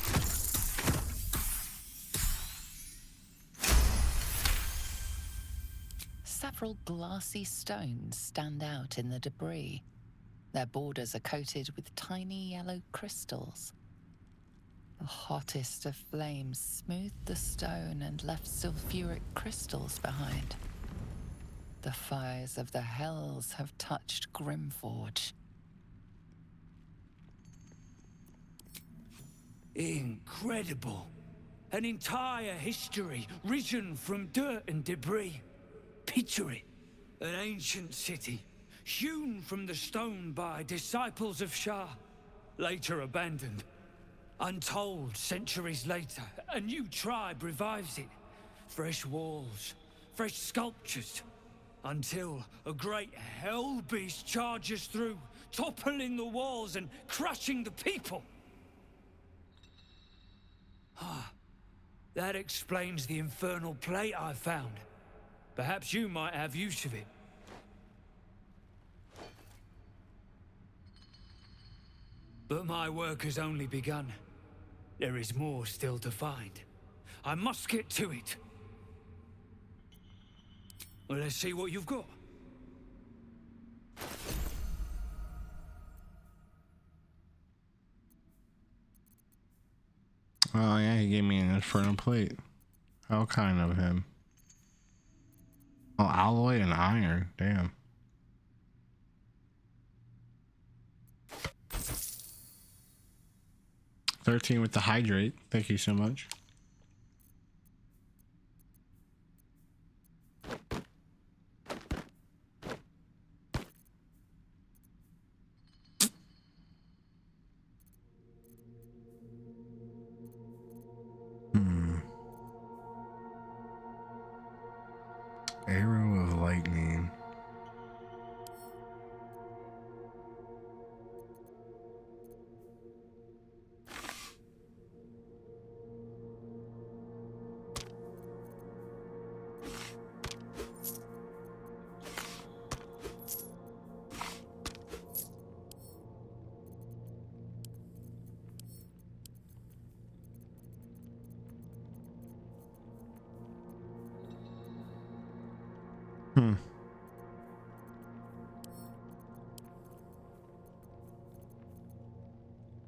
Several glassy stones stand out in the debris. Their borders are coated with tiny yellow crystals. The hottest of flames smoothed the stone and left sulfuric crystals behind. The fires of the hells have touched Grimforge. Incredible. An entire history risen from dirt and debris. Picture it. An ancient city, hewn from the stone by disciples of Shah, later abandoned. Untold centuries later, a new tribe revives it. Fresh walls, fresh sculptures, until a great hell beast charges through, toppling the walls and crushing the people. Ah, that explains the infernal plate I found. Perhaps you might have use of it. But my work has only begun. There is more still to find. I must get to it. Well, let's see what you've got. Oh yeah, he gave me an infernal plate. How kind of him. Oh, alloy and iron. Damn. $13 with the hydrate. Thank you so much. Arrow of lightning.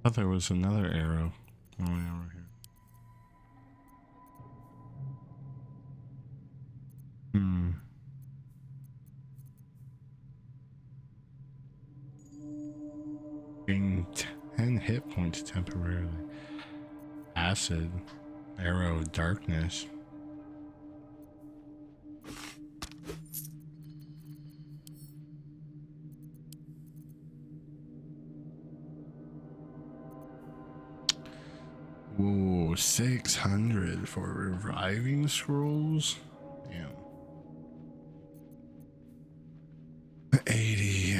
I thought there was another arrow. Oh, yeah, right here. Gain 10 hit points temporarily. Acid. Arrow of darkness. 600 for reviving scrolls. Damn. 80.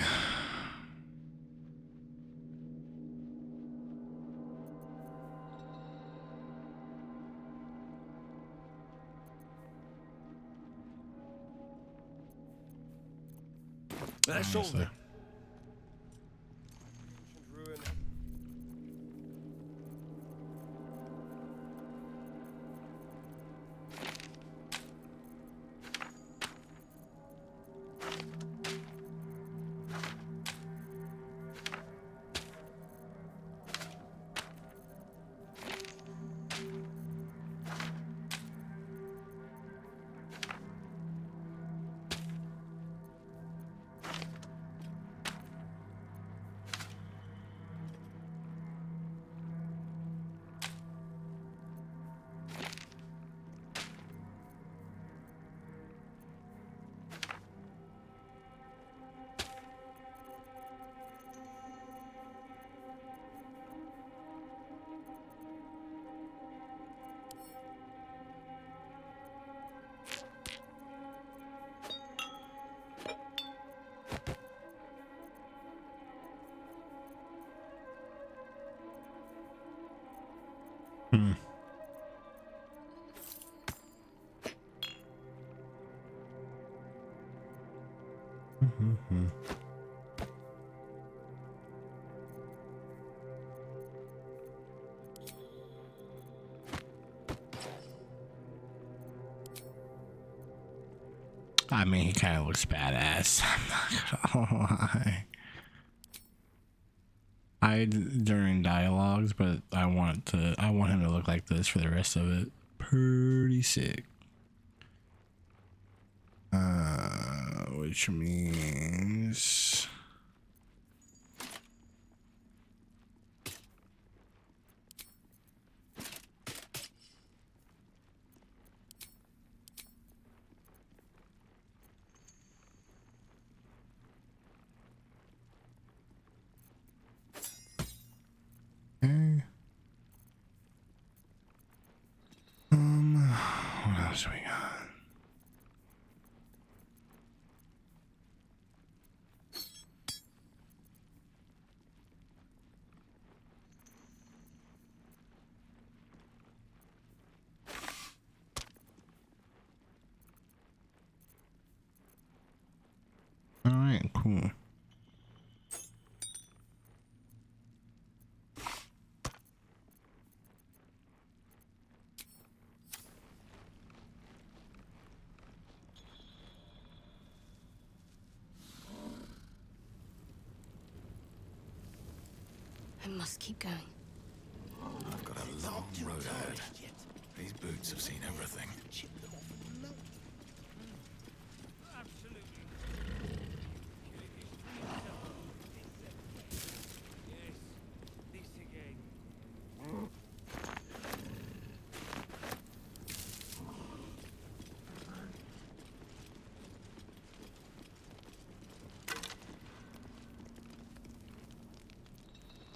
That's all. Honestly. I mean, he kind of looks badass. I'm not gonna lie. During dialogues, but I want him to look like this for the rest of it. Pretty sick. Which means okay. What else do we got? All right, cool. I must keep going. I've got a long road ahead. These boots have seen everything.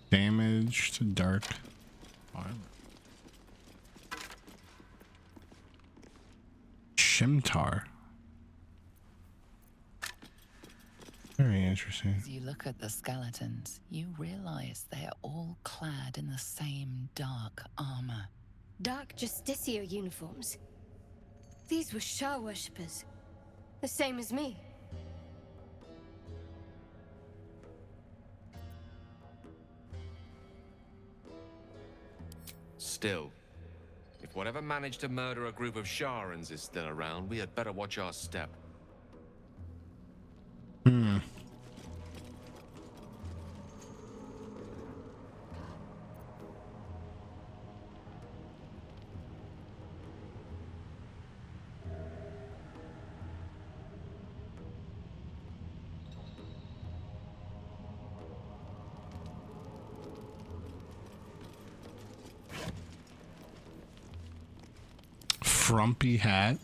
Damage to dark armor. Shimtar. Very interesting. As you look at the skeletons, you realize they are all clad in the same dark armor. Dark Justicia uniforms. These were Shah worshippers. The same as me. Still, if whatever managed to murder a group of Sharans is still around, we had better watch our step. Frumpy hat.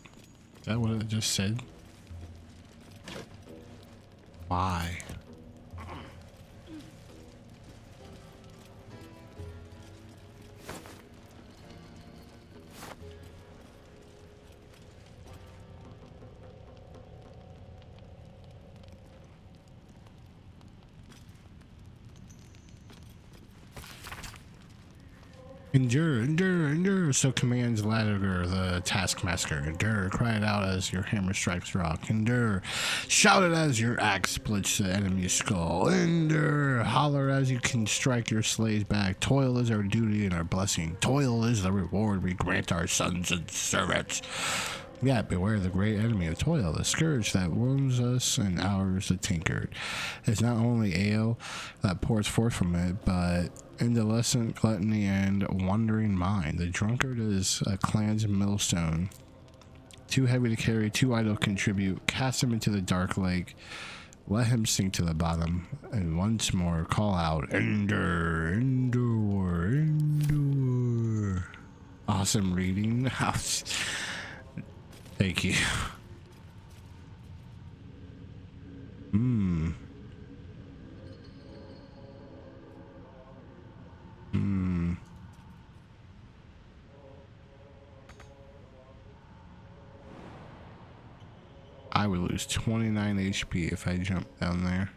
Is that what it just said? Why? Endure, endure, endure. So commands Ladiger, the taskmaster. Endure, cry it out as your hammer strikes rock. Endure, shout it as your axe splits the enemy's skull. Endure, holler as you can strike your slaves back. Toil is our duty and our blessing. Toil is the reward we grant our sons and servants. Yeah, beware the great enemy of toil, the scourge that wounds us and ours the tankard. It's not only ale that pours forth from it, but indolent gluttony and wandering mind. The drunkard is a clan's millstone. Too heavy to carry, too idle to contribute. Cast him into the dark lake. Let him sink to the bottom. And once more call out, endure, endure, endure. Awesome reading. Thank you. I would lose 29 HP if I jumped down there.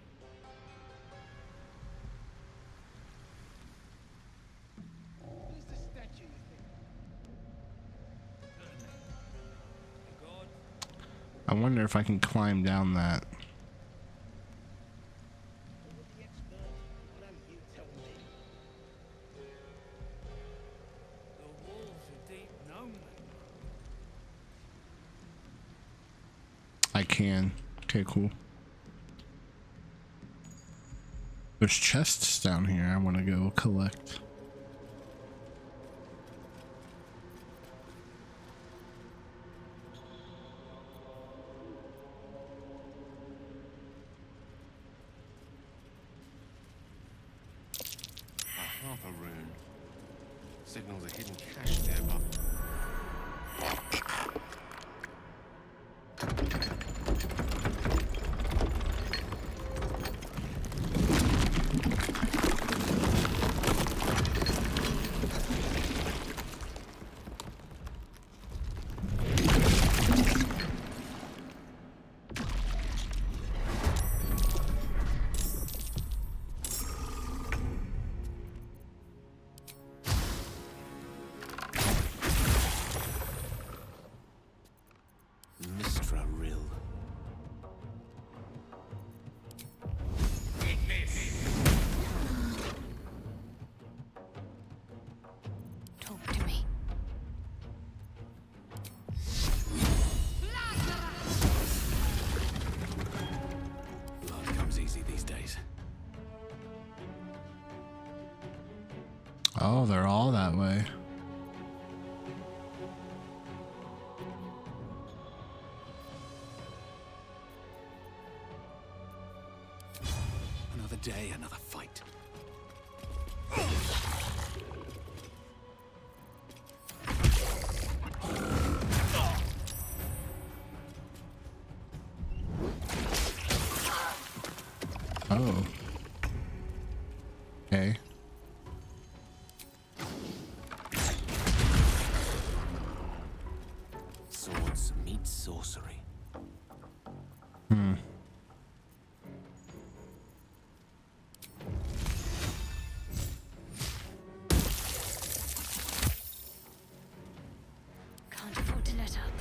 I wonder if I can climb down that. I can. Okay, cool. There's chests down here I want to go collect. Half a rune. Signals a hidden cache nearby. Oh, they're all that way. Another day, another fight. Oh. Okay. Swords meet sorcery. Can't afford to let up.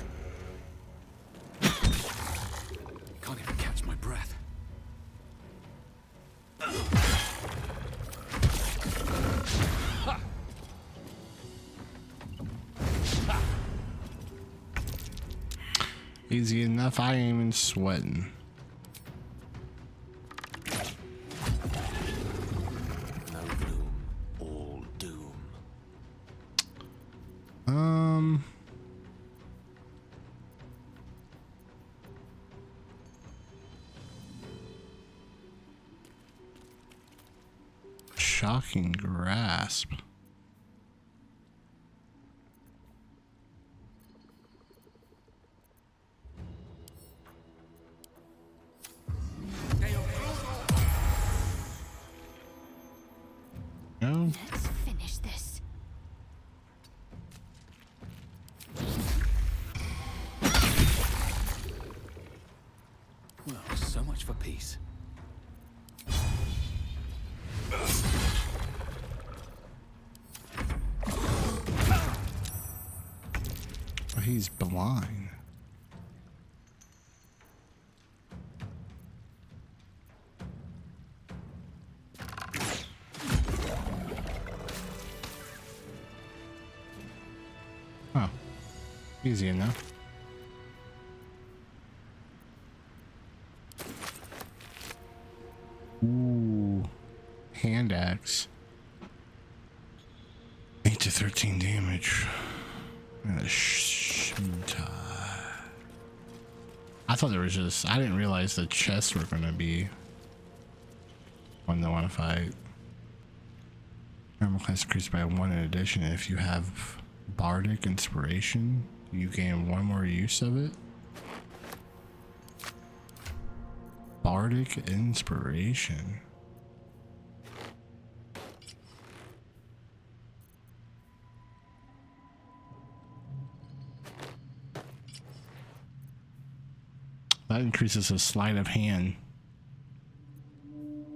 Can't even catch my breath. Easy enough, I ain't even sweating. No gloom, all doom. Shocking grasp. No. Let's finish this. Well, so much for peace. he's blind. Oh, easy enough. Ooh, hand axe. 8 to 13 damage. And a I thought there was just, I didn't realize the chests were gonna be one to want to fight. Normal class increased by 1 in addition. If you have Bardic Inspiration, you gain 1 more use of it. Bardic Inspiration. That increases a sleight of hand.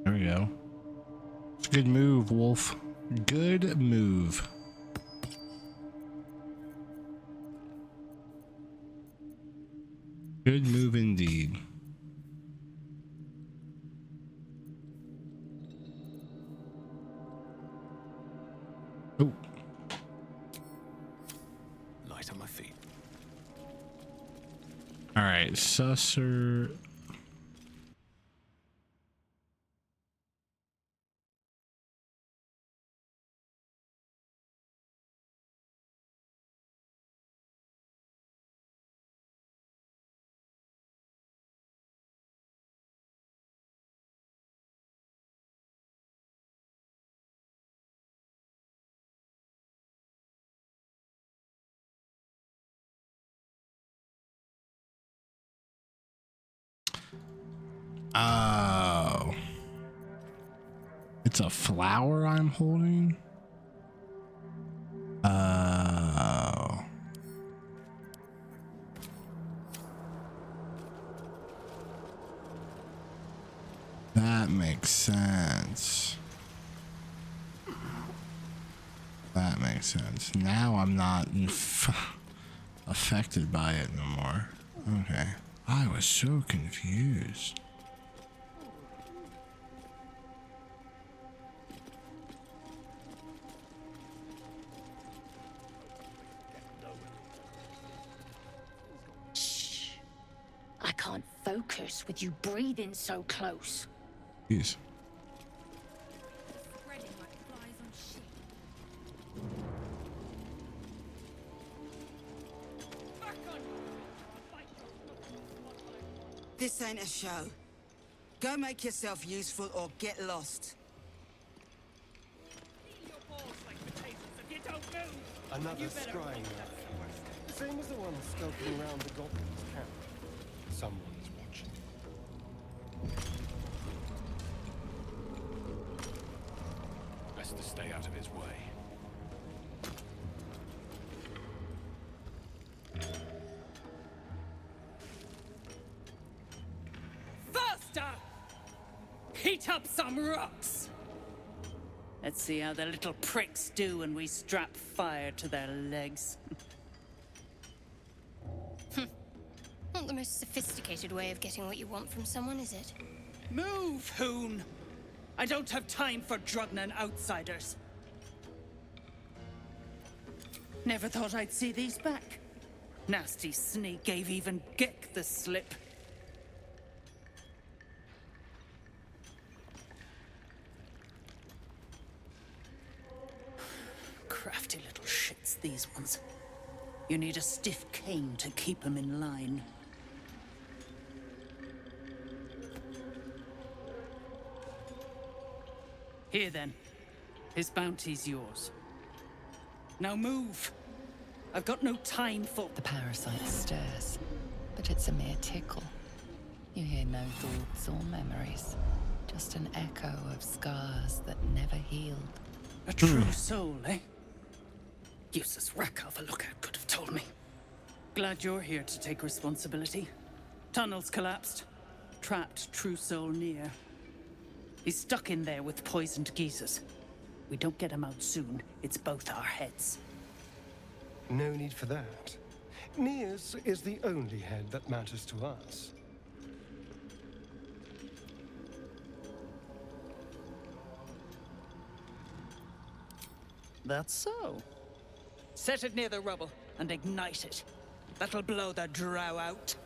There we go. It's a good move, Wolf. Good move. Good move indeed. Oh. Light on my feet. All right, Susser. Oh. It's a flower I'm holding? Oh. That makes sense. That makes sense. Now I'm not affected by it no more. Okay. I was so confused. I can't focus with you breathing so close. Jeez. This ain't a show. Go make yourself useful or get lost. Another scrying knife. Same as the one skulking around the goblin's camp. Someone's watching. Best to stay out of his way. Faster! Heat up some rocks! Let's see how the little pricks do when we strap fire to their legs. Not the most sophisticated way of getting what you want from someone, is it? Move, Hoon! I don't have time for Drugnan outsiders. Never thought I'd see these back. Nasty snake gave even Gek the slip. Crafty little shits, these ones. You need a stiff cane to keep them in line. Here then. His bounty's yours. Now move! I've got no time for— The parasite stirs, but it's a mere tickle. You hear no thoughts or memories, just an echo of scars that never healed. A true soul, eh? Useless Rakhov, a lookout, could have told me. Glad you're here to take responsibility. Tunnels collapsed. Trapped True Soul near. He's stuck in there with poisoned geezers. We don't get him out soon, it's both our heads. No need for that. Nias is the only head that matters to us. That's so. Set it near the rubble and ignite it. That'll blow the drow out.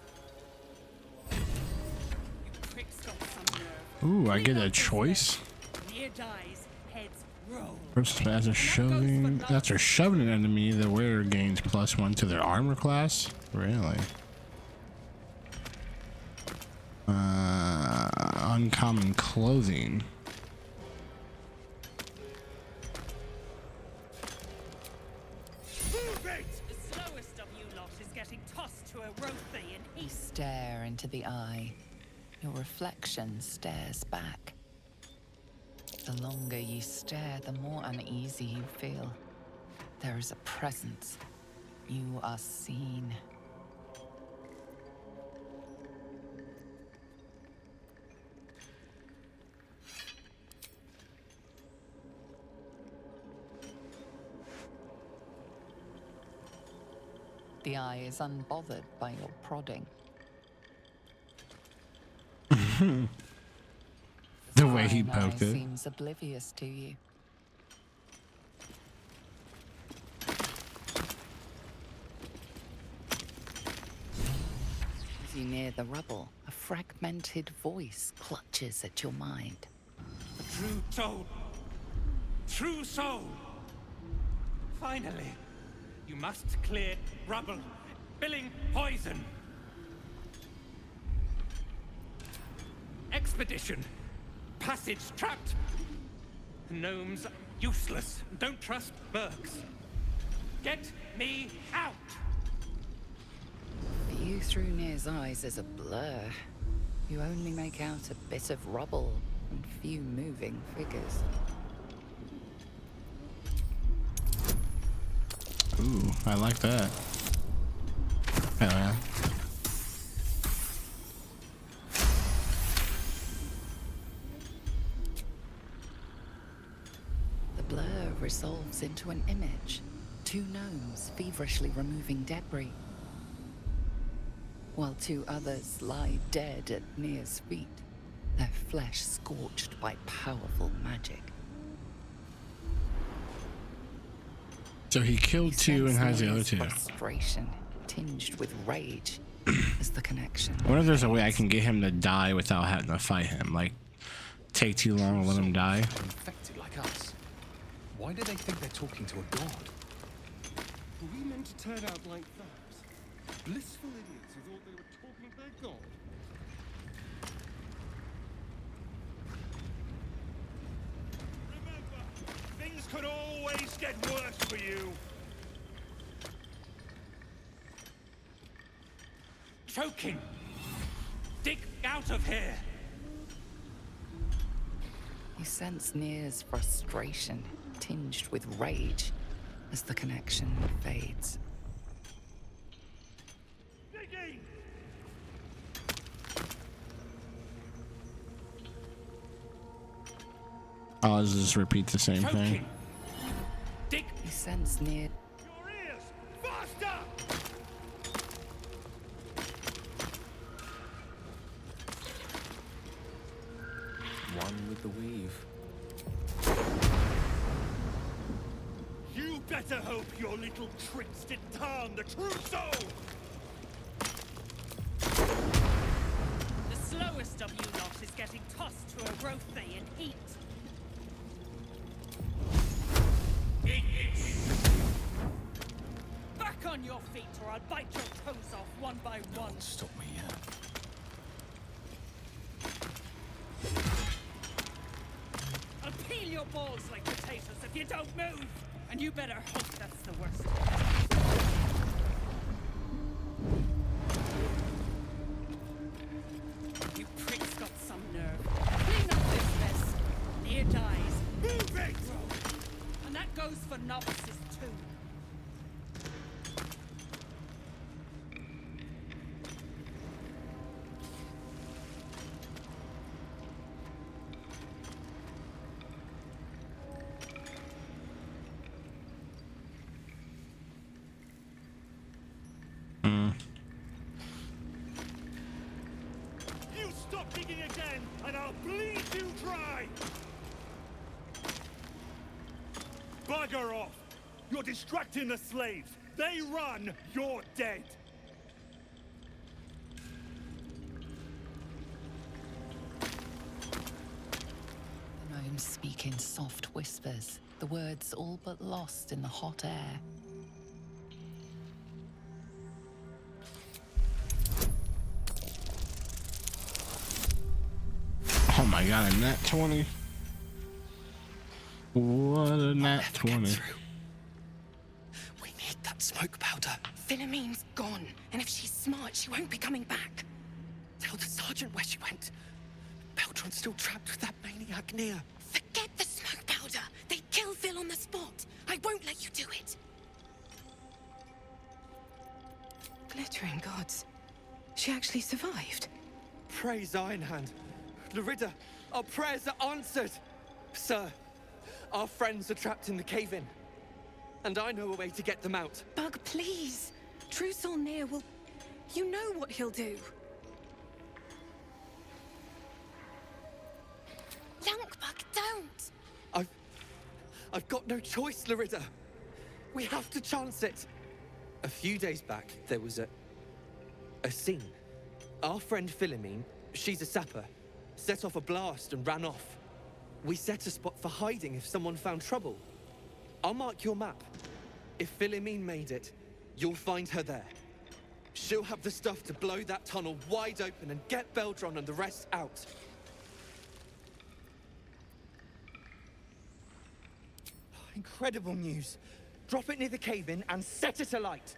You pricks got some nerve. Ooh, I get a choice. Near dies, heads roll. After shoving an enemy, the wearer gains +1 to their armor class. Really? Uncommon clothing. The slowest of you lot is getting tossed to a Rothy and You stare into the eye. Your reflection stares back. The longer you stare, the more uneasy you feel. There is a presence. You are seen. The eye is unbothered by your prodding. The way he Iron poked Eye it. seems oblivious to you. As you near the rubble, a fragmented voice clutches at your mind. True soul. True soul. Finally, you must clear rubble, billing poison. Expedition. Passage trapped. Gnomes useless. Don't trust Burks. Get me out. View through Nir's eyes is a blur. You only make out a bit of rubble and few moving figures. Ooh, I like that. Hell yeah. The blur resolves into an image. Two gnomes feverishly removing debris, while two others lie dead at Nir's feet, their flesh scorched by powerful magic. So he killed two and has the other two. Frustration tinged with rage is the connection. I wonder if there's a way I can get him to die without having to fight him. Like, take too long and let him die. Infected like us. Why do they think they're talking to a god? Were we meant to turn out like that? Blissful idiots who thought they were talking to their god? Things could always get worse for you. Choking. Dig out of here. You sense Nir's frustration tinged with rage as the connection fades. I'll just repeat the same thing. You sense Nir. Faster! One with the weave. You better hope your little tricks didn't harm the true soul! The slowest of you lot is getting tossed to a Rothy in heat. Back on your feet or I'll bite your toes off one by one. Stop me, yeah. I'll peel your balls like potatoes if you don't move! And you better hope that's the worst. You pricks got some nerve. Clean up this mess. Near dies. Move it! And that goes for novices too. Stop digging again, and I'll bleed you dry! Bugger off! You're distracting the slaves. They run, you're dead. The gnomes speak in soft whispers, the words all but lost in the hot air. Oh my god, a nat 20. What a nat 20. We need that smoke powder. Philomene's gone, and if she's smart, she won't be coming back. Tell the sergeant where she went. Beltron's still trapped with that maniac near. Forget the smoke powder. They'd kill Phil on the spot. I won't let you do it. Glittering gods. She actually survived. Praise Ironhand. Larida, our prayers are answered. Sir, our friends are trapped in the cave-in. And I know a way to get them out. Bug, please. True Solnir will... You know what he'll do. Lankbug, don't! I've got no choice, Larida. We have to chance it. A few days back, there was a scene. Our friend Philomene, she's a sapper, set off a blast and ran off. We set a spot for hiding if someone found trouble. I'll mark your map. If Philomene made it, you'll find her there. She'll have the stuff to blow that tunnel wide open and get Beldron and the rest out. Incredible news. Drop it near the cave-in and set it alight.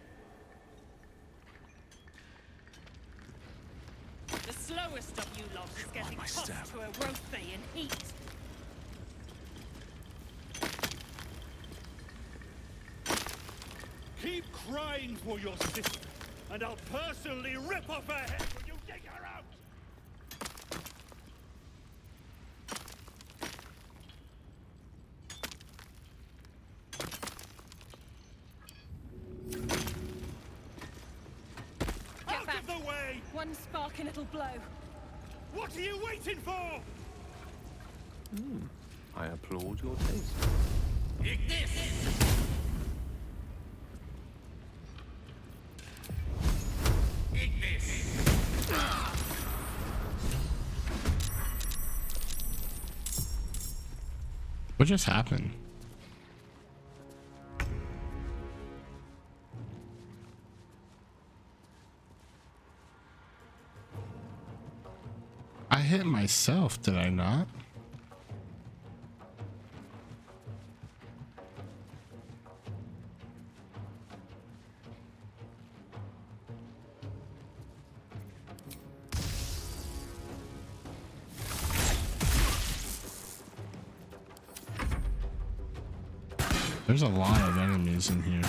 The slowest of you lot is getting tossed to a rope bay in heat. Keep crying for your sister, and I'll personally rip off her head when you dig her out! Get back. Of the way! One spark and it'll blow. What are you waiting for? I applaud your taste. Ignis! What just happened? I hit myself, did I not? There's a lot of enemies in here.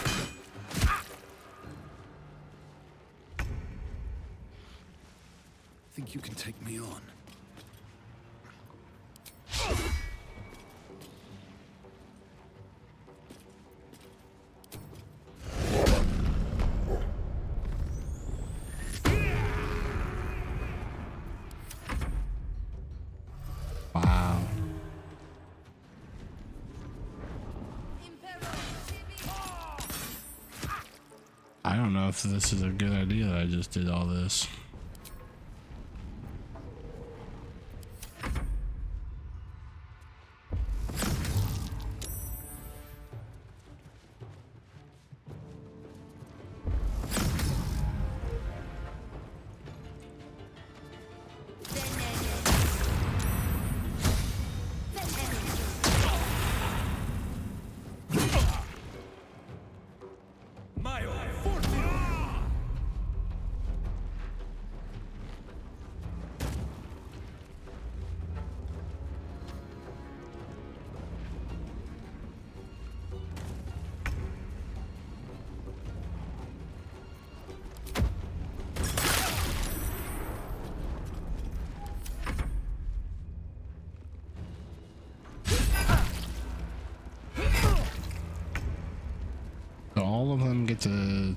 Think you can take me on? Wow. I don't know if this is a good idea that I just did all this. So all of them get to...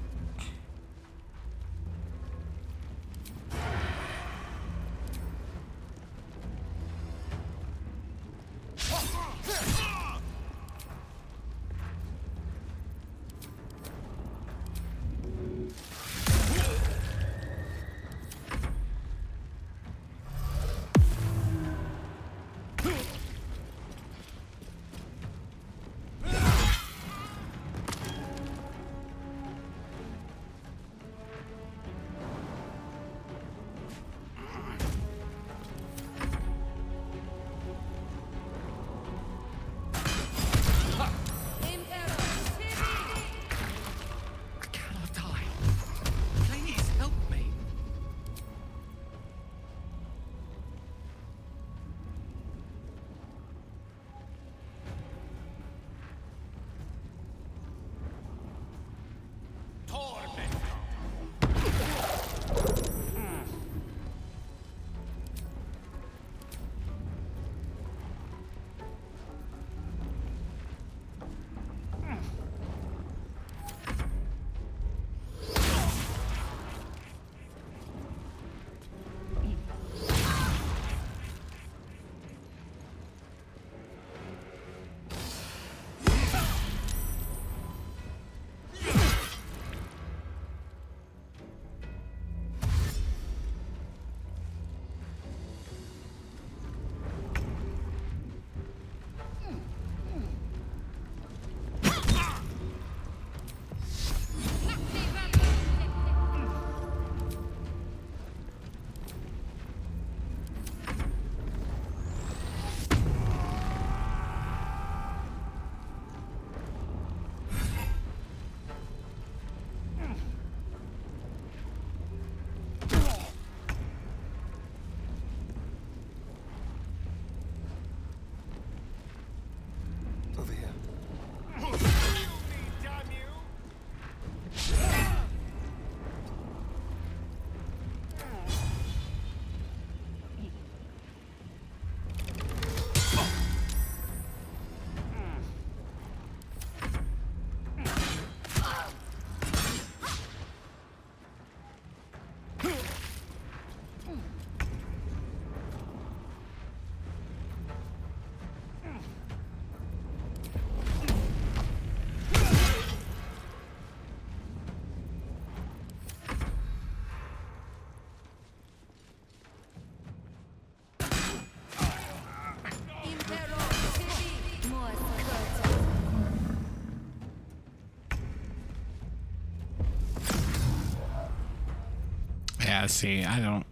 Yeah, see, I don't.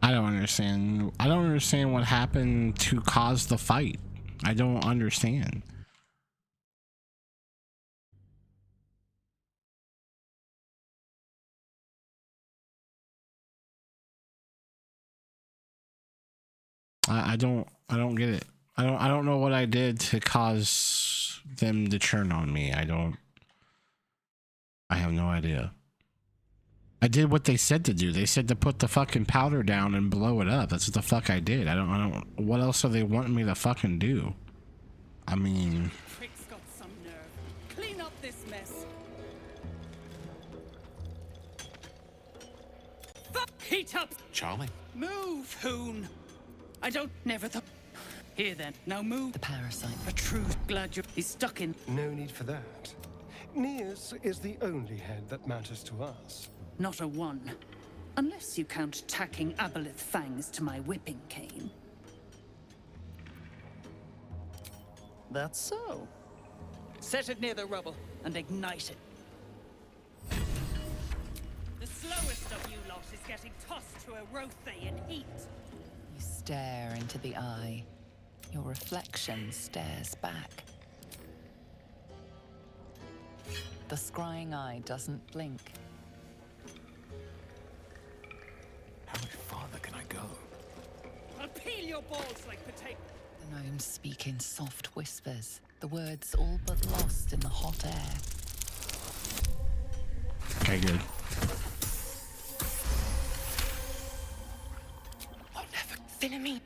I don't understand. I don't understand what happened to cause the fight. I don't understand. I don't get it. I don't know what I did to cause them to turn on me. I have no idea. I did what they said to do. They said to put the fucking powder down and blow it up. That's what the fuck I did. I don't what else are they wanting me to fucking do? I mean, Prick's got some nerve. Clean up this mess. Fuck, heat up. Charming. Move, Hoon. I don't never thought. Here then, now move. The parasite. A true glad he's stuck in. No need for that. Neas is the only head that matters to us. Not a one. Unless you count tacking aboleth fangs to my whipping cane. That's so. Set it near the rubble and ignite it. The slowest of you lot is getting tossed to a Rothe in heat. You stare into the eye. Your reflection stares back. The scrying eye doesn't blink. How much farther can I go? I'll peel your balls like potato. The gnomes speak in soft whispers, the words all but lost in the hot air. okay, good. I'll never. Philomene,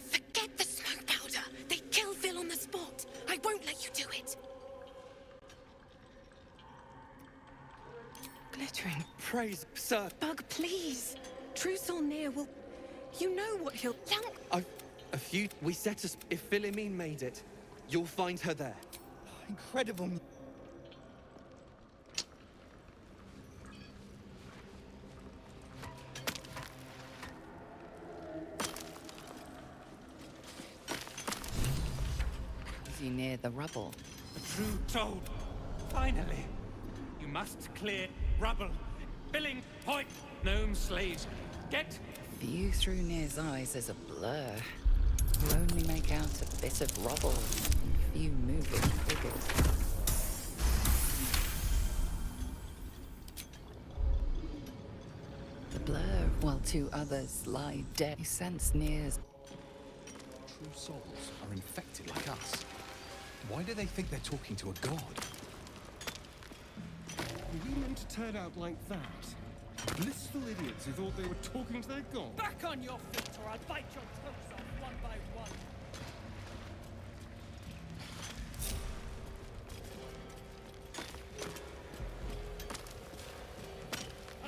forget the smoke powder. They kill Vil on the spot. I won't let you do it. Glittering praise, sir. Bug, please. Truce near will. You know what he'll. A few. We set us. If Philomene made it, you'll find her there. Incredible. Is he near the rubble? A true toad. Finally. You must clear rubble. Billing, point, gnome slaves. Get. View through Nir's eyes is a blur. You only make out a bit of rubble and few moving figures. The blur, while two others lie dead. You sense Nir's. True souls are infected like us. Why do they think they're talking to a god? Were we meant to turn out like that? Blissful idiots who thought they were talking to their god. Back on your feet or I'll bite your toes off one by one.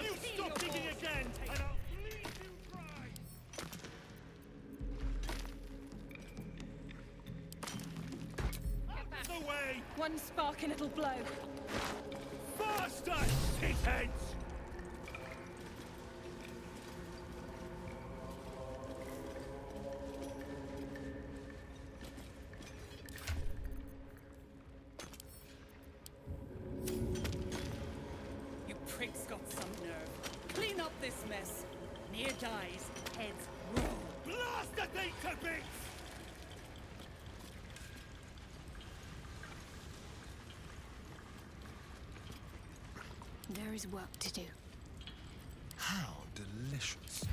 You stop digging again, and I'll bleed you dry! Out the way! One spark and it'll blow. Faster, shitheads! You prick's got some nerve. Clean up this mess. Near dies, heads roll. Blast the thing to bits! There is work to do. How delicious.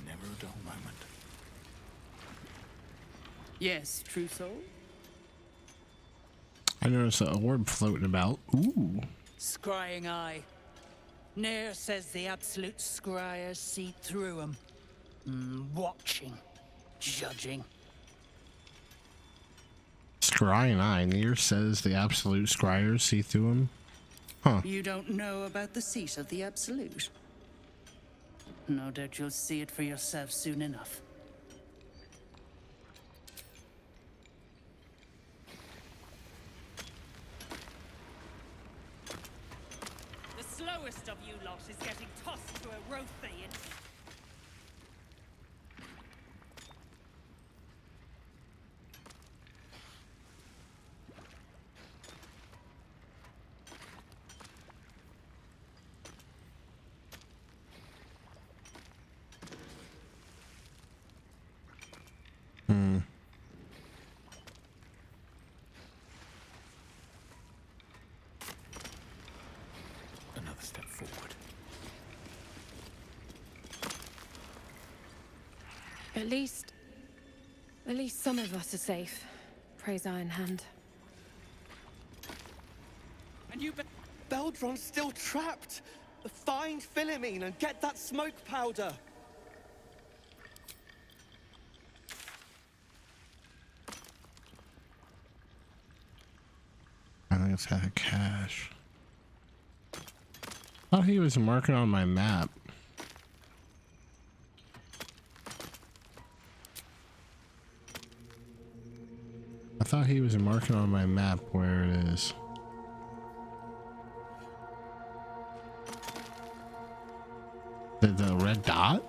Never a dull moment. Yes, true soul. I noticed an orb floating about. Ooh. Scrying eye. Nair says the absolute scryers see through him. Watching. Judging. Scrying eye. Nir says the absolute scryers see through him. Huh. You don't know about the seat of the absolute? No doubt you'll see it for yourself soon enough. slowest of you lot is getting tossed to a Rothian. Another step forward. At least some of us are safe. Praise Iron Hand. And you Beldron's still trapped! Find Philomene and get that smoke powder! I think it's had a cache. I thought he was marking on my map. I thought he was marking on my map where it is. The red dot?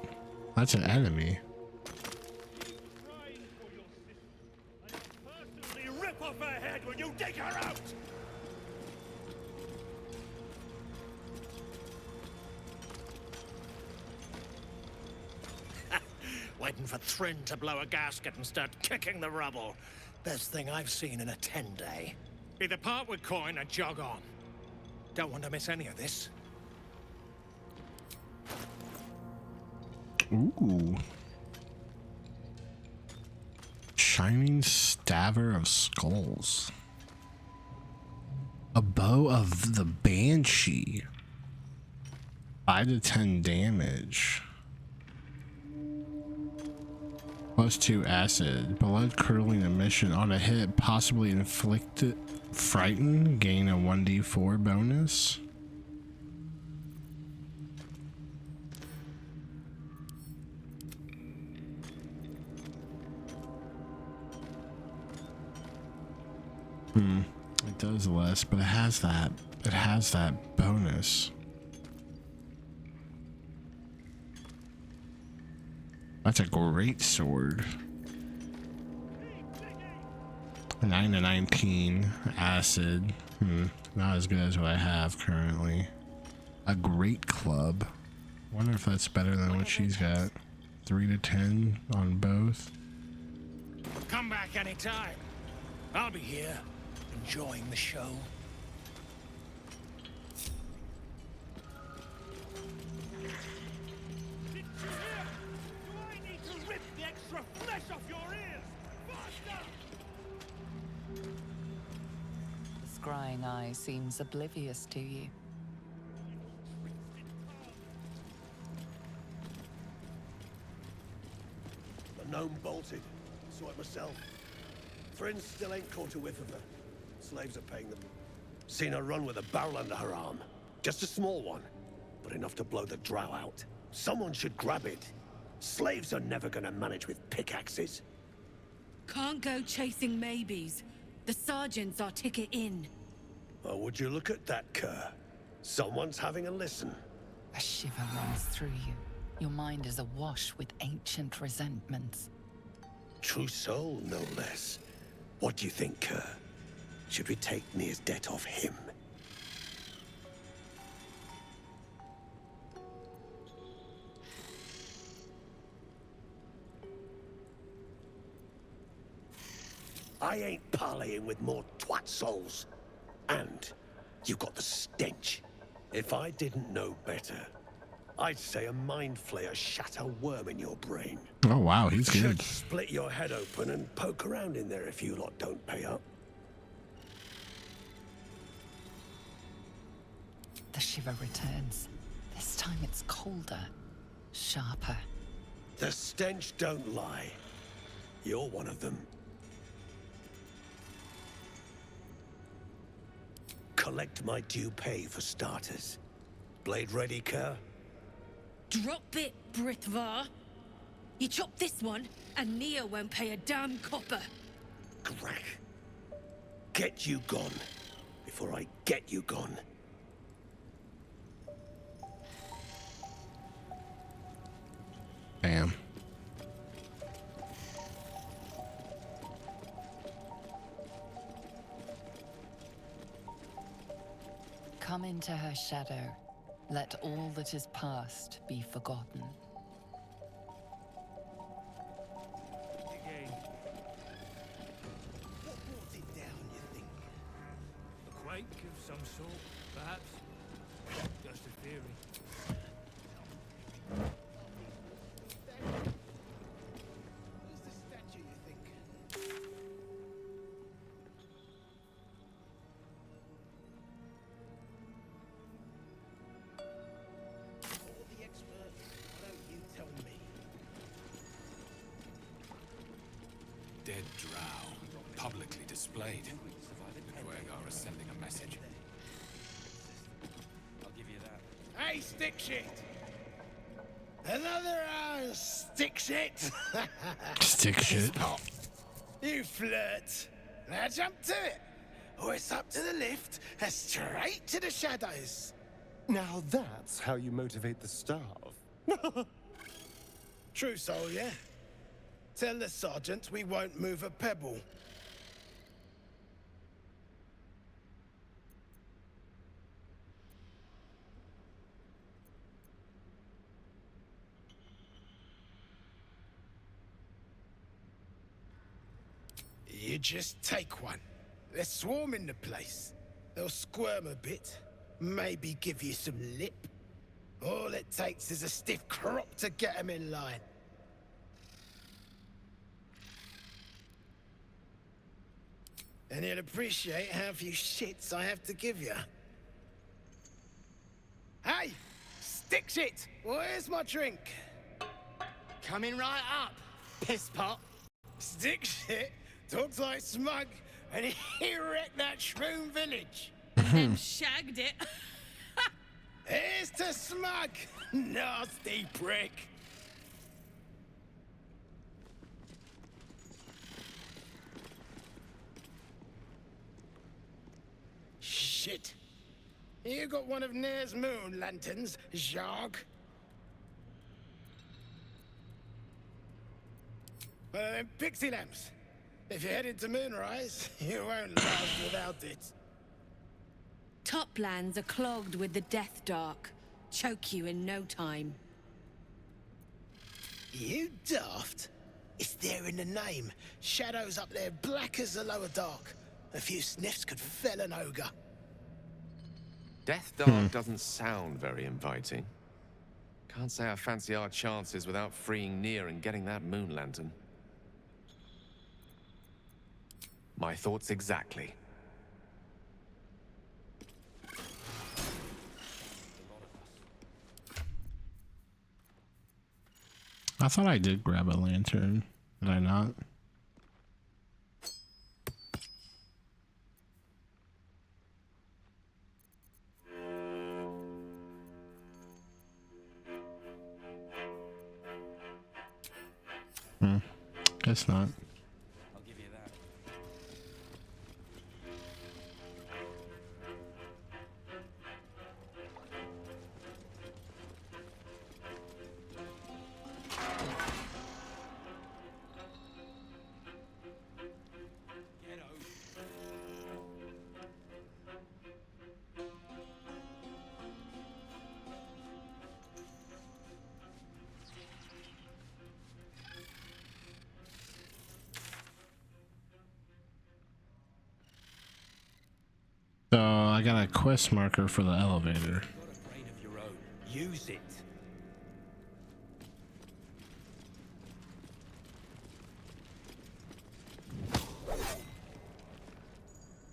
That's an enemy. Rip off her head when you dig her out! Waiting for Thryn to blow a gasket and start kicking the rubble. Best thing I've seen in a 10-day. Either part with coin or jog on. Don't want to miss any of this. Ooh. Shining Staver of Skulls. A bow of the Banshee. 5 to 10 damage. +2 acid. Blood curdling emission on a hit. Possibly inflicted. Frighten. Gain a 1d4 bonus. It does less, but it has that bonus. That's a great sword. 9 to 19 acid. Not as good as what I have currently. A great club. Wonder if that's better than what she's got. 3 to 10 on both. Come back anytime. I'll be here, enjoying the show. Flesh off your ears! Faster! The scrying eye seems oblivious to you. The gnome bolted. Saw it myself. Friends still ain't caught a whiff of her. Slaves are paying them. Seen her run with a barrel under her arm. Just a small one, but enough to blow the drow out. Someone should grab it. Slaves are never gonna manage with pickaxes. Can't go chasing maybes. The sergeant's our ticket in. Oh, would you look at that, Kerr? Someone's having a listen. A shiver runs through you. Your mind is awash with ancient resentments. True soul, no less. What do you think, Kerr? Should we take Nir's debt off him? I ain't parleying with more twat souls. And you got the stench. If I didn't know better, I'd say a mind flayer shat a worm in your brain. Oh wow, he's good. Should split your head open and poke around in there if you lot don't pay up. The shiver returns. This time it's colder, sharper. The stench don't lie. You're one of them. Collect my due pay for starters. Blade ready, Kerr? Drop it, Britvar. You chop this one, and Nir won't pay a damn copper. Crack. Get you gone, before I get you gone. Come into her shadow. Let all that is past be forgotten. Again. What brought it down, you think? A quake of some sort, perhaps? Just a theory. Where's the statue, you think? You're the expert. Why don't you tell me? Dead drow, publicly displayed. Nuegar is sending a message. I'll give you that. Hey, stick shit! Another stick shit! Stick shit. You flirt. Now jump to it. Or it's up to the lift and straight to the shadows. Now that's how you motivate the staff. True soul, yeah? Tell the sergeant we won't move a pebble. You just take one. They're swarming the place. They'll squirm a bit, maybe give you some lip. All it takes is a stiff crop to get them in line. And you'll appreciate how few shits I have to give you. Hey! Stick shit! Where's my drink? Coming right up, piss pot. Stick shit talks like Smug, and he wrecked that shroom village. Then shagged it. Here's to Smug, nasty prick. Shit. You got one of Nair's moon lanterns, Zharg? Pixie lamps. If you're heading to Moonrise, you won't last without it. Toplands are clogged with the Death Dark. Choke you in no time. You daft? It's there in the name. Shadows up there black as the lower dark. A few sniffs could fell an ogre. Death Dark doesn't sound very inviting. Can't say I fancy our chances without freeing Nier and getting that moon lantern. My thoughts exactly. I thought I did grab a lantern. Did I not? Guess not. I'll give you that. Get over. So I got a quest marker for the elevator. Brain of your own. Use it.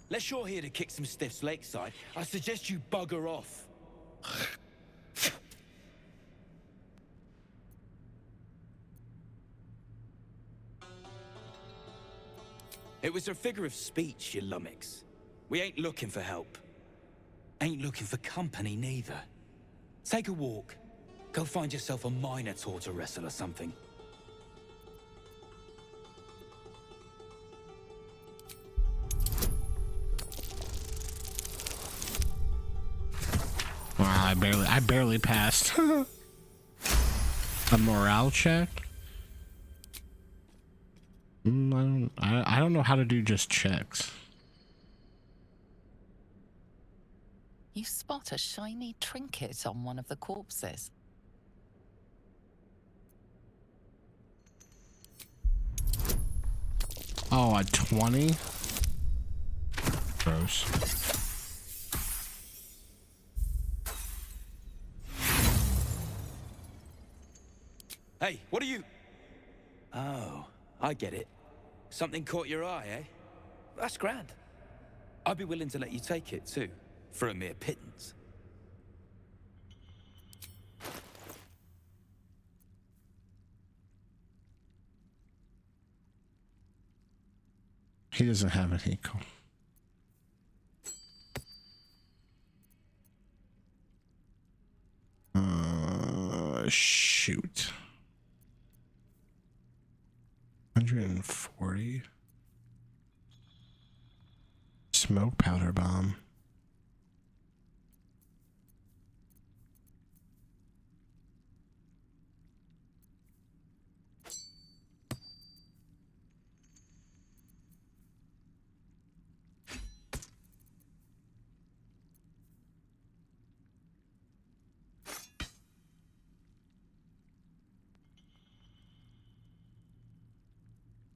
Unless you're here to kick some stiffs lakeside, I suggest you bugger off. It was a figure of speech, you lummox. We ain't looking for help. Ain't looking for company, neither. Take a walk. Go find yourself a minotaur to wrestle or something. Wow, I barely passed. A morale check? I don't know how to do just checks. You spot a shiny trinket on one of the corpses. Oh, a 20? Gross. Hey, what are you... Oh, I get it. Something caught your eye, eh? That's grand. I'd be willing to let you take it, too, for a mere pittance. He doesn't have it, Hiko. Shoot. 140. Smoke powder bomb.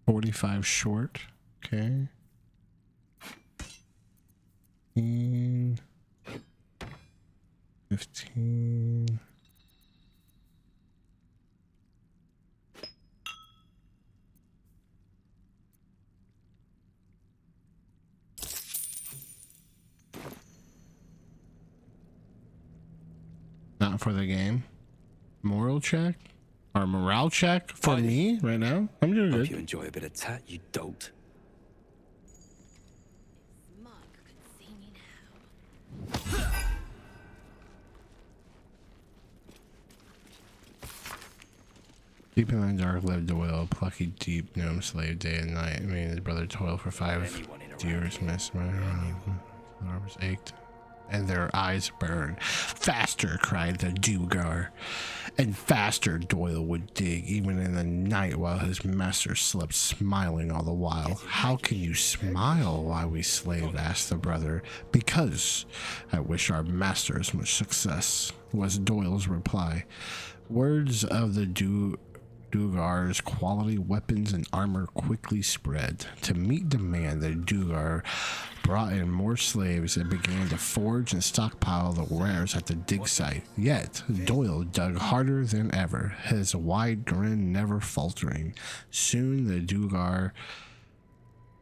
$45 short. Okay. 15. Not for the game. Moral check? Or morale check for me right now? I'm doing good. Hope you enjoy a bit of tat, you dolt. Deep in the dark lived Doyle, plucky deep gnome slave day and night. Me and his brother toiled for 5 years, missed my arms ached, and their eyes burned. Faster, cried the Duergar, and faster Doyle would dig, even in the night while his master slept, smiling all the while. How can you smile while we slave? Asked the brother. Because I wish our masters much success, was Doyle's reply. Words of the Duergar's quality weapons and armor quickly spread. To meet demand, the Duergar brought in more slaves and began to forge and stockpile the wares at the dig site. Yet, Doyle dug harder than ever, his wide grin never faltering. Soon, the Duergar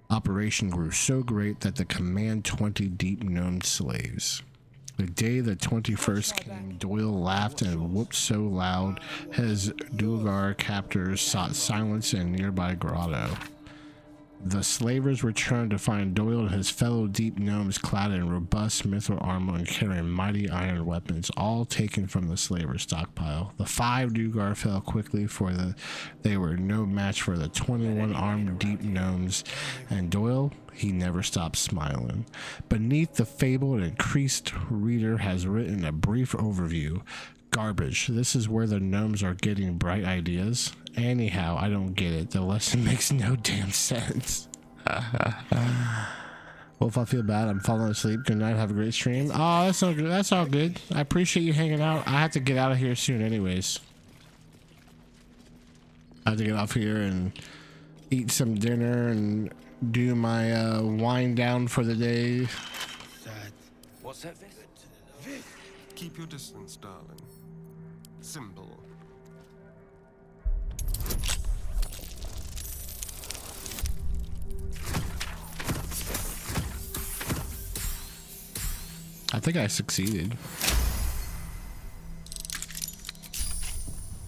operation grew so great that the command 20 deep gnome slaves. The day the 21st came, Doyle laughed and whooped so loud, his Duergar captors sought silence in a nearby grotto. The slavers returned to find Doyle and his fellow deep gnomes clad in robust mithril armor and carrying mighty iron weapons, all taken from the slaver stockpile. The 5 Duergar fell quickly, for they were no match for the 21 armed deep gnomes, and Doyle, he never stopped smiling. Beneath the fable, an increased reader has written a brief overview. Garbage. This is where the gnomes are getting bright ideas. Anyhow, I don't get it. The lesson makes no damn sense. Well, if I feel bad, I'm falling asleep. Good night. Have a great stream. Oh, that's all good. That's all good. I appreciate you hanging out. I have to get out of here soon anyways. I have to get off here and eat some dinner and do my wind down for the day. What's that, Vic? Keep your distance, darling. Simple. I think I succeeded.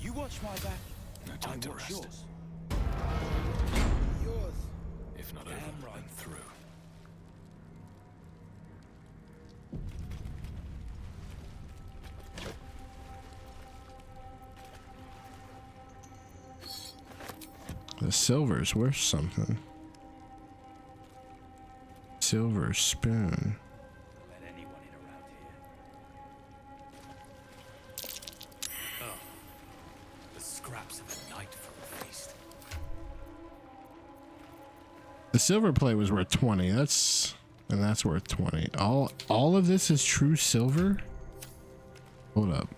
You watch my back. No time to rest. Yours. If not over, then through. The silver's worth something. Silver spoon. Let anyone in around here. Oh, the scraps of a night for a feast. The silver plate was worth 20. That's And that's worth 20. All of this is true silver? Hold up.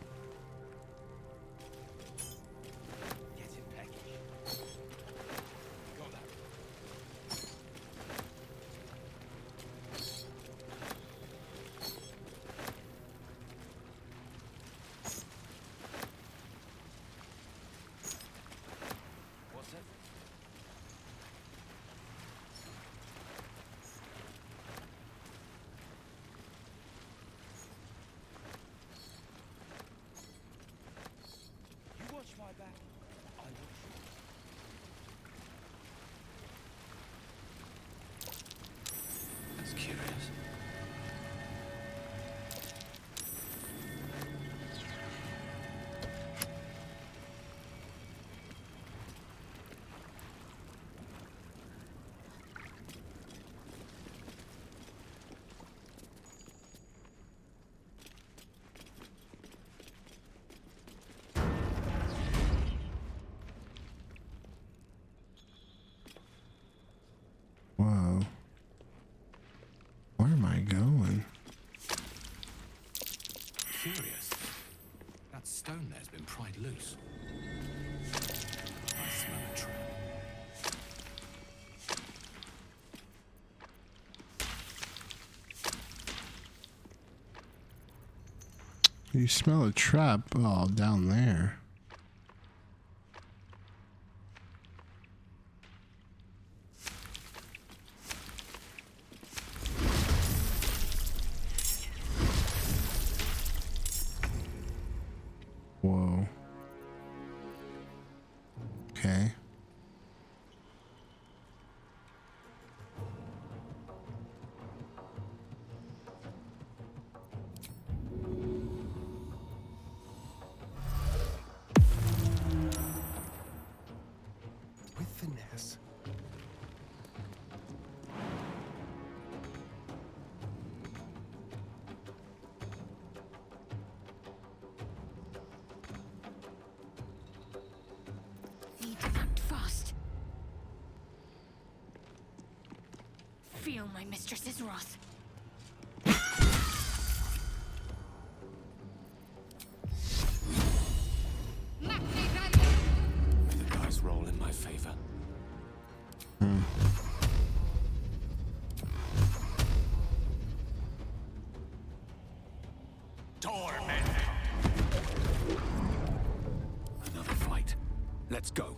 That's curious. Wow. Where am I going? Curious. That stone there's been pried loose. I smell a trap. You smell a trap? Oh, down there. Whoa. Okay. With finesse. Need to act fast. Feel my mistress's wrath. The dice roll in my favor. Torment. Another fight. Let's go.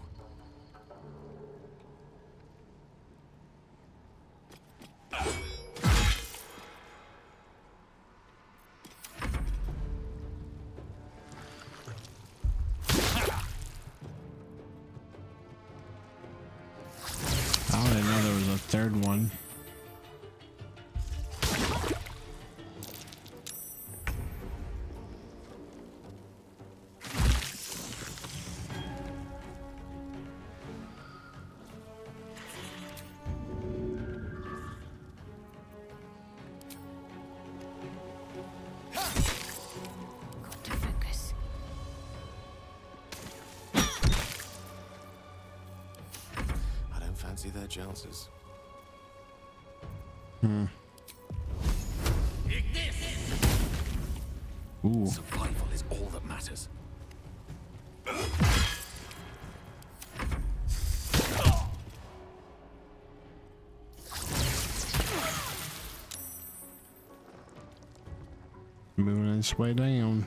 I didn't know there was a third one. Got to focus. I don't fancy their chances. Ooh. Survival is all that matters. Moving its way down.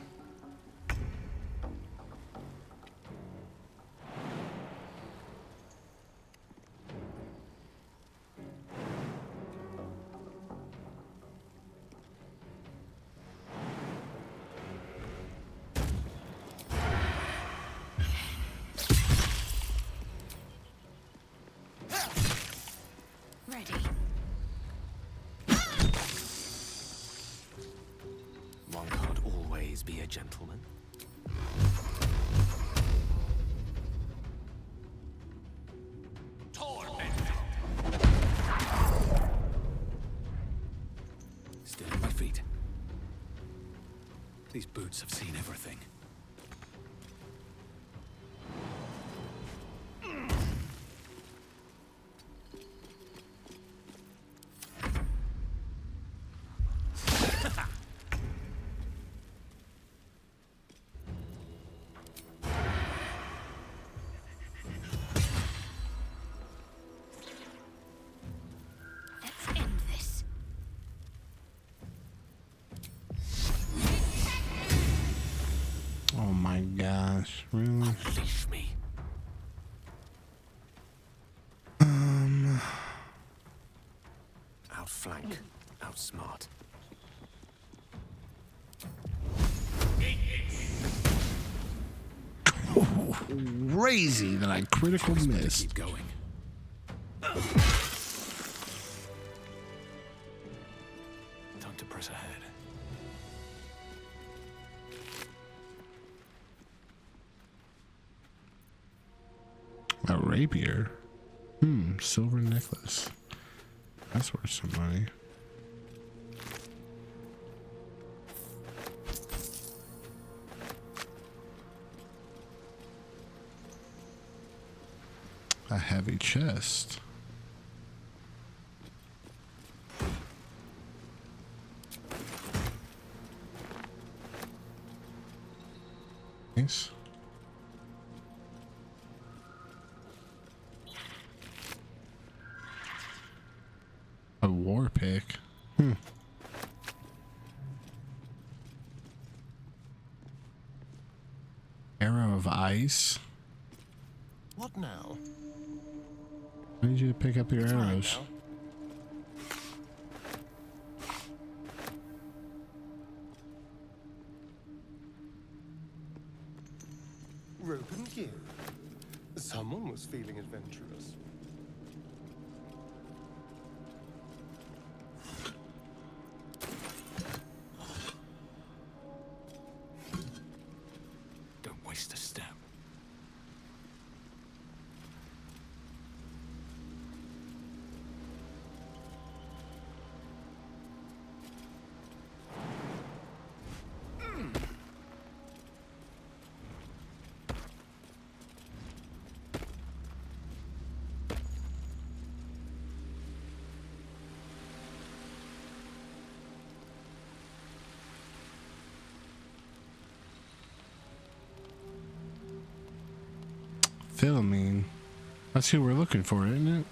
Ready. One can't always be a gentleman. Still on my feet. These boots have seen everything. gosh, really? Unleash me. Outflank, outsmart. Crazy that I critical missed. Keep going. Time to press ahead. A rapier? Silver necklace. That's worth some money. A heavy chest. Nice. A war pick. Arrow of ice. What now? I need you to pick up your arrows. Rope and gear. Someone was feeling adventurous. Don't waste a step. Philomene. That's who we're looking for, isn't it?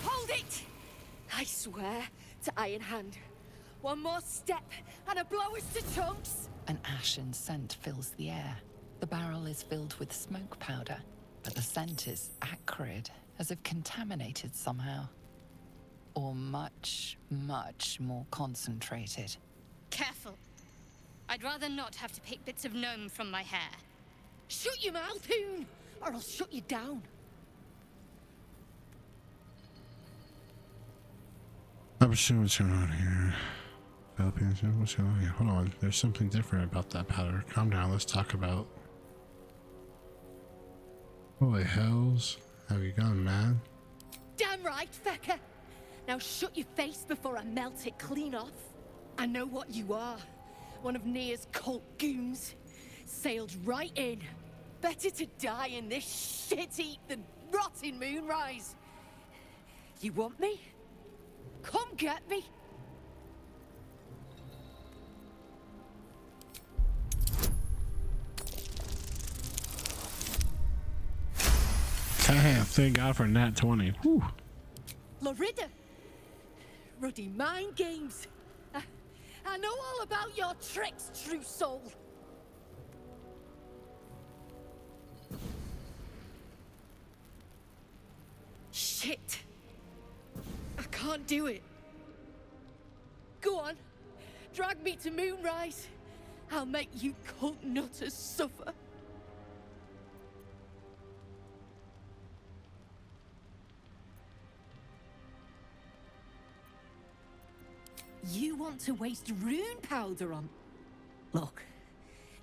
Hold it! I swear to Iron Hand. One more step and a blow us to chunks. An ashen scent fills the air. The barrel is filled with smoke powder, but the scent is acrid, as if contaminated somehow. Or much, much more concentrated. Careful. I'd rather not have to pick bits of gnome from my hair. Shut your mouth, Hoon, or I'll shut you down. I'm assuming what's going on here. Philippines, what's going on here? Hold on. There's something different about that powder. Calm down. Let's talk about. Holy hells. Have you gone mad? Damn right, fecker. Now shut your face before I melt it clean off. I know what you are. One of Nia's cult goons. Sailed right in. Better to die in this shit-eat than rot in Moonrise. You want me? Come get me. Thank God for Nat 20. Whew. Lorida. Ruddy mind games. I know all about your tricks, true soul. Shit. I can't do it. Go on. Drag me to Moonrise. I'll make you cult nutters suffer. You want to waste rune powder on... Look,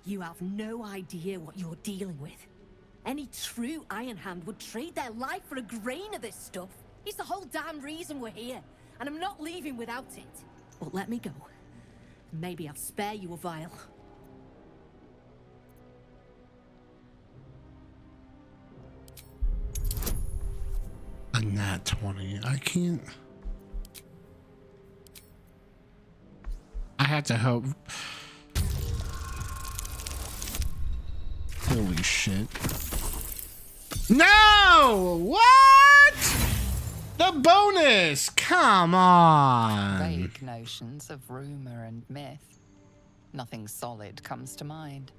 you have no idea what you're dealing with. Any true Iron Hand would trade their life for a grain of this stuff. It's the whole damn reason we're here, and I'm not leaving without it. But let me go. Maybe I'll spare you a vial. A Nat 20. I can't... I have to hope. Holy shit. No! What? The bonus! Come on! Vague notions of rumor and myth. Nothing solid comes to mind.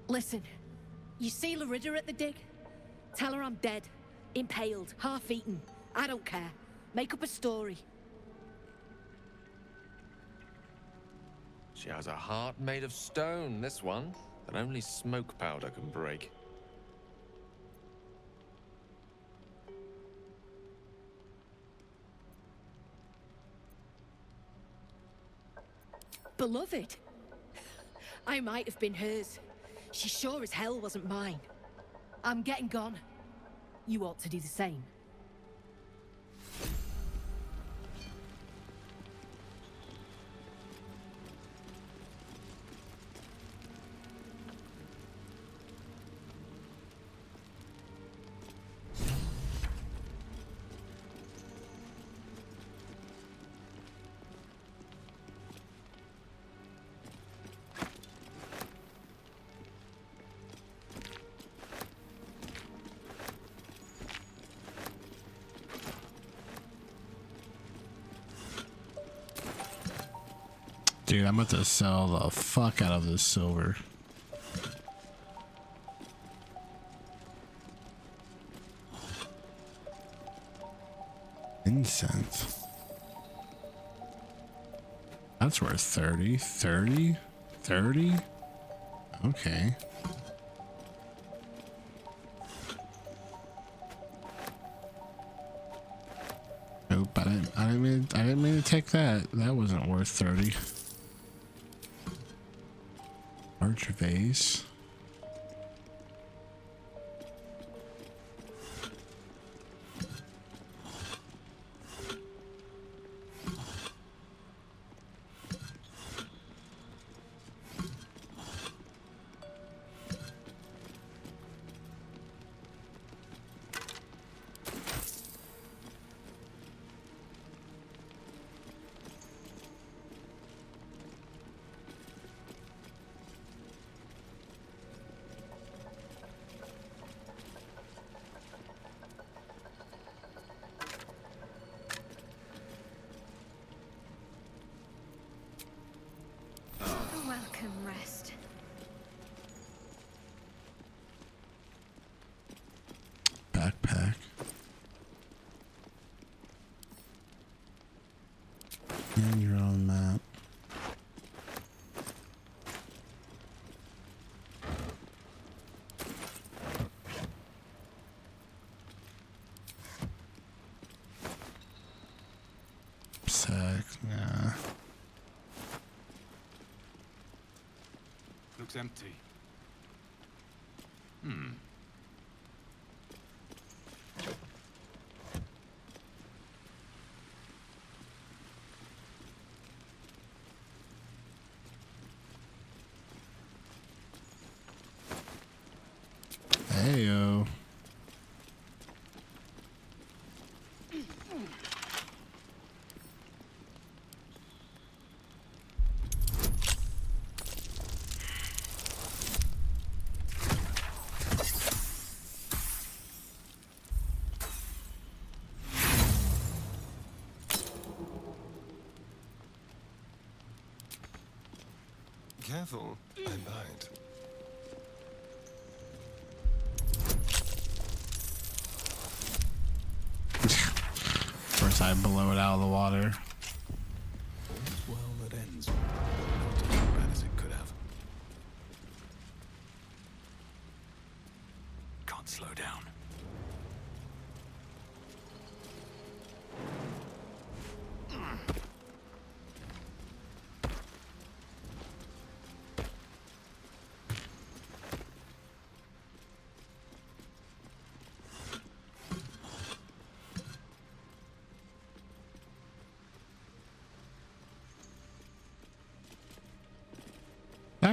Listen, you see Larida at the dig? Tell her I'm dead, impaled, half-eaten. I don't care. Make up a story. She has a heart made of stone, this one, that only smoke powder can break. Beloved? I might have been hers. She sure as hell wasn't mine. I'm getting gone. You ought to do the same. Dude, I'm about to sell the fuck out of this silver. Incense. That's worth 30. 30? 30? Okay. Nope, I didn't mean to take that. That wasn't worth 30. Arch vase. Welcome, rest. Backpack. And your own map. Sack, nah. Looks empty. Heyo. Careful, I bite. First I blow it out of the water. Well, that ends not as bad as it could have. Can't slow down.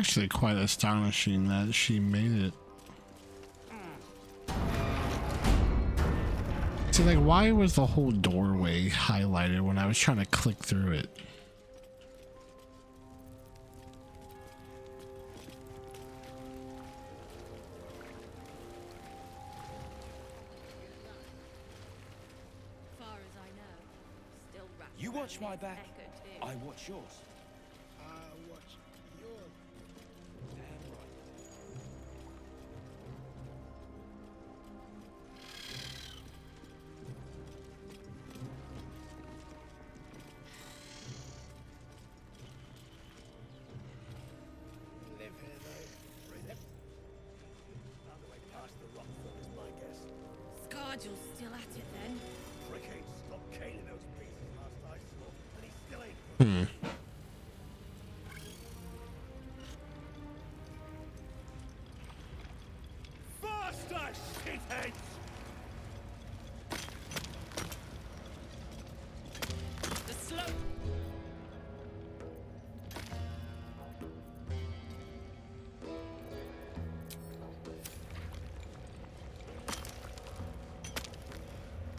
actually quite astonishing that she made it. See, like, why was the whole doorway highlighted when I was trying to click through it? You watch my back, I watch yours. Watch yours. Damn right. Live here, though. Read it. Found a way past the rock fall is my guess. Scargill's still at it then. Prick ain't stopped caning those pieces last I saw, and he still ain't. Faster, shitheads! The slope.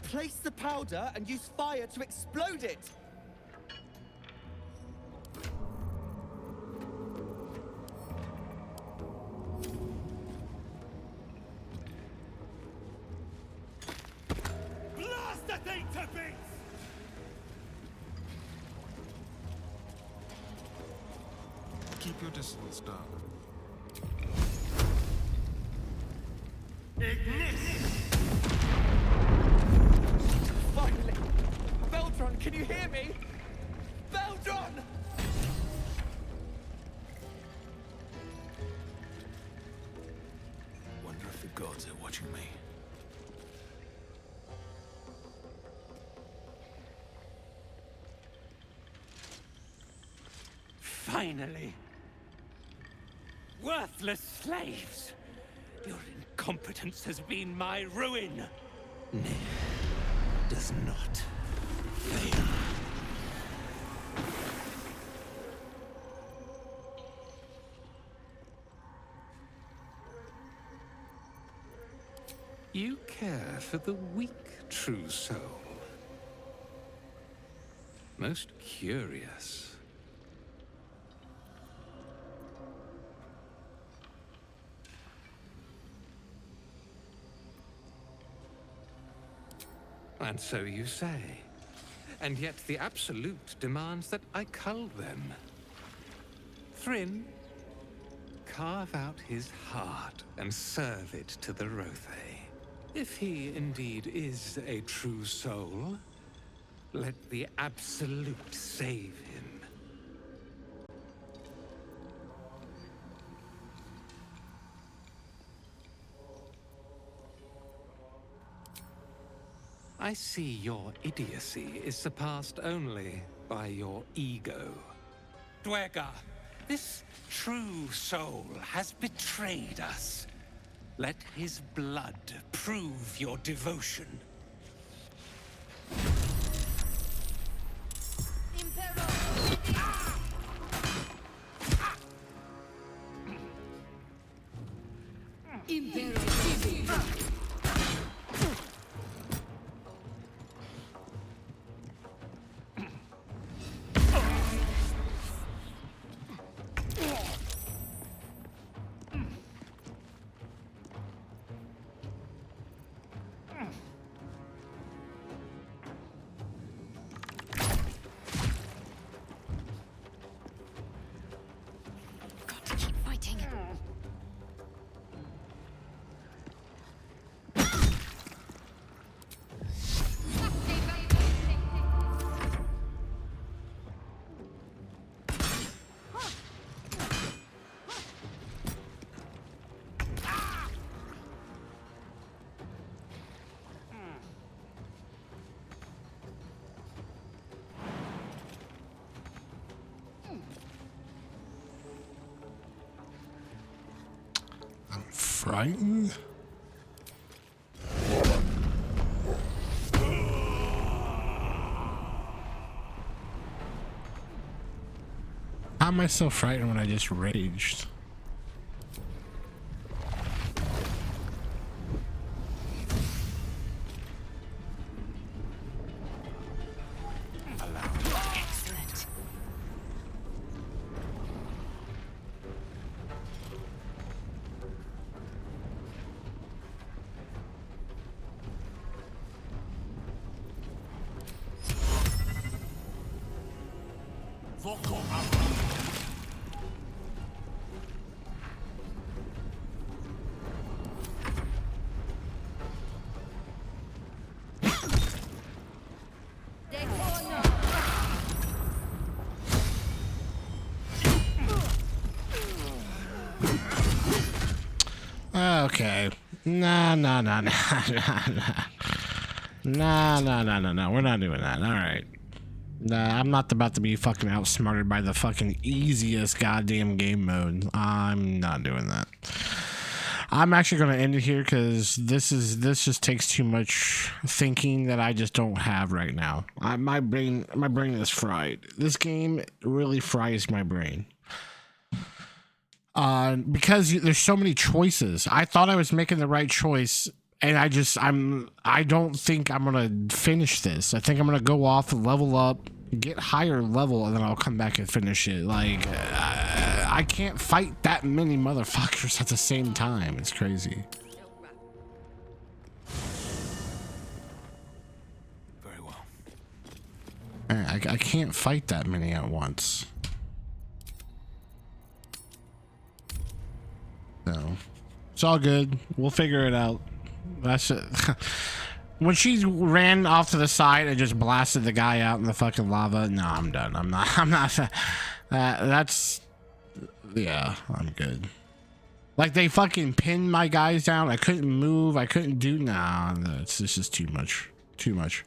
Place the powder and use fire to explode it! Blast the thing to bits! Keep your distance, Dark. Finally! Beldron, can you hear me? Beldron! Wonder if the gods are watching me. Finally! Worthless slaves! Your incompetence has been my ruin! Does not fail. You care for the weak, true soul. Most curious. And so you say. And yet the Absolute demands that I cull them. Thryn, carve out his heart and serve it to the Rothe. If he indeed is a true soul, let the Absolute save him. I see your idiocy is surpassed only by your ego. Dwergar, this true soul has betrayed us. Let his blood prove your devotion. Got to keep fighting. Frightened? How am I so frightened when I just raged? Okay. Nah. Nah. We're not doing that. All right. Nah, I'm not about to be fucking outsmarted by the fucking easiest goddamn game mode. I'm not doing that. I'm actually going to end it here because this just takes too much thinking that I just don't have right now. My brain is fried. This game really fries my brain. Because there's so many choices. I thought I was making the right choice, and I don't think I'm gonna finish this. I think I'm gonna go off, level up, get higher level, and then I'll come back and finish it. Like I can't fight that many motherfuckers at the same time. It's crazy. Very well. I can't fight that many at once. No, it's all good. We'll figure it out. That's it. When she ran off to the side and just blasted the guy out in the fucking lava, no, I'm done. I'm not. That's, yeah, I'm good. Like they fucking pinned my guys down. I couldn't move. I couldn't do. Nah, it's just too much. Too much.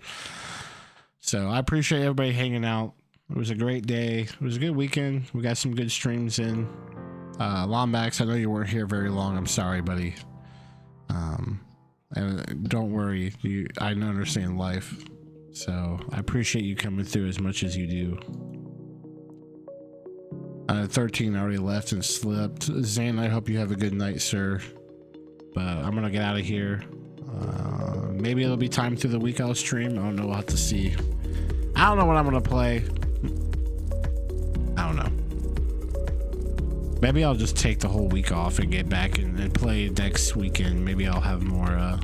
So I appreciate everybody hanging out. It was a great day. It was a good weekend. We got some good streams in. Lombax, I know you weren't here very long. I'm sorry, buddy. And don't worry, I understand life, so I appreciate you coming through as much as you do. 13 already left and slept. Zane, I hope you have a good night, sir. But I'm gonna get out of here. Maybe it'll be time through the week I'll stream. I don't know. We'll have to see. I don't know what I'm gonna play. I don't know. Maybe I'll just take the whole week off and get back and play next weekend. Maybe I'll have more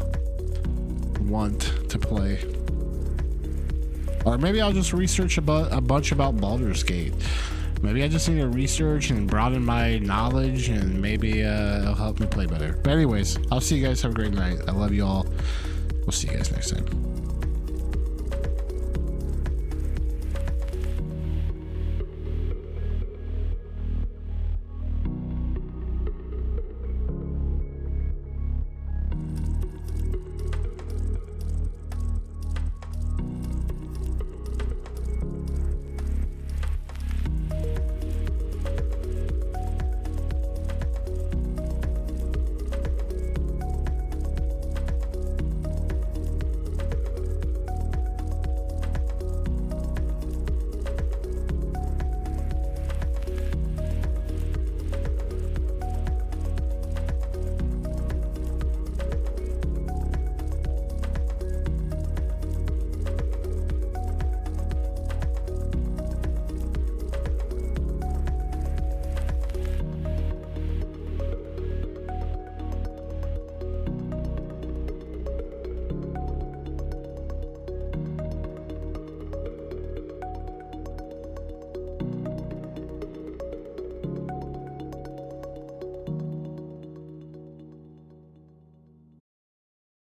want to play. Or maybe I'll just research a bunch about Baldur's Gate. Maybe I just need to research and broaden my knowledge, and maybe it'll help me play better. But anyways, I'll see you guys. Have a great night. I love you all. We'll see you guys next time.